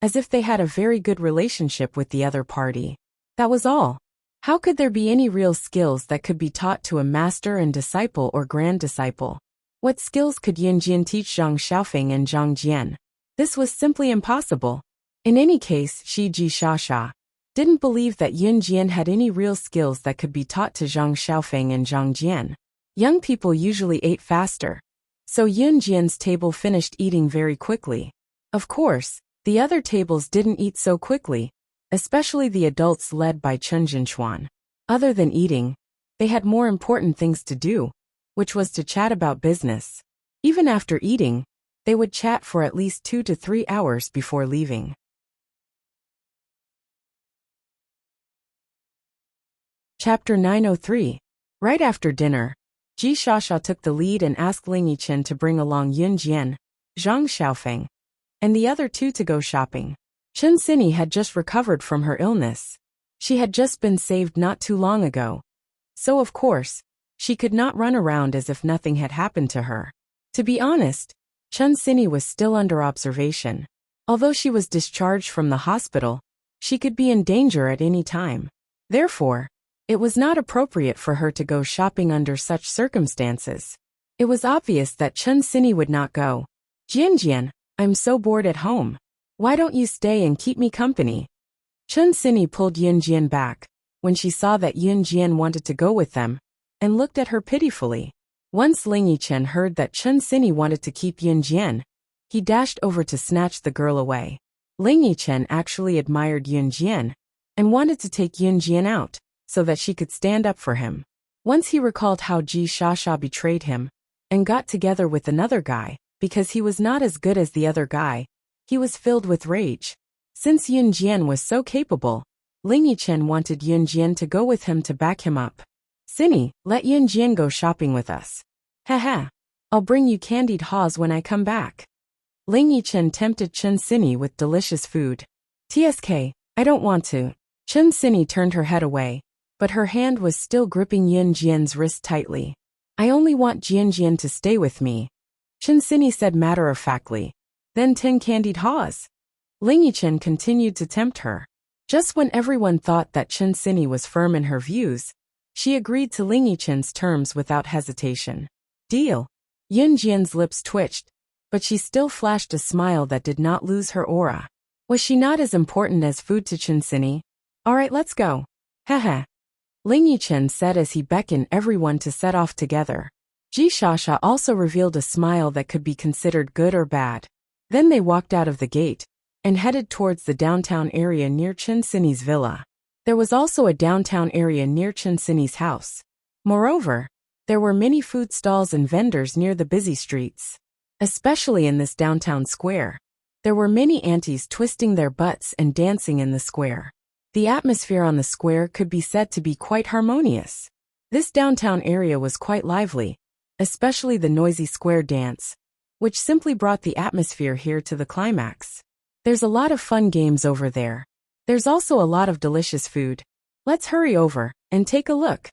as if they had a very good relationship with the other party. That was all. How could there be any real skills that could be taught to a master and disciple or grand disciple? What skills could Yun Jian teach Zhang Xiaofeng and Zhang Jian? This was simply impossible. In any case, Ji Shasha didn't believe that Yun Jian had any real skills that could be taught to Zhang Xiaofeng and Zhang Jian. Young people usually ate faster, so Yun Jian's table finished eating very quickly. Of course, the other tables didn't eat so quickly, especially the adults led by Chen Jinchuan. Other than eating, they had more important things to do, which was to chat about business. Even after eating, they would chat for at least 2 to 3 hours before leaving. Chapter 903. Right after dinner, Ji Shasha took the lead and asked Ling Yichen to bring along Yun Jian, Zhang Xiaofeng, and the other two to go shopping. Chen Xinyi had just recovered from her illness. She had just been saved not too long ago. So of course, she could not run around as if nothing had happened to her. To be honest, Chen Xinyi was still under observation. Although she was discharged from the hospital, she could be in danger at any time. Therefore, it was not appropriate for her to go shopping under such circumstances. It was obvious that Chen Xinyi would not go. Jian Jian, I'm so bored at home. Why don't you stay and keep me company? Chun Sini pulled Yun Jian back when she saw that Yun Jian wanted to go with them, and looked at her pitifully. Once Ling Yichen heard that Chun Sini wanted to keep Yun Jian, he dashed over to snatch the girl away. Ling Yichen actually admired Yun Jian and wanted to take Yun Jian out so that she could stand up for him. Once he recalled how Ji Shasha betrayed him and got together with another guy because he was not as good as the other guy, he was filled with rage. Since Yun Jian was so capable, Ling Yichen wanted Yun Jian to go with him to back him up. Sini, let Yun Jian go shopping with us. Haha, I'll bring you candied haws when I come back. Ling Yichen tempted Chun Sini with delicious food. TSK, I don't want to. Chun Sini turned her head away, but her hand was still gripping Yun Jian's wrist tightly. I only want Yun Jian to stay with me, Chun Sini said matter-of-factly. Then 10 candied haws. Ling Yichen continued to tempt her. Just when everyone thought that Chun Sini was firm in her views, she agreed to Ling Yichen's terms without hesitation. Deal. Yun Jian's lips twitched, but she still flashed a smile that did not lose her aura. Was she not as important as food to Chun Sini? Alright, let's go. Haha. Ling Yichen said as he beckoned everyone to set off together. Ji Shasha also revealed a smile that could be considered good or bad. Then they walked out of the gate and headed towards the downtown area near Chun Sini's villa. There was also a downtown area near Chun Sini's house. Moreover, there were many food stalls and vendors near the busy streets. Especially in this downtown square, there were many aunties twisting their butts and dancing in the square. The atmosphere on the square could be said to be quite harmonious. This downtown area was quite lively, especially the noisy square dance, which simply brought the atmosphere here to the climax. There's a lot of fun games over there. There's also a lot of delicious food. Let's hurry over and take a look.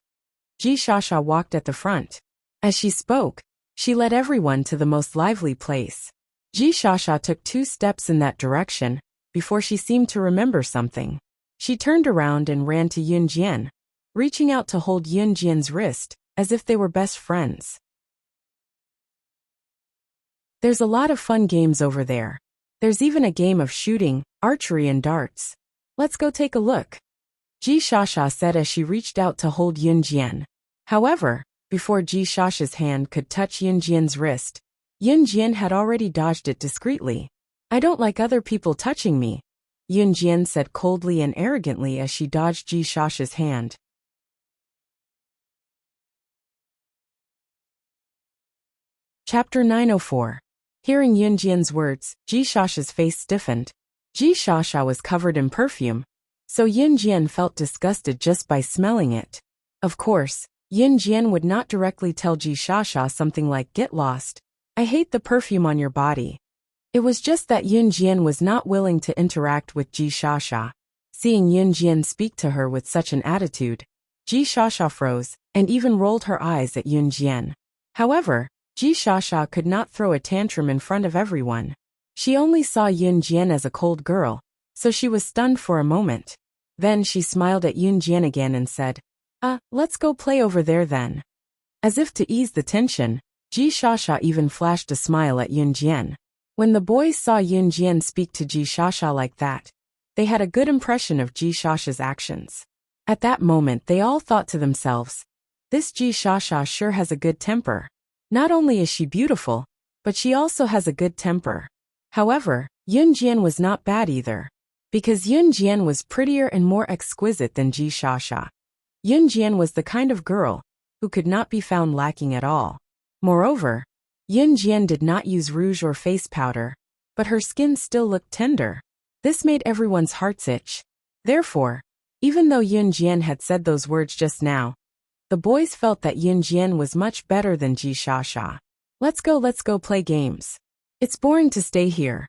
Ji Shasha walked at the front. As she spoke, she led everyone to the most lively place. Ji Shasha took 2 steps in that direction before she seemed to remember something. She turned around and ran to Yun Jian, reaching out to hold Yun Jian's wrist as if they were best friends. There's a lot of fun games over there. There's even a game of shooting, archery and darts. Let's go take a look. Ji Shasha said as she reached out to hold Yun Jian. However, before Ji Shasha's hand could touch Yun Jian's wrist, Yun Jian had already dodged it discreetly. I don't like other people touching me, Yun Jian said coldly and arrogantly as she dodged Ji Shasha's hand. Chapter 904. Hearing Yun Jian's words, Ji Shasha's face stiffened. Ji Shasha was covered in perfume, so Yun Jian felt disgusted just by smelling it. Of course, Yun Jian would not directly tell Ji Shasha something like, "Get lost. I hate the perfume on your body." It was just that Yun Jian was not willing to interact with Ji Shasha. Seeing Yun Jian speak to her with such an attitude, Ji Shasha froze and even rolled her eyes at Yun Jian. However, Ji Shasha could not throw a tantrum in front of everyone. She only saw Yun Jian as a cold girl, so she was stunned for a moment. Then she smiled at Yun Jian again and said, let's go play over there then." As if to ease the tension, Ji Shasha even flashed a smile at Yun Jian. When the boys saw Yun Jian speak to Ji Shasha like that, they had a good impression of Ji Shasha's actions. At that moment they all thought to themselves, this Ji Shasha sure has a good temper. Not only is she beautiful, but she also has a good temper. However, Yun Jian was not bad either. Because Yun Jian was prettier and more exquisite than Ji Shasha. Yun Jian was the kind of girl who could not be found lacking at all. Moreover, Yun Jian did not use rouge or face powder, but her skin still looked tender. This made everyone's hearts itch. Therefore, even though Yun Jian had said those words just now, the boys felt that Yun Jian was much better than Ji Shasha. Let's go play games. It's boring to stay here."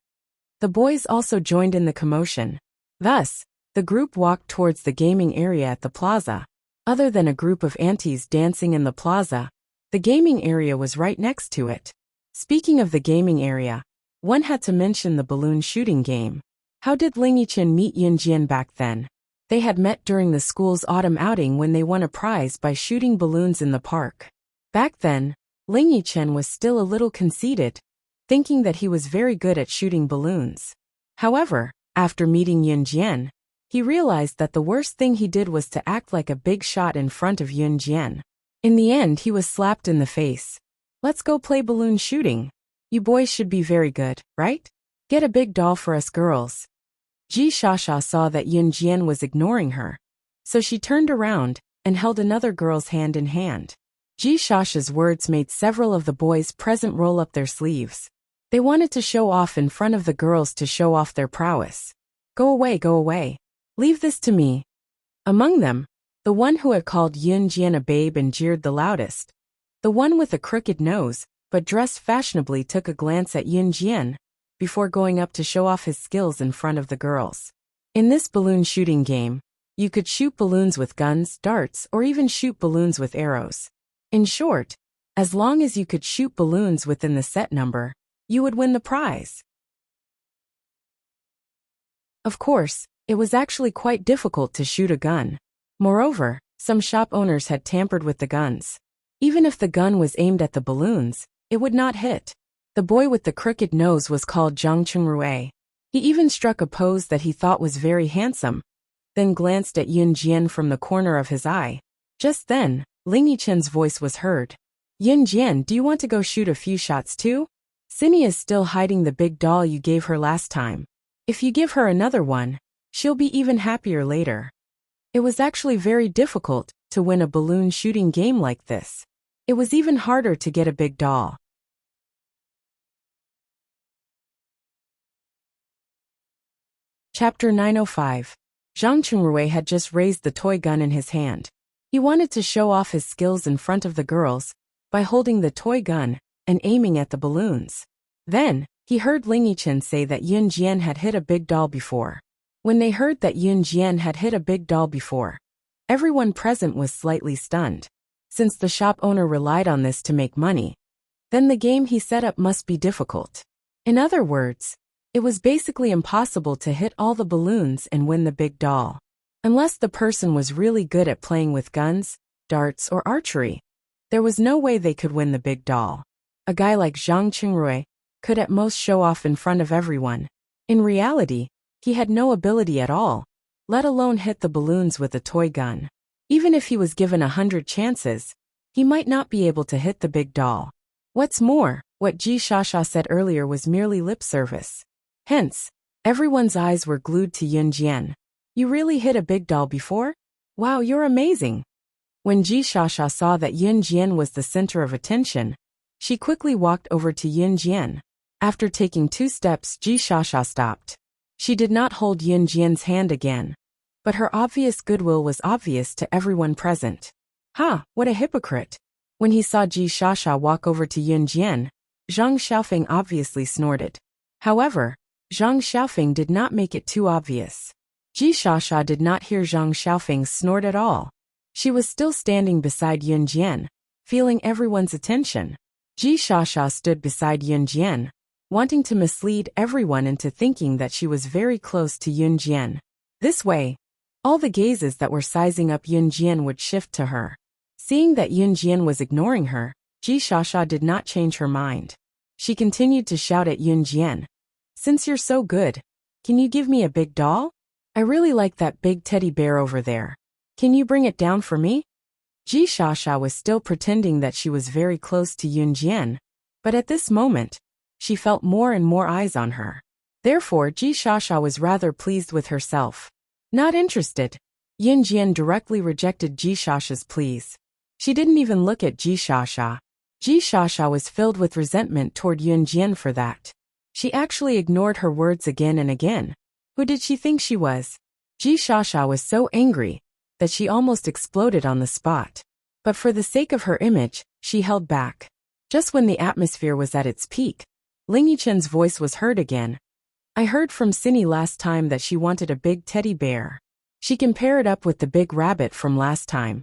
The boys also joined in the commotion. Thus, the group walked towards the gaming area at the plaza. Other than a group of aunties dancing in the plaza, the gaming area was right next to it. Speaking of the gaming area, one had to mention the balloon shooting game. How did Ling Yichen meet Yun Jian back then? They had met during the school's autumn outing when they won a prize by shooting balloons in the park. Back then, Ling Yichen was still a little conceited, thinking that he was very good at shooting balloons. However, after meeting Yun Jian, He realized that the worst thing he did was to act like a big shot in front of Yun Jian. In the end, he was slapped in the face. Let's go play balloon shooting. You boys should be very good, right? Get a big doll for us girls. Ji Shasha saw that Yun Jian was ignoring her, so she turned around and held another girl's hand in hand. Ji Shasha's words made several of the boys present roll up their sleeves. They wanted to show off in front of the girls to show off their prowess. Go away, go away. Leave this to me. Among them, the one who had called Yun Jian a babe and jeered the loudest, the one with a crooked nose, but dressed fashionably, took a glance at Yun Jian before going up to show off his skills in front of the girls. In this balloon shooting game, you could shoot balloons with guns, darts, or even shoot balloons with arrows. In short, as long as you could shoot balloons within the set number, you would win the prize. Of course, it was actually quite difficult to shoot a gun. Moreover, some shop owners had tampered with the guns. Even if the gun was aimed at the balloons, it would not hit. The boy with the crooked nose was called Zhang Chungrui. He even struck a pose that he thought was very handsome, then glanced at Yun Jian from the corner of his eye. Just then, Ling Yichen's voice was heard. Yun Jian, do you want to go shoot a few shots too? Cindy is still hiding the big doll you gave her last time. If you give her another one, she'll be even happier later. It was actually very difficult to win a balloon shooting game like this. It was even harder to get a big doll. Chapter 905. Zhang Chungrui had just raised the toy gun in his hand. He wanted to show off his skills in front of the girls by holding the toy gun and aiming at the balloons. Then, he heard Ling Yichen say that Yun Jian had hit a big doll before. When they heard that Yun Jian had hit a big doll before, everyone present was slightly stunned. Since the shop owner relied on this to make money, then the game he set up must be difficult. In other words, it was basically impossible to hit all the balloons and win the big doll. Unless the person was really good at playing with guns, darts, or archery, there was no way they could win the big doll. A guy like Zhang Chungrui could at most show off in front of everyone. In reality, he had no ability at all, let alone hit the balloons with a toy gun. Even if he was given 100 chances, he might not be able to hit the big doll. What's more, what Ji Shasha said earlier was merely lip service. Hence, everyone's eyes were glued to Yun Jian. You really hit a big doll before? Wow, you're amazing. When Ji Shasha saw that Yun Jian was the center of attention, she quickly walked over to Yun Jian. After taking 2 steps, Ji Shasha stopped. She did not hold Yun Jian's hand again, but her obvious goodwill was obvious to everyone present. Ha, what a hypocrite. When he saw Ji Shasha walk over to Yun Jian, Zhang Xiaofeng obviously snorted. However, Zhang Xiaofeng did not make it too obvious. Ji Shasha did not hear Zhang Xiaofeng's snort at all. She was still standing beside Yun Jian, feeling everyone's attention. Ji Shasha stood beside Yun Jian, wanting to mislead everyone into thinking that she was very close to Yun Jian. This way, all the gazes that were sizing up Yun Jian would shift to her. Seeing that Yun Jian was ignoring her, Ji Shasha did not change her mind. She continued to shout at Yun Jian. Since you're so good, can you give me a big doll? I really like that big teddy bear over there. Can you bring it down for me? Ji Shasha was still pretending that she was very close to Yun Jian, but at this moment, she felt more and more eyes on her. Therefore, Ji Shasha was rather pleased with herself. Not interested. Yun Jian directly rejected Ji Shasha's pleas. She didn't even look at Ji Shasha. Ji Shasha was filled with resentment toward Yun Jian for that. She actually ignored her words again and again. Who did she think she was? Ji Shasha was so angry that she almost exploded on the spot. But for the sake of her image, she held back. Just when the atmosphere was at its peak, Ling Yichen's voice was heard again. I heard from Cindy last time that she wanted a big teddy bear. She can pair it up with the big rabbit from last time.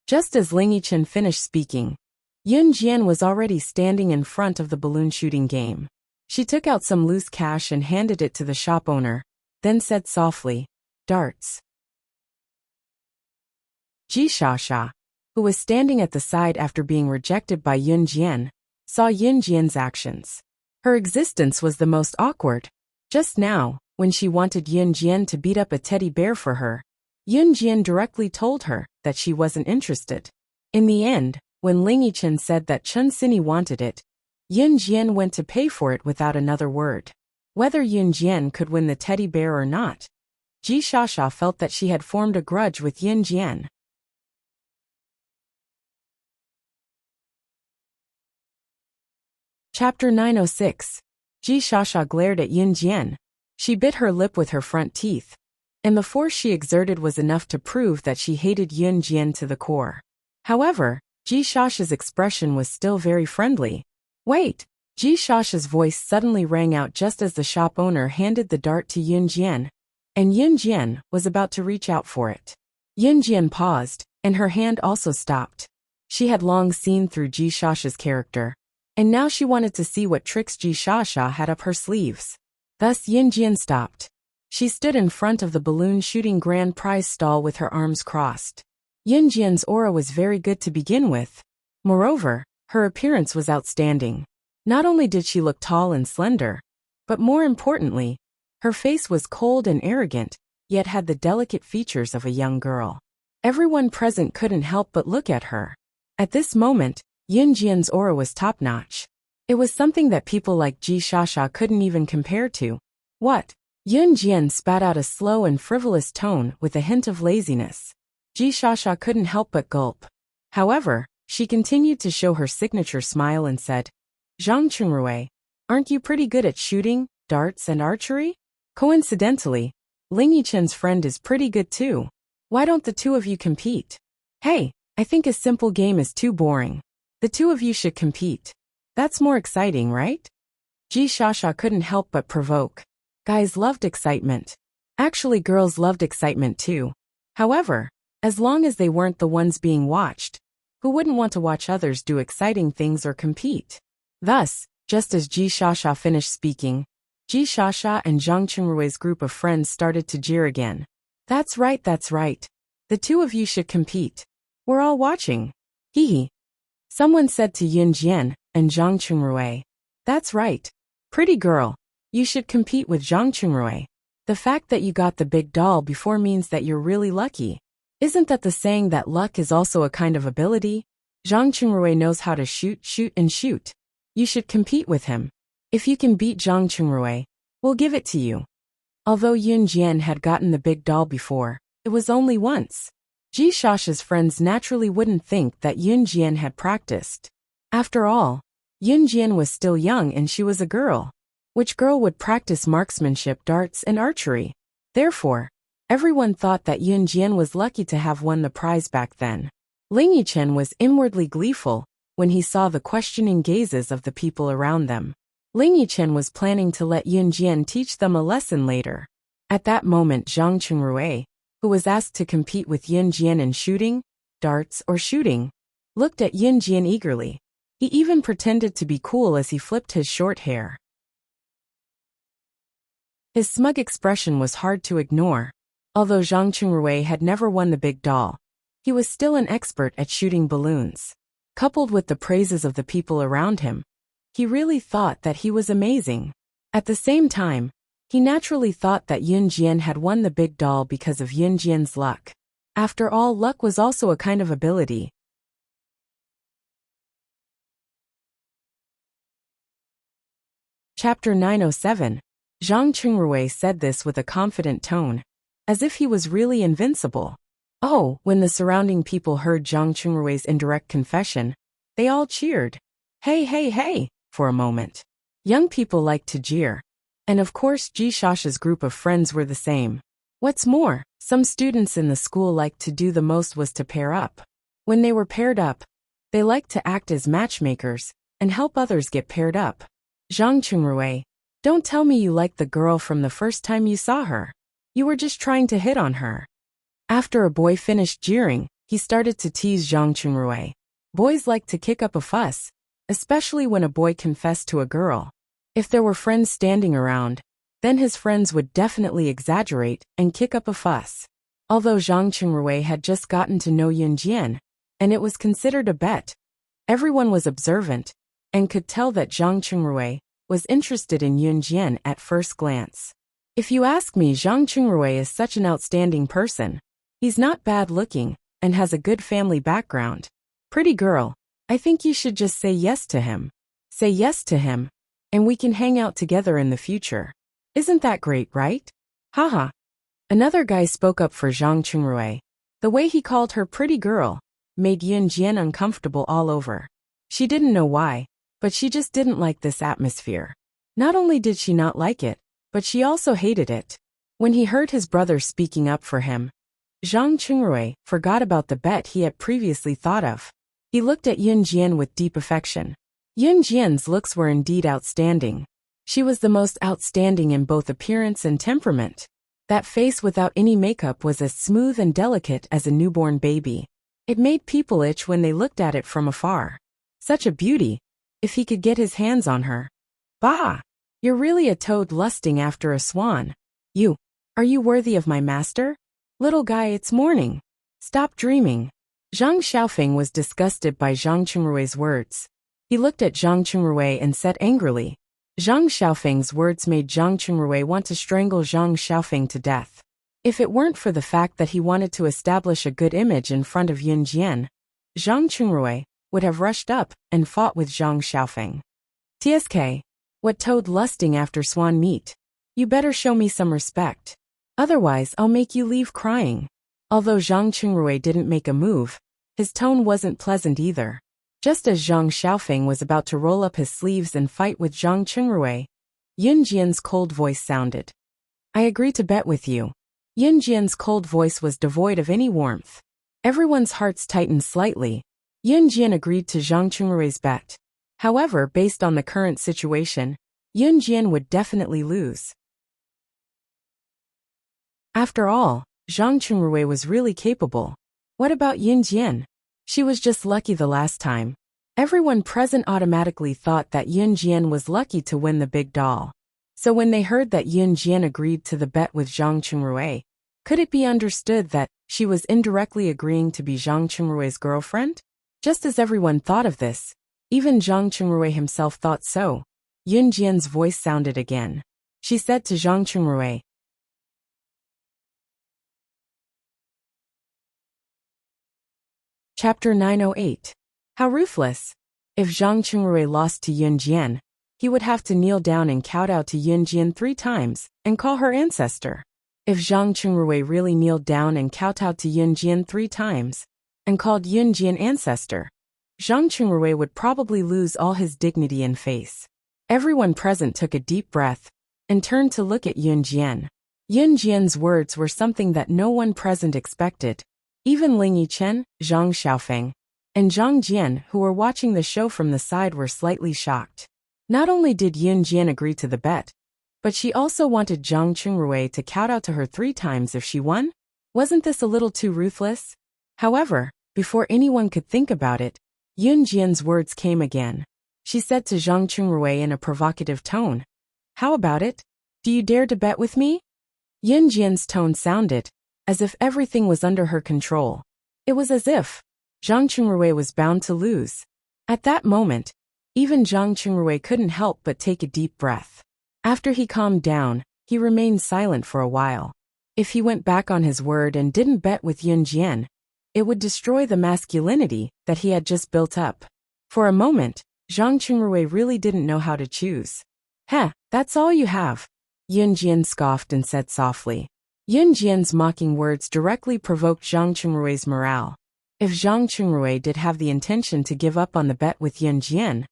Just as Ling Yichen finished speaking, Yun Jian was already standing in front of the balloon shooting game. She took out some loose cash and handed it to the shop owner, then said softly, darts. Ji Shasha, who was standing at the side after being rejected by Yun Jian, saw Yun Jian's actions. Her existence was the most awkward. Just now, when she wanted Yun Jian to beat up a teddy bear for her, Yun Jian directly told her that she wasn't interested. In the end, when Ling Yichen said that Chun Sini wanted it, Yun Jian went to pay for it without another word. Whether Yun Jian could win the teddy bear or not, Ji Shasha felt that she had formed a grudge with Yun Jian. Chapter 906. Ji Shasha glared at Yun Jian. She bit her lip with her front teeth, and the force she exerted was enough to prove that she hated Yun Jian to the core. However, Ji Shasha's expression was still very friendly. Wait! Ji Shasha's voice suddenly rang out just as the shop owner handed the dart to Yun Jian, and Yun Jian was about to reach out for it. Yun Jian paused, and her hand also stopped. She had long seen through Ji Shasha's character, and now she wanted to see what tricks Ji Shasha had up her sleeves. Thus Yun Jian stopped. She stood in front of the balloon shooting grand prize stall with her arms crossed. Yun Jian's aura was very good to begin with. Moreover, her appearance was outstanding. Not only did she look tall and slender, but more importantly, her face was cold and arrogant, yet had the delicate features of a young girl. Everyone present couldn't help but look at her. At this moment, Yun Jian's aura was top-notch. It was something that people like Ji Shasha couldn't even compare to. What? Yun Jian spat out a slow and frivolous tone with a hint of laziness. Ji Shasha couldn't help but gulp. However, she continued to show her signature smile and said, Zhang Chungrui, aren't you pretty good at shooting, darts and archery? Coincidentally, Ling Yichen's friend is pretty good too. Why don't the two of you compete? Hey, I think a simple game is too boring. The two of you should compete. That's more exciting, right? Ji Shasha couldn't help but provoke. Guys loved excitement. Actually, girls loved excitement too. However, as long as they weren't the ones being watched, who wouldn't want to watch others do exciting things or compete? Thus, just as Ji Shasha finished speaking, Ji Shasha and Zhang Chungrui's group of friends started to jeer again. That's right, that's right. The two of you should compete. We're all watching. Hee hee. Someone said to Yun Jian and Zhang Chungrui. That's right. Pretty girl. You should compete with Zhang Chungrui. The fact that you got the big doll before means that you're really lucky. Isn't that the saying that luck is also a kind of ability? Zhang Chungrui knows how to shoot and shoot. You should compete with him. If you can beat Zhang Chungrui, we'll give it to you. Although Yun Jian had gotten the big doll before, it was only once. Ji Shasha's friends naturally wouldn't think that Yun Jian had practiced. After all, Yun Jian was still young and she was a girl. Which girl would practice marksmanship, darts, and archery? Therefore, everyone thought that Yun Jian was lucky to have won the prize back then. Ling Yichen was inwardly gleeful when he saw the questioning gazes of the people around them. Ling Yichen was planning to let Yun Jian teach them a lesson later. At that moment, Zhang Chungrui, who was asked to compete with Yun Jian in shooting, darts, or shooting, looked at Yun Jian eagerly. He even pretended to be cool as he flipped his short hair. His smug expression was hard to ignore. Although Zhang Chungrui had never won the big doll, he was still an expert at shooting balloons. Coupled with the praises of the people around him, he really thought that he was amazing. At the same time, he naturally thought that Yun Jian had won the big doll because of Yun Jian's luck. After all, luck was also a kind of ability. Chapter 907. Zhang Chungrui said this with a confident tone, as if he was really invincible. Oh, when the surrounding people heard Zhang Chungrui's indirect confession, they all cheered. Hey, hey, hey, for a moment. Young people liked to jeer. And of course Ji Shasha's group of friends were the same. What's more, some students in the school liked to do the most was to pair up. When they were paired up, they liked to act as matchmakers and help others get paired up. Zhang Chungrui, don't tell me you liked the girl from the first time you saw her. You were just trying to hit on her. After a boy finished jeering, he started to tease Zhang Chungrui. Boys like to kick up a fuss, especially when a boy confessed to a girl. If there were friends standing around, then his friends would definitely exaggerate and kick up a fuss. Although Zhang Chungrui had just gotten to know Yun Jian, and it was considered a bet, everyone was observant and could tell that Zhang Chungrui was interested in Yun Jian at first glance. If you ask me, Zhang Qingrui is such an outstanding person. He's not bad looking, and has a good family background. Pretty girl, I think you should just say yes to him. Say yes to him, and we can hang out together in the future. Isn't that great, right? Haha. Another guy spoke up for Zhang Qingrui. The way he called her pretty girl made Yun Jian uncomfortable all over. She didn't know why, but she just didn't like this atmosphere. Not only did she not like it, but she also hated it. When he heard his brother speaking up for him, Zhang Qingrui forgot about the bet he had previously thought of. He looked at Yun Jian with deep affection. Yun Jian's looks were indeed outstanding. She was the most outstanding in both appearance and temperament. That face without any makeup was as smooth and delicate as a newborn baby. It made people itch when they looked at it from afar. Such a beauty, if he could get his hands on her. Bah! You're really a toad lusting after a swan. Are you worthy of my master? Little guy, it's morning. Stop dreaming. Zhang Xiaofeng was disgusted by Zhang Qingrui's words. He looked at Zhang Qingrui and said angrily. Zhang Xiaofeng's words made Zhang Qingrui want to strangle Zhang Xiaofeng to death. If it weren't for the fact that he wanted to establish a good image in front of Yun Jian, Zhang Qingrui would have rushed up and fought with Zhang Xiaofeng. TSK. What toad lusting after swan meat? You better show me some respect. Otherwise I'll make you leave crying. Although Zhang Qingrui didn't make a move, his tone wasn't pleasant either. Just as Zhang Xiaofeng was about to roll up his sleeves and fight with Zhang Qingrui, Yun Jian's cold voice sounded. I agree to bet with you. Yun Jian's cold voice was devoid of any warmth. Everyone's hearts tightened slightly. Yun Jian agreed to Zhang Qingrui's bet. However, based on the current situation, Yun Jian would definitely lose. After all, Zhang Qingrui was really capable. What about Yun Jian? She was just lucky the last time. Everyone present automatically thought that Yun Jian was lucky to win the big doll. So when they heard that Yun Jian agreed to the bet with Zhang Qingrui, could it be understood that she was indirectly agreeing to be Zhang Qingrui's girlfriend? Just as everyone thought of this, even Zhang Qingrui himself thought so. Yun Jian's voice sounded again. She said to Zhang Qingrui, Chapter 908. How ruthless. If Zhang Qingrui lost to Yun Jian, he would have to kneel down and kowtow to Yun Jian 3 times and call her ancestor. If Zhang Qingrui really kneeled down and kowtowed to Yun Jian 3 times and called Yun Jian ancestor, Zhang Qingrui would probably lose all his dignity and face. Everyone present took a deep breath and turned to look at Yun Jian. Yun Jian's words were something that no one present expected. Even Ling Yichen, Zhang Xiaofeng, and Zhang Jian, who were watching the show from the side, were slightly shocked. Not only did Yun Jian agree to the bet, but she also wanted Zhang Qingrui to kowtow to her 3 times if she won? Wasn't this a little too ruthless? However, before anyone could think about it, Yun Jian's words came again. She said to Zhang Qingrui in a provocative tone, How about it? Do you dare to bet with me? Yun Jian's tone sounded as if everything was under her control. It was as if Zhang Qingrui was bound to lose. At that moment, even Zhang Qingrui couldn't help but take a deep breath. After he calmed down, he remained silent for a while. If he went back on his word and didn't bet with Yun Jian, it would destroy the masculinity that he had just built up. For a moment, Zhang Qingrui really didn't know how to choose. Heh, that's all you have. Yun Jian scoffed and said softly. Yun Jian's mocking words directly provoked Zhang Qingrui's morale. If Zhang Qingrui did have the intention to give up on the bet with Yun Jian,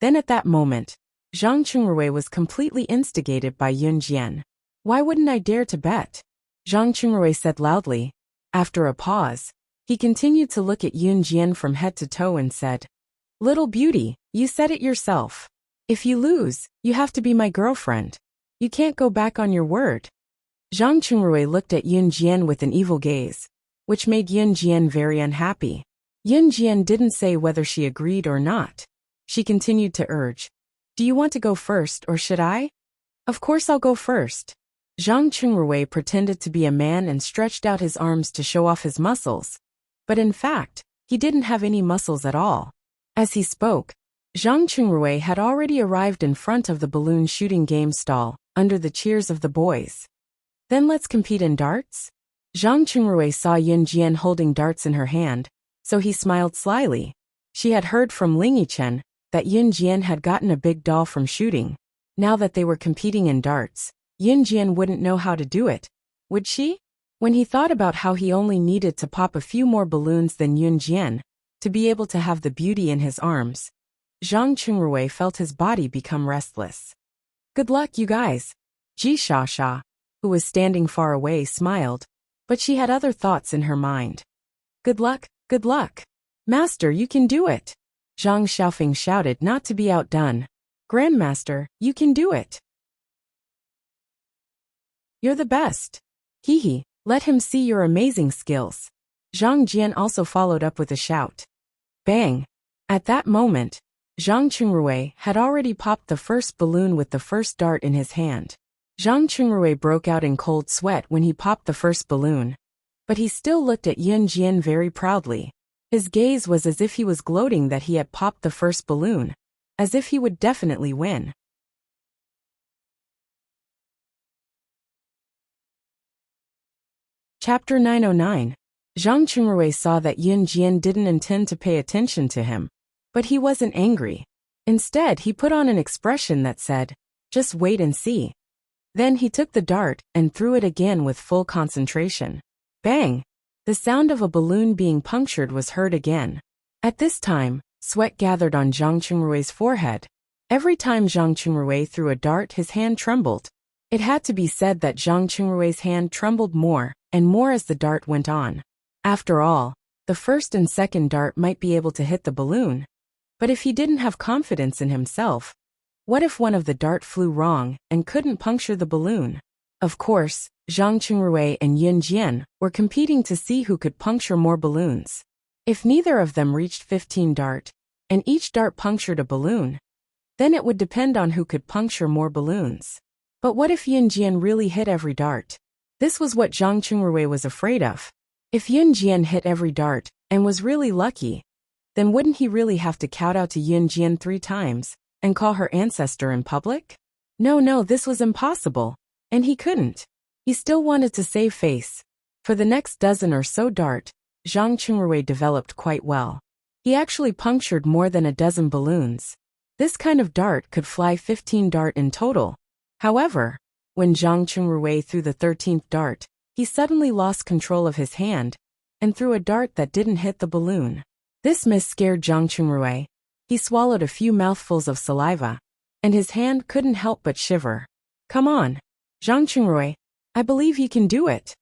then at that moment, Zhang Qingrui was completely instigated by Yun Jian. Why wouldn't I dare to bet? Zhang Qingrui said loudly. After a pause, he continued to look at Yun Jian from head to toe and said, Little beauty, you said it yourself. If you lose, you have to be my girlfriend. You can't go back on your word. Zhang Qingrui looked at Yun Jian with an evil gaze, which made Yun Jian very unhappy. Yun Jian didn't say whether she agreed or not. She continued to urge, Do you want to go first or should I? Of course I'll go first. Zhang Qingrui pretended to be a man and stretched out his arms to show off his muscles. But in fact, he didn't have any muscles at all. As he spoke, Zhang Qingrui had already arrived in front of the balloon shooting game stall, under the cheers of the boys. Then let's compete in darts? Zhang Qingrui saw Yin Jian holding darts in her hand, so he smiled slyly. She had heard from Ling Yichen that Yin Jian had gotten a big doll from shooting. Now that they were competing in darts, Yin Jian wouldn't know how to do it, would she? When he thought about how he only needed to pop a few more balloons than Yin Jian to be able to have the beauty in his arms, Zhang Qingrui felt his body become restless. Good luck, you guys. Ji Shasha, who was standing far away, smiled, but she had other thoughts in her mind. Good luck, good luck. Master, you can do it. Zhang Xiaofeng shouted, not to be outdone. Grandmaster, you can do it. You're the best. Hee, let him see your amazing skills. Zhang Jian also followed up with a shout. Bang! At that moment, Zhang Qingrui had already popped the first balloon with the first dart in his hand. Zhang Qingrui broke out in cold sweat when he popped the first balloon, but he still looked at Yin Jian very proudly. His gaze was as if he was gloating that he had popped the first balloon, as if he would definitely win. Chapter 909. Zhang Qingrui saw that Yin Jian didn't intend to pay attention to him, but he wasn't angry. Instead, he put on an expression that said, just wait and see. Then he took the dart and threw it again with full concentration. Bang! The sound of a balloon being punctured was heard again. At this time, sweat gathered on Zhang Qingrui's forehead. Every time Zhang Qingrui threw a dart, his hand trembled. It had to be said that Zhang Qingrui's hand trembled more and more as the dart went on. After all, the first and second dart might be able to hit the balloon. But if he didn't have confidence in himself, what if one of the dart flew wrong and couldn't puncture the balloon? Of course, Zhang Qingrui and Yin Jian were competing to see who could puncture more balloons. If neither of them reached 15 dart, and each dart punctured a balloon, then it would depend on who could puncture more balloons. But what if Yin Jian really hit every dart? This was what Zhang Qingrui was afraid of. If Yin Jian hit every dart and was really lucky, then wouldn't he really have to kowtow to Yin Jian 3 times and call her ancestor in public? No, this was impossible, and he couldn't. He still wanted to save face. For the next dozen or so dart, Zhang Qingrui developed quite well. He actually punctured more than a dozen balloons. This kind of dart could fly 15 dart in total. However, when Zhang Qingrui threw the 13th dart, he suddenly lost control of his hand and threw a dart that didn't hit the balloon. This miss scared Zhang Qingrui. He swallowed a few mouthfuls of saliva, and his hand couldn't help but shiver. Come on, Zhang Qingrui, I believe you can do it.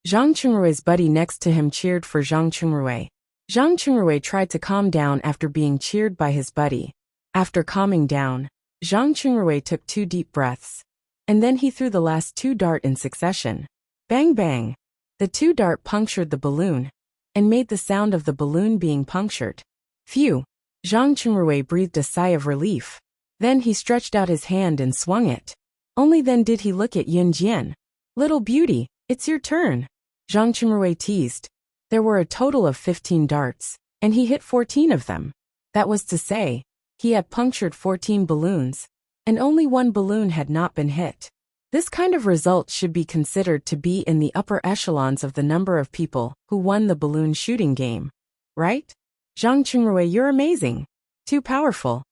Zhang Qingrui's buddy next to him cheered for Zhang Qingrui. Zhang Qingrui tried to calm down after being cheered by his buddy. After calming down, Zhang Qingrui took 2 deep breaths, and then he threw the last 2 dart in succession. Bang bang! The 2 dart punctured the balloon, and made the sound of the balloon being punctured. Phew! Zhang Qingrui breathed a sigh of relief. Then he stretched out his hand and swung it. Only then did he look at Yin Jian. Little beauty, it's your turn. Zhang Qingrui teased. There were a total of 15 darts, and he hit 14 of them. That was to say, he had punctured 14 balloons, and only 1 balloon had not been hit. This kind of result should be considered to be in the upper echelons of the number of people who won the balloon shooting game. Right? Zhang Qingrui, you're amazing. Too powerful.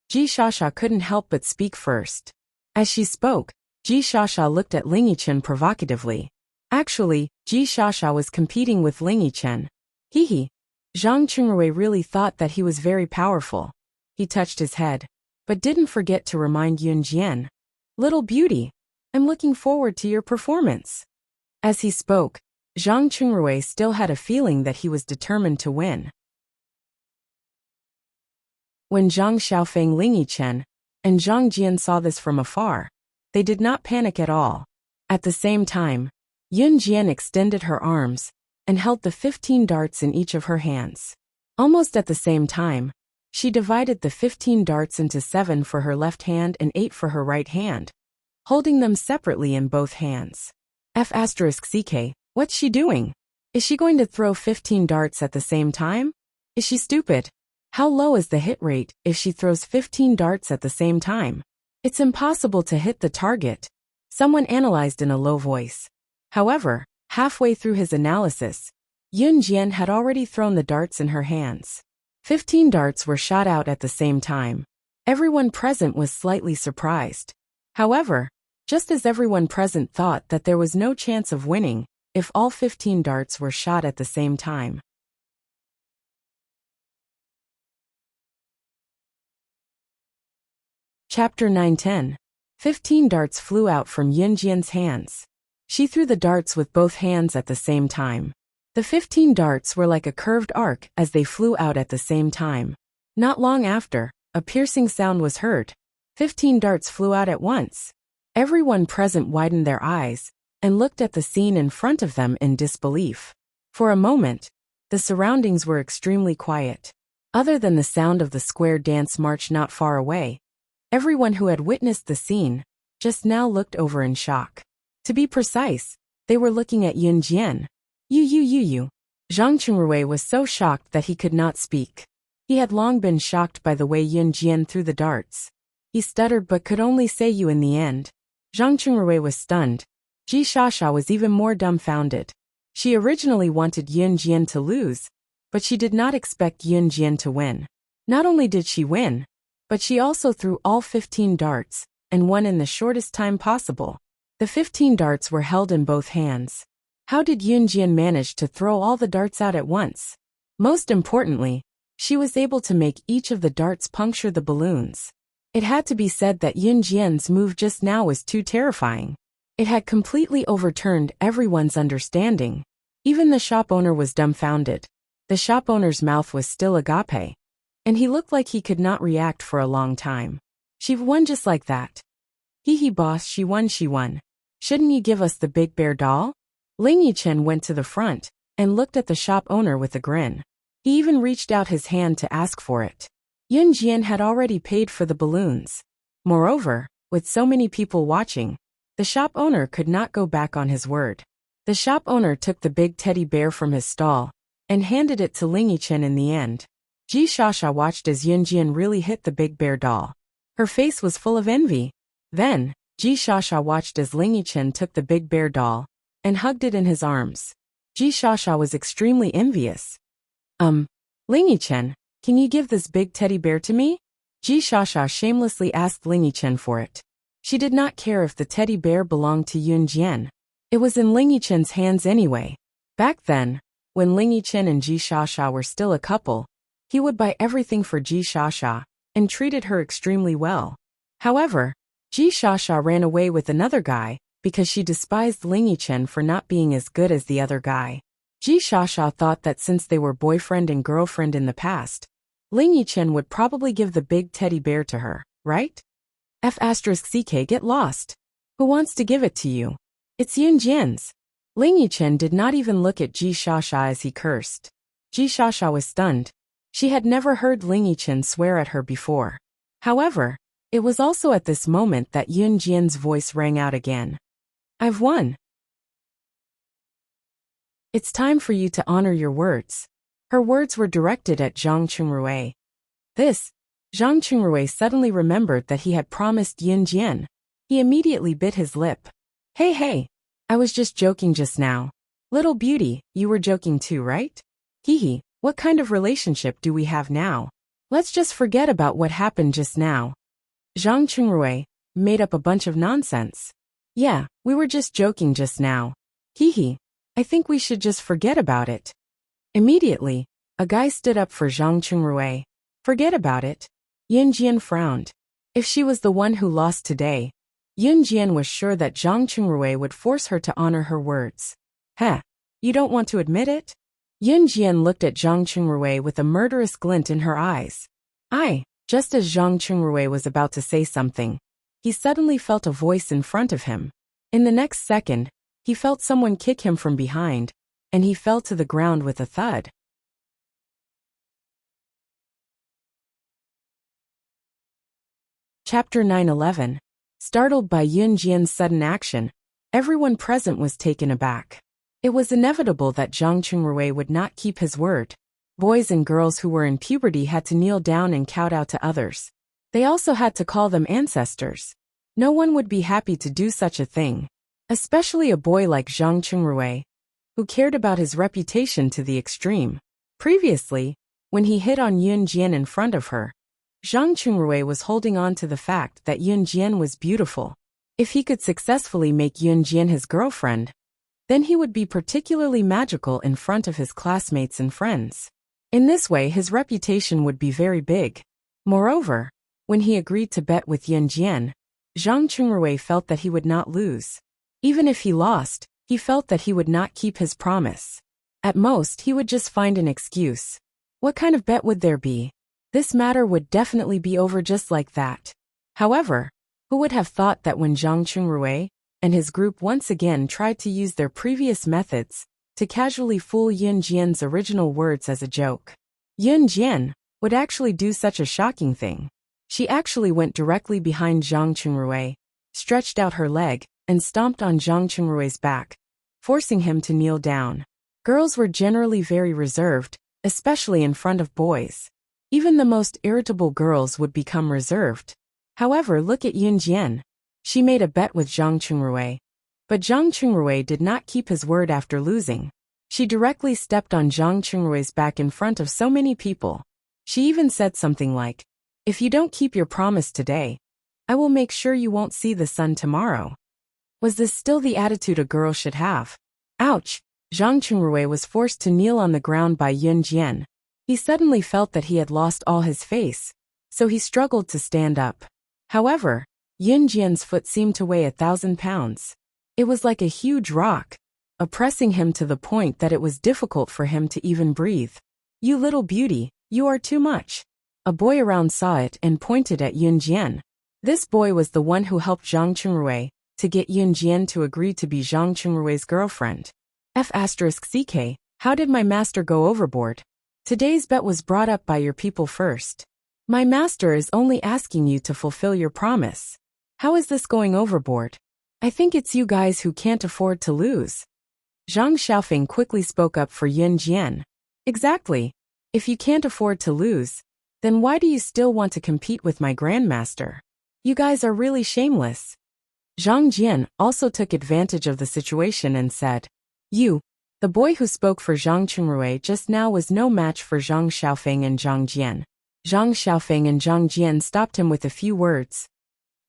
Ji Shasha couldn't help but speak first. As she spoke, Ji Shasha looked at Ling Yichen provocatively. Actually, Ji Shasha was competing with Ling Yichen. Hee. Zhang Qingrui really thought that he was very powerful. He touched his head, but didn't forget to remind Yin Jian. Little beauty, I'm looking forward to your performance. As he spoke, Zhang Qingrui still had a feeling that he was determined to win. When Zhang Xiaofeng, Ling Yichen, and Zhang Jian saw this from afar, they did not panic at all. At the same time, Yin Jian extended her arms and held the 15 darts in each of her hands. Almost at the same time, she divided the 15 darts into 7 for her left hand and 8 for her right hand, holding them separately in both hands. F***CK, what's she doing? Is she going to throw 15 darts at the same time? Is she stupid? How low is the hit rate if she throws 15 darts at the same time? It's impossible to hit the target Someone analyzed in a low voice. However, halfway through his analysis, Yun Jian had already thrown the darts in her hands. 15 darts were shot out at the same time. Everyone present was slightly surprised. However, just as everyone present thought that there was no chance of winning if all 15 darts were shot at the same time. Chapter 9:10. 15 darts flew out from Yun Jian's hands. She threw the darts with both hands at the same time. The 15 darts were like a curved arc as they flew out at the same time. Not long after, a piercing sound was heard. 15 darts flew out at once. Everyone present widened their eyes and looked at the scene in front of them in disbelief. For a moment, the surroundings were extremely quiet. Other than the sound of the square dance march not far away, everyone who had witnessed the scene just now looked over in shock. To be precise, they were looking at Yun Jian. Zhang Chunrui was so shocked that he could not speak. He had long been shocked by the way Yun Jian threw the darts. He stuttered but could only say you in the end. Zhang Chunrui was stunned. Ji Shasha was even more dumbfounded. She originally wanted Yun Jian to lose, but she did not expect Yun Jian to win. Not only did she win, but she also threw all 15 darts and won in the shortest time possible. The 15 darts were held in both hands. How did Yun Jian manage to throw all the darts out at once? Most importantly, she was able to make each of the darts puncture the balloons. It had to be said that Yun Jian's move just now was too terrifying. It had completely overturned everyone's understanding. Even the shop owner was dumbfounded. The shop owner's mouth was still agape, and he looked like he could not react for a long time. She won just like that. Hee boss, she won. Shouldn't you give us the big bear doll? Ling Yichen went to the front and looked at the shop owner with a grin. He even reached out his hand to ask for it. Yun Jian had already paid for the balloons. Moreover, with so many people watching, the shop owner could not go back on his word. The shop owner took the big teddy bear from his stall and handed it to Ling Yichen in the end. Ji Shasha watched as Yun Jian really hit the big bear doll. Her face was full of envy. Then, Ji Shasha watched as Ling Yichen took the big bear doll and hugged it in his arms. Ji Shasha was extremely envious. Ling Yichen, can you give this big teddy bear to me? Ji Shasha shamelessly asked Ling Yichen for it. She did not care if the teddy bear belonged to Yun Jian. It was in Ling Yichen's hands anyway. Back then, when Ling Yichen and Ji Shasha were still a couple, he would buy everything for Ji Shasha and treated her extremely well. However, Ji Shasha ran away with another guy because she despised Ling Yichen for not being as good as the other guy. Ji Shasha thought that since they were boyfriend and girlfriend in the past, Ling Yichen would probably give the big teddy bear to her, right? F***ck get lost. Who wants to give it to you? It's Yun Jian's. Ling Yichen did not even look at Ji Shasha as he cursed. Ji Shasha was stunned. She had never heard Ling Yichen swear at her before. However, it was also at this moment that Yun Jian's voice rang out again. I've won. It's time for you to honor your words. Her words were directed at Zhang Chunrui. Zhang Chunrui suddenly remembered that he had promised Yun Jian. He immediately bit his lip. Hey, I was just joking just now. Little beauty, you were joking too, right? Hee, what kind of relationship do we have now? Let's just forget about what happened just now. Zhang Chunrui made up a bunch of nonsense. Yeah, we were just joking just now. Hee, I think we should just forget about it. Immediately, a guy stood up for Zhang Chunrui. Forget about it. Yun Jian frowned. If she was the one who lost today, Yun Jian was sure that Zhang Chunrui would force her to honor her words. You don't want to admit it? Yun Jian looked at Zhang Chunrui with a murderous glint in her eyes. Just as Zhang Chunrui was about to say something, he suddenly felt a voice in front of him. In the next second, he felt someone kick him from behind, and he fell to the ground with a thud. Chapter 9:11. Startled by Yun Jian's sudden action, everyone present was taken aback. It was inevitable that Zhang Chunrui would not keep his word. Boys and girls who were in puberty had to kneel down and kowtow to others. They also had to call them ancestors. No one would be happy to do such a thing, especially a boy like Zhang Qingrui, who cared about his reputation to the extreme. Previously, when he hit on Yun Jian in front of her, Zhang Qingrui was holding on to the fact that Yun Jian was beautiful. If he could successfully make Yun Jian his girlfriend, then he would be particularly magical in front of his classmates and friends. In this way, his reputation would be very big. Moreover, when he agreed to bet with Yun Jian, Zhang Qingrui felt that he would not lose. Even if he lost, he felt that he would not keep his promise. At most, he would just find an excuse. What kind of bet would there be? This matter would definitely be over just like that. However, who would have thought that when Zhang Qingrui and his group once again tried to use their previous methods to casually fool Yun Jian's original words as a joke, Yun Jian would actually do such a shocking thing. She actually went directly behind Zhang Qingrui, stretched out her leg, and stomped on Zhang Qingrui's back, forcing him to kneel down. Girls were generally very reserved, especially in front of boys. Even the most irritable girls would become reserved. However, look at Yun Jian. She made a bet with Zhang Qingrui, but Zhang Qingrui did not keep his word after losing. She directly stepped on Zhang Qingrui's back in front of so many people. She even said something like, "If you don't keep your promise today, I will make sure you won't see the sun tomorrow." Was this still the attitude a girl should have? Ouch! Zhang Qingrui was forced to kneel on the ground by Yun Jian. He suddenly felt that he had lost all his face, so he struggled to stand up. However, Yun Jian's foot seemed to weigh 1,000 pounds. It was like a huge rock, oppressing him to the point that it was difficult for him to even breathe. "You little beauty, you are too much." A boy around saw it and pointed at Yun Jian. This boy was the one who helped Zhang Qingrui to get Yun Jian to agree to be Zhang Qingrui's girlfriend. F***ck, how did my master go overboard? Today's bet was brought up by your people first. My master is only asking you to fulfill your promise. How is this going overboard? I think it's you guys who can't afford to lose. Zhang Xiaofeng quickly spoke up for Yun Jian. Exactly. If you can't afford to lose, then why do you still want to compete with my grandmaster? You guys are really shameless. Zhang Jian also took advantage of the situation and said, "You, the boy who spoke for Zhang Qingrui just now was no match for Zhang Xiaofeng and Zhang Jian." Zhang Xiaofeng and Zhang Jian stopped him with a few words.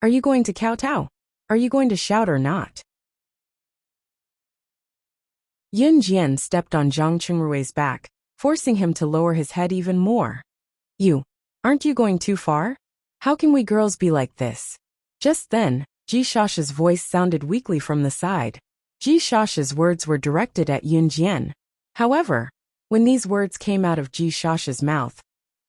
"Are you going to kowtow? Are you going to shout or not?" Yun Jian stepped on Zhang Qingrui's back, forcing him to lower his head even more. "You, aren't you going too far? How can we girls be like this?" Just then, Ji Shasha's voice sounded weakly from the side. Ji Shasha's words were directed at Yun Jian. However, when these words came out of Ji Shasha's mouth,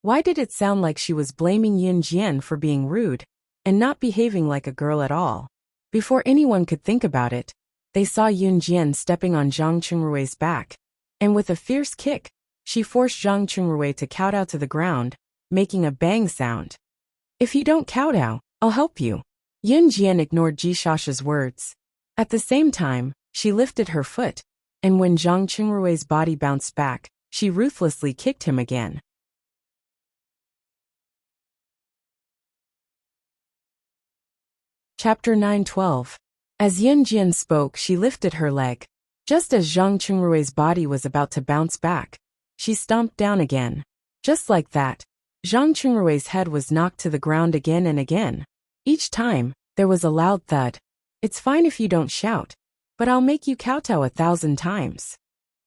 why did it sound like she was blaming Yun Jian for being rude and not behaving like a girl at all? Before anyone could think about it, they saw Yun Jian stepping on Zhang Qingrui's back, and with a fierce kick, she forced Zhang Qingrui to kowtow to the ground, making a bang sound. "If you don't kowtow, I'll help you." Yun Jian ignored Ji Shasha's words. At the same time, she lifted her foot, and when Zhang Qingrui's body bounced back, she ruthlessly kicked him again. Chapter 9:12. As Yun Jian spoke, she lifted her leg. Just as Zhang Qingrui's body was about to bounce back, she stomped down again. Just like that, Zhang Qingrui's head was knocked to the ground again and again. Each time, there was a loud thud. "It's fine if you don't shout, but I'll make you kowtow 1,000 times."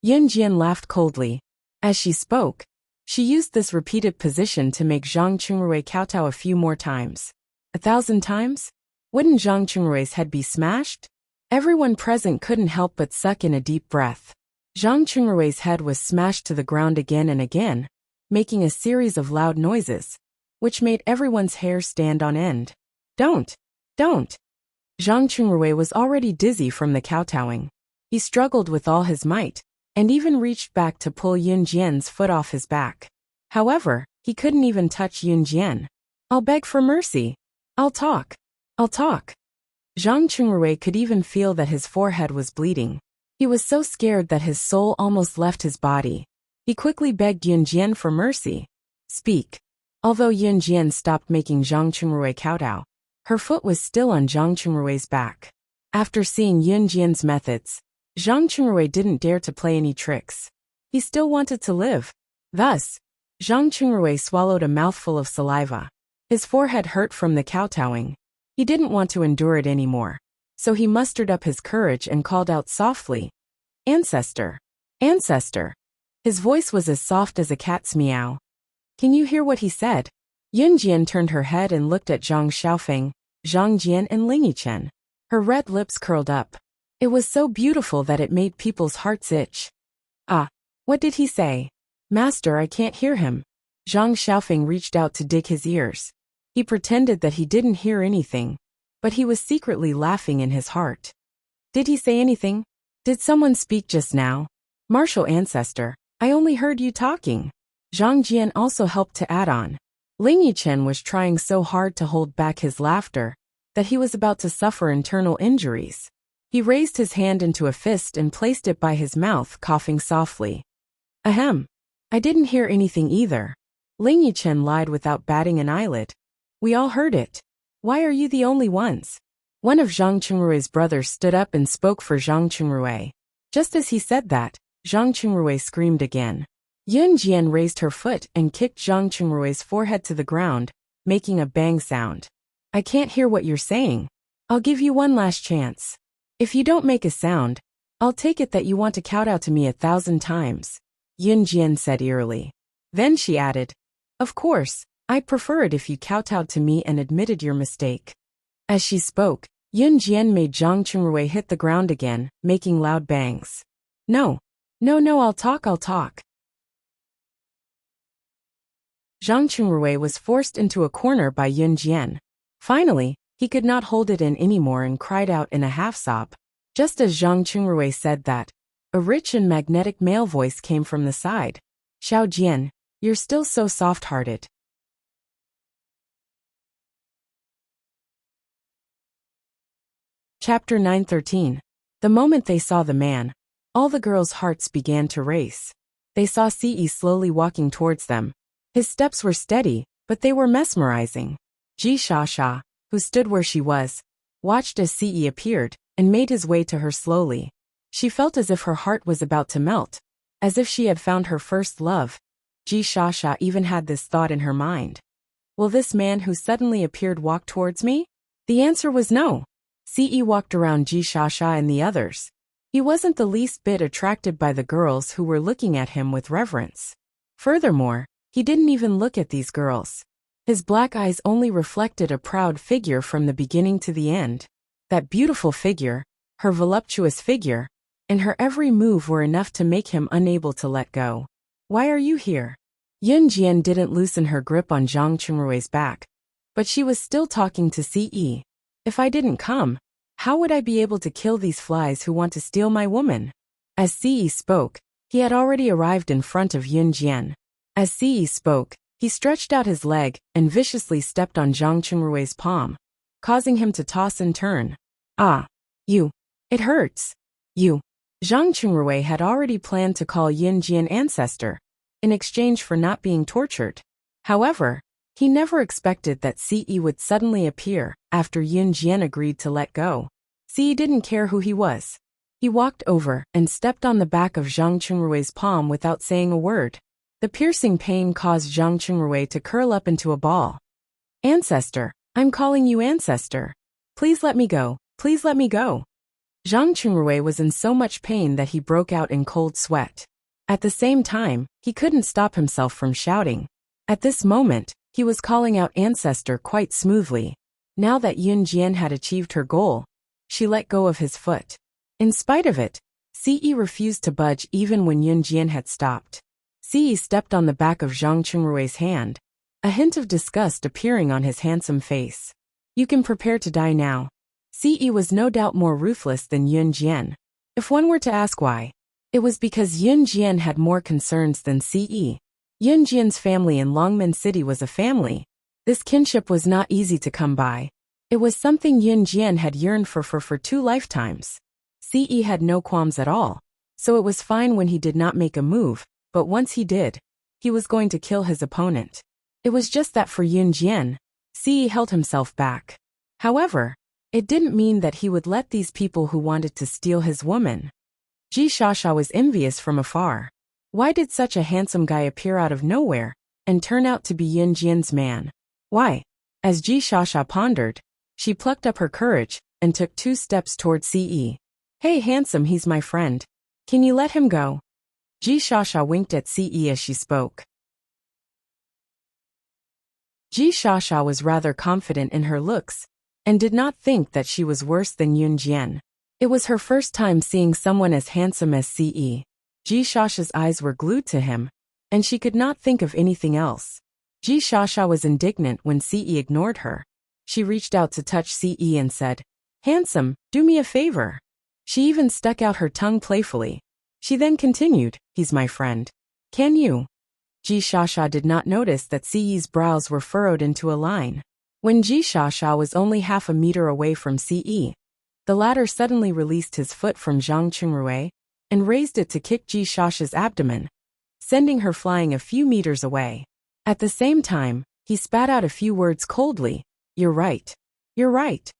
Yun Jian laughed coldly. As she spoke, she used this repeated position to make Zhang Qingrui kowtow a few more times. 1,000 times? Wouldn't Zhang Qingrui's head be smashed? Everyone present couldn't help but suck in a deep breath. Zhang Qingrui's head was smashed to the ground again and again, making a series of loud noises, which made everyone's hair stand on end. Don't! Zhang Qingrui was already dizzy from the kowtowing. He struggled with all his might, and even reached back to pull Yun Jian's foot off his back. However, he couldn't even touch Yun Jian. "I'll beg for mercy. I'll talk. Zhang Qingrui could even feel that his forehead was bleeding. He was so scared that his soul almost left his body. He quickly begged Yun Jian for mercy. "Speak." Although Yun Jian stopped making Zhang Qingrui kowtow, Her foot was still on Zhang Chunrui's back. After seeing Yun Jian's methods, Zhang Chunrui didn't dare to play any tricks. He still wanted to live. Thus, Zhang Chunrui swallowed a mouthful of saliva. His forehead hurt from the kowtowing. He didn't want to endure it anymore. So he mustered up his courage and called out softly, "Ancestor! Ancestor!" His voice was as soft as a cat's meow. Can you hear what he said? Yun Jian turned her head and looked at Zhang Xiaofeng, Zhang Jian and Ling Yichen. Her red lips curled up. It was so beautiful that it made people's hearts itch. Ah, what did he say? Master, I can't hear him. Zhang Xiaofeng reached out to dig his ears. He pretended that he didn't hear anything, but he was secretly laughing in his heart. Did he say anything? Did someone speak just now? Martial ancestor, I only heard you talking. Zhang Jian also helped to add on. Ling Yichen was trying so hard to hold back his laughter that he was about to suffer internal injuries. He raised his hand into a fist and placed it by his mouth, coughing softly. Ahem. I didn't hear anything either. Ling Yichen lied without batting an eyelid. We all heard it. Why are you the only ones? One of Zhang Chunrui's brothers stood up and spoke for Zhang Chunrui. Just as he said that, Zhang Chunrui screamed again. Yun Jian raised her foot and kicked Zhang Chunrui's forehead to the ground, making a bang sound. I can't hear what you're saying. I'll give you one last chance. If you don't make a sound, I'll take it that you want to kowtow to me 1,000 times, Yun Jian said eerily. Then she added, Of course, I'd prefer it if you kowtowed to me and admitted your mistake. As she spoke, Yun Jian made Zhang Chunrui hit the ground again, making loud bangs. No, I'll talk. Zhang Chunrui was forced into a corner by Yun Jian. Finally, he could not hold it in anymore and cried out in a half-sob. Just as Zhang Chunrui said that, a rich and magnetic male voice came from the side. Xiao Jian, you're still so soft-hearted. Chapter 913. The moment they saw the man, all the girls' hearts began to race. They saw Ce slowly walking towards them. His steps were steady, but they were mesmerizing. Ji Shasha, who stood where she was, watched as Ce appeared, and made his way to her slowly. She felt as if her heart was about to melt, as if she had found her first love. Ji Shasha even had this thought in her mind. Will this man who suddenly appeared walk towards me? The answer was no. Ce walked around Ji Shasha and the others. He wasn't the least bit attracted by the girls who were looking at him with reverence. Furthermore, he didn't even look at these girls. His black eyes only reflected a proud figure from the beginning to the end. That beautiful figure, her voluptuous figure, and her every move were enough to make him unable to let go. Why are you here? Yun Jian didn't loosen her grip on Zhang Chunrui's back, but she was still talking to Ce. If I didn't come, how would I be able to kill these flies who want to steal my woman? As Ce spoke, he had already arrived in front of Yun Jian. As Ce spoke, he stretched out his leg and viciously stepped on Zhang Chunrui's palm, causing him to toss and turn. Ah! You! It hurts! You! Zhang Chunrui had already planned to call Yun Jian ancestor, in exchange for not being tortured. However, he never expected that Ce would suddenly appear after Yun Jian agreed to let go. Ce didn't care who he was. He walked over and stepped on the back of Zhang Chunrui's palm without saying a word. The piercing pain caused Zhang Chunrui to curl up into a ball. Ancestor, I'm calling you ancestor. Please let me go, please let me go. Zhang Chunrui was in so much pain that he broke out in cold sweat. At the same time, he couldn't stop himself from shouting. At this moment, he was calling out ancestor quite smoothly. Now that Yun Jian had achieved her goal, she let go of his foot. In spite of it, Ce refused to budge even when Yun Jian had stopped. Ce stepped on the back of Zhang Chunrui's hand, a hint of disgust appearing on his handsome face. You can prepare to die now. Ce was no doubt more ruthless than Yun Jian. If one were to ask why, it was because Yun Jian had more concerns than Ce. Yun Jian's family in Longmen City was a family. This kinship was not easy to come by. It was something Yun Jian had yearned for 2 lifetimes. Ce had no qualms at all, so it was fine when he did not make a move, but once he did, he was going to kill his opponent. It was just that for Yun Jian, Ce held himself back. However, it didn't mean that he would let these people who wanted to steal his woman. Ji Shasha was envious from afar. Why did such a handsome guy appear out of nowhere and turn out to be Yun Jian's man? Why? As Ji Shasha pondered, she plucked up her courage and took 2 steps toward Ce. Hey handsome, he's my friend. Can you let him go? Ji Shasha winked at Ce as she spoke. Ji Shasha was rather confident in her looks and did not think that she was worse than Yun Jian. It was her first time seeing someone as handsome as Ce. Ji Shasha's eyes were glued to him, and she could not think of anything else. Ji Shasha was indignant when Ce ignored her. She reached out to touch Ce and said, "Handsome, do me a favor." She even stuck out her tongue playfully. She then continued, "He's my friend. Can you?" Ji Shasha did not notice that Ce's brows were furrowed into a line. When Ji Shasha was only half a meter away from Ce, the latter suddenly released his foot from Zhang Qingrui and raised it to kick Ji Shasha's abdomen, sending her flying a few meters away. At the same time, he spat out a few words coldly. "You're right. You're right."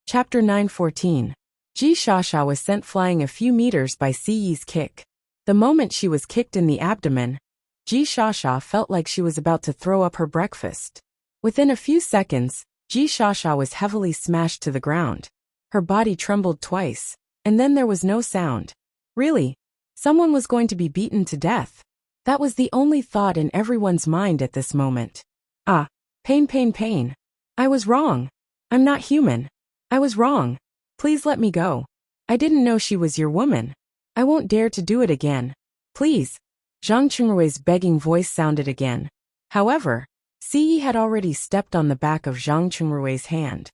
Chapter 9:14. Ji Shasha was sent flying a few meters by Ce's kick. The moment she was kicked in the abdomen, Ji Shasha felt like she was about to throw up her breakfast. Within a few seconds, Ji Shasha was heavily smashed to the ground. Her body trembled twice, and then there was no sound. Really? Someone was going to be beaten to death? That was the only thought in everyone's mind at this moment. Ah, pain, pain, pain. I was wrong. I'm not human. I was wrong. Please let me go. I didn't know she was your woman. I won't dare to do it again. Please. Zhang Qingrui's begging voice sounded again. However, Ce had already stepped on the back of Zhang Qingrui's hand.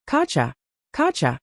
Kacha! Kacha!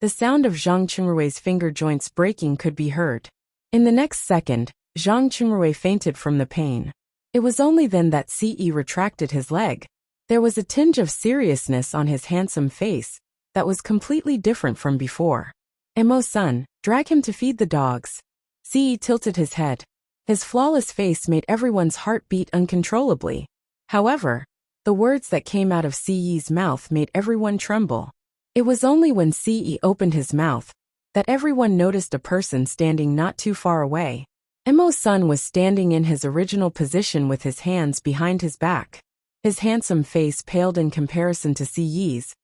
The sound of Zhang Qingrui's finger joints breaking could be heard. In the next second, Zhang Qingrui fainted from the pain. It was only then that Ce retracted his leg. There was a tinge of seriousness on his handsome face that was completely different from before. Emo-san, drag him to feed the dogs. Ce tilted his head. His flawless face made everyone's heart beat uncontrollably. However, the words that came out of Ce's mouth made everyone tremble. It was only when Ce opened his mouth that everyone noticed a person standing not too far away. Emo-san was standing in his original position with his hands behind his back. His handsome face paled in comparison to Ce's,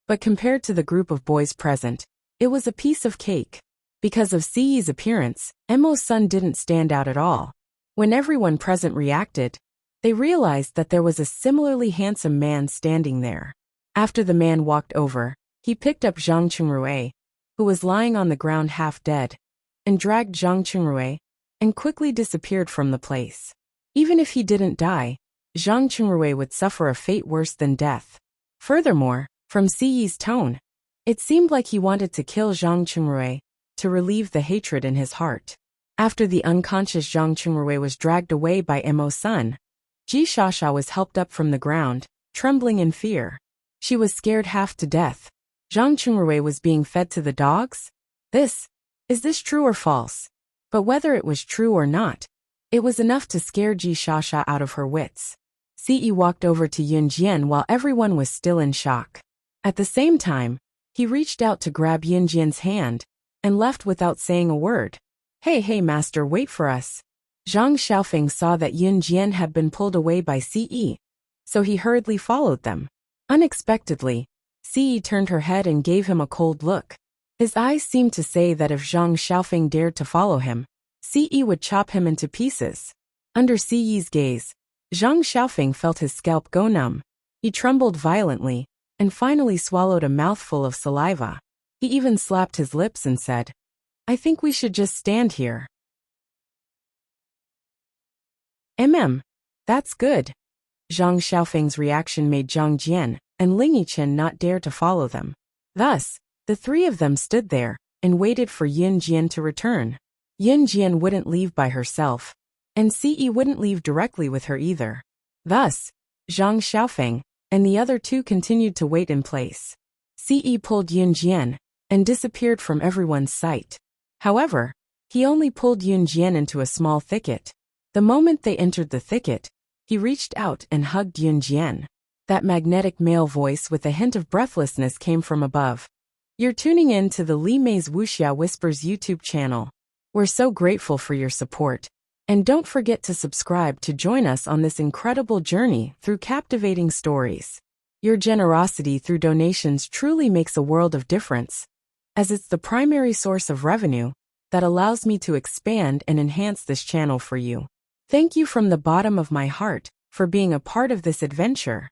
but compared to the group of boys present, it was a piece of cake. Because of Ce's appearance, Emo-san didn't stand out at all. When everyone present reacted, they realized that there was a similarly handsome man standing there. After the man walked over, he picked up Zhang Qingrui, who was lying on the ground half dead, and dragged Zhang Qingrui and quickly disappeared from the place. Even if he didn't die, Zhang Qingrui would suffer a fate worse than death. Furthermore, from Ce's tone, it seemed like he wanted to kill Zhang Qingrui to relieve the hatred in his heart. After the unconscious Zhang Qingrui was dragged away by Emo-san, Ji Shasha was helped up from the ground, trembling in fear. She was scared half to death. Zhang Qingrui was being fed to the dogs? Is this true or false? But whether it was true or not, it was enough to scare Ji Shasha out of her wits. Ce walked over to Yun Jian while everyone was still in shock. At the same time, he reached out to grab Yun Jian's hand and left without saying a word. Hey master, wait for us. Zhang Xiaofeng saw that Yun Jian had been pulled away by Ce, so he hurriedly followed them. Unexpectedly, Ce turned her head and gave him a cold look. His eyes seemed to say that if Zhang Xiaofeng dared to follow him, Ce would chop him into pieces. Under Ce's gaze, Zhang Xiaofeng felt his scalp go numb. He trembled violently and finally swallowed a mouthful of saliva. He even slapped his lips and said, "I think we should just stand here." That's good. Zhang Xiaofeng's reaction made Zhang Jian and Ling Yichen not dare to follow them. Thus, the three of them stood there and waited for Yun Jian to return. Yun Jian wouldn't leave by herself, and Ce wouldn't leave directly with her either. Thus, Zhang Xiaofeng and the other two continued to wait in place. Ce pulled Yun Jian and disappeared from everyone's sight. However, he only pulled Yun Jian into a small thicket. The moment they entered the thicket, He reached out and hugged Yunjian. That magnetic male voice with a hint of breathlessness came from above. You're tuning in to the Li Mei's Wuxia Whispers YouTube channel. We're so grateful for your support. And don't forget to subscribe to join us on this incredible journey through captivating stories. Your generosity through donations truly makes a world of difference, as it's the primary source of revenue that allows me to expand and enhance this channel for you. Thank you from the bottom of my heart for being a part of this adventure.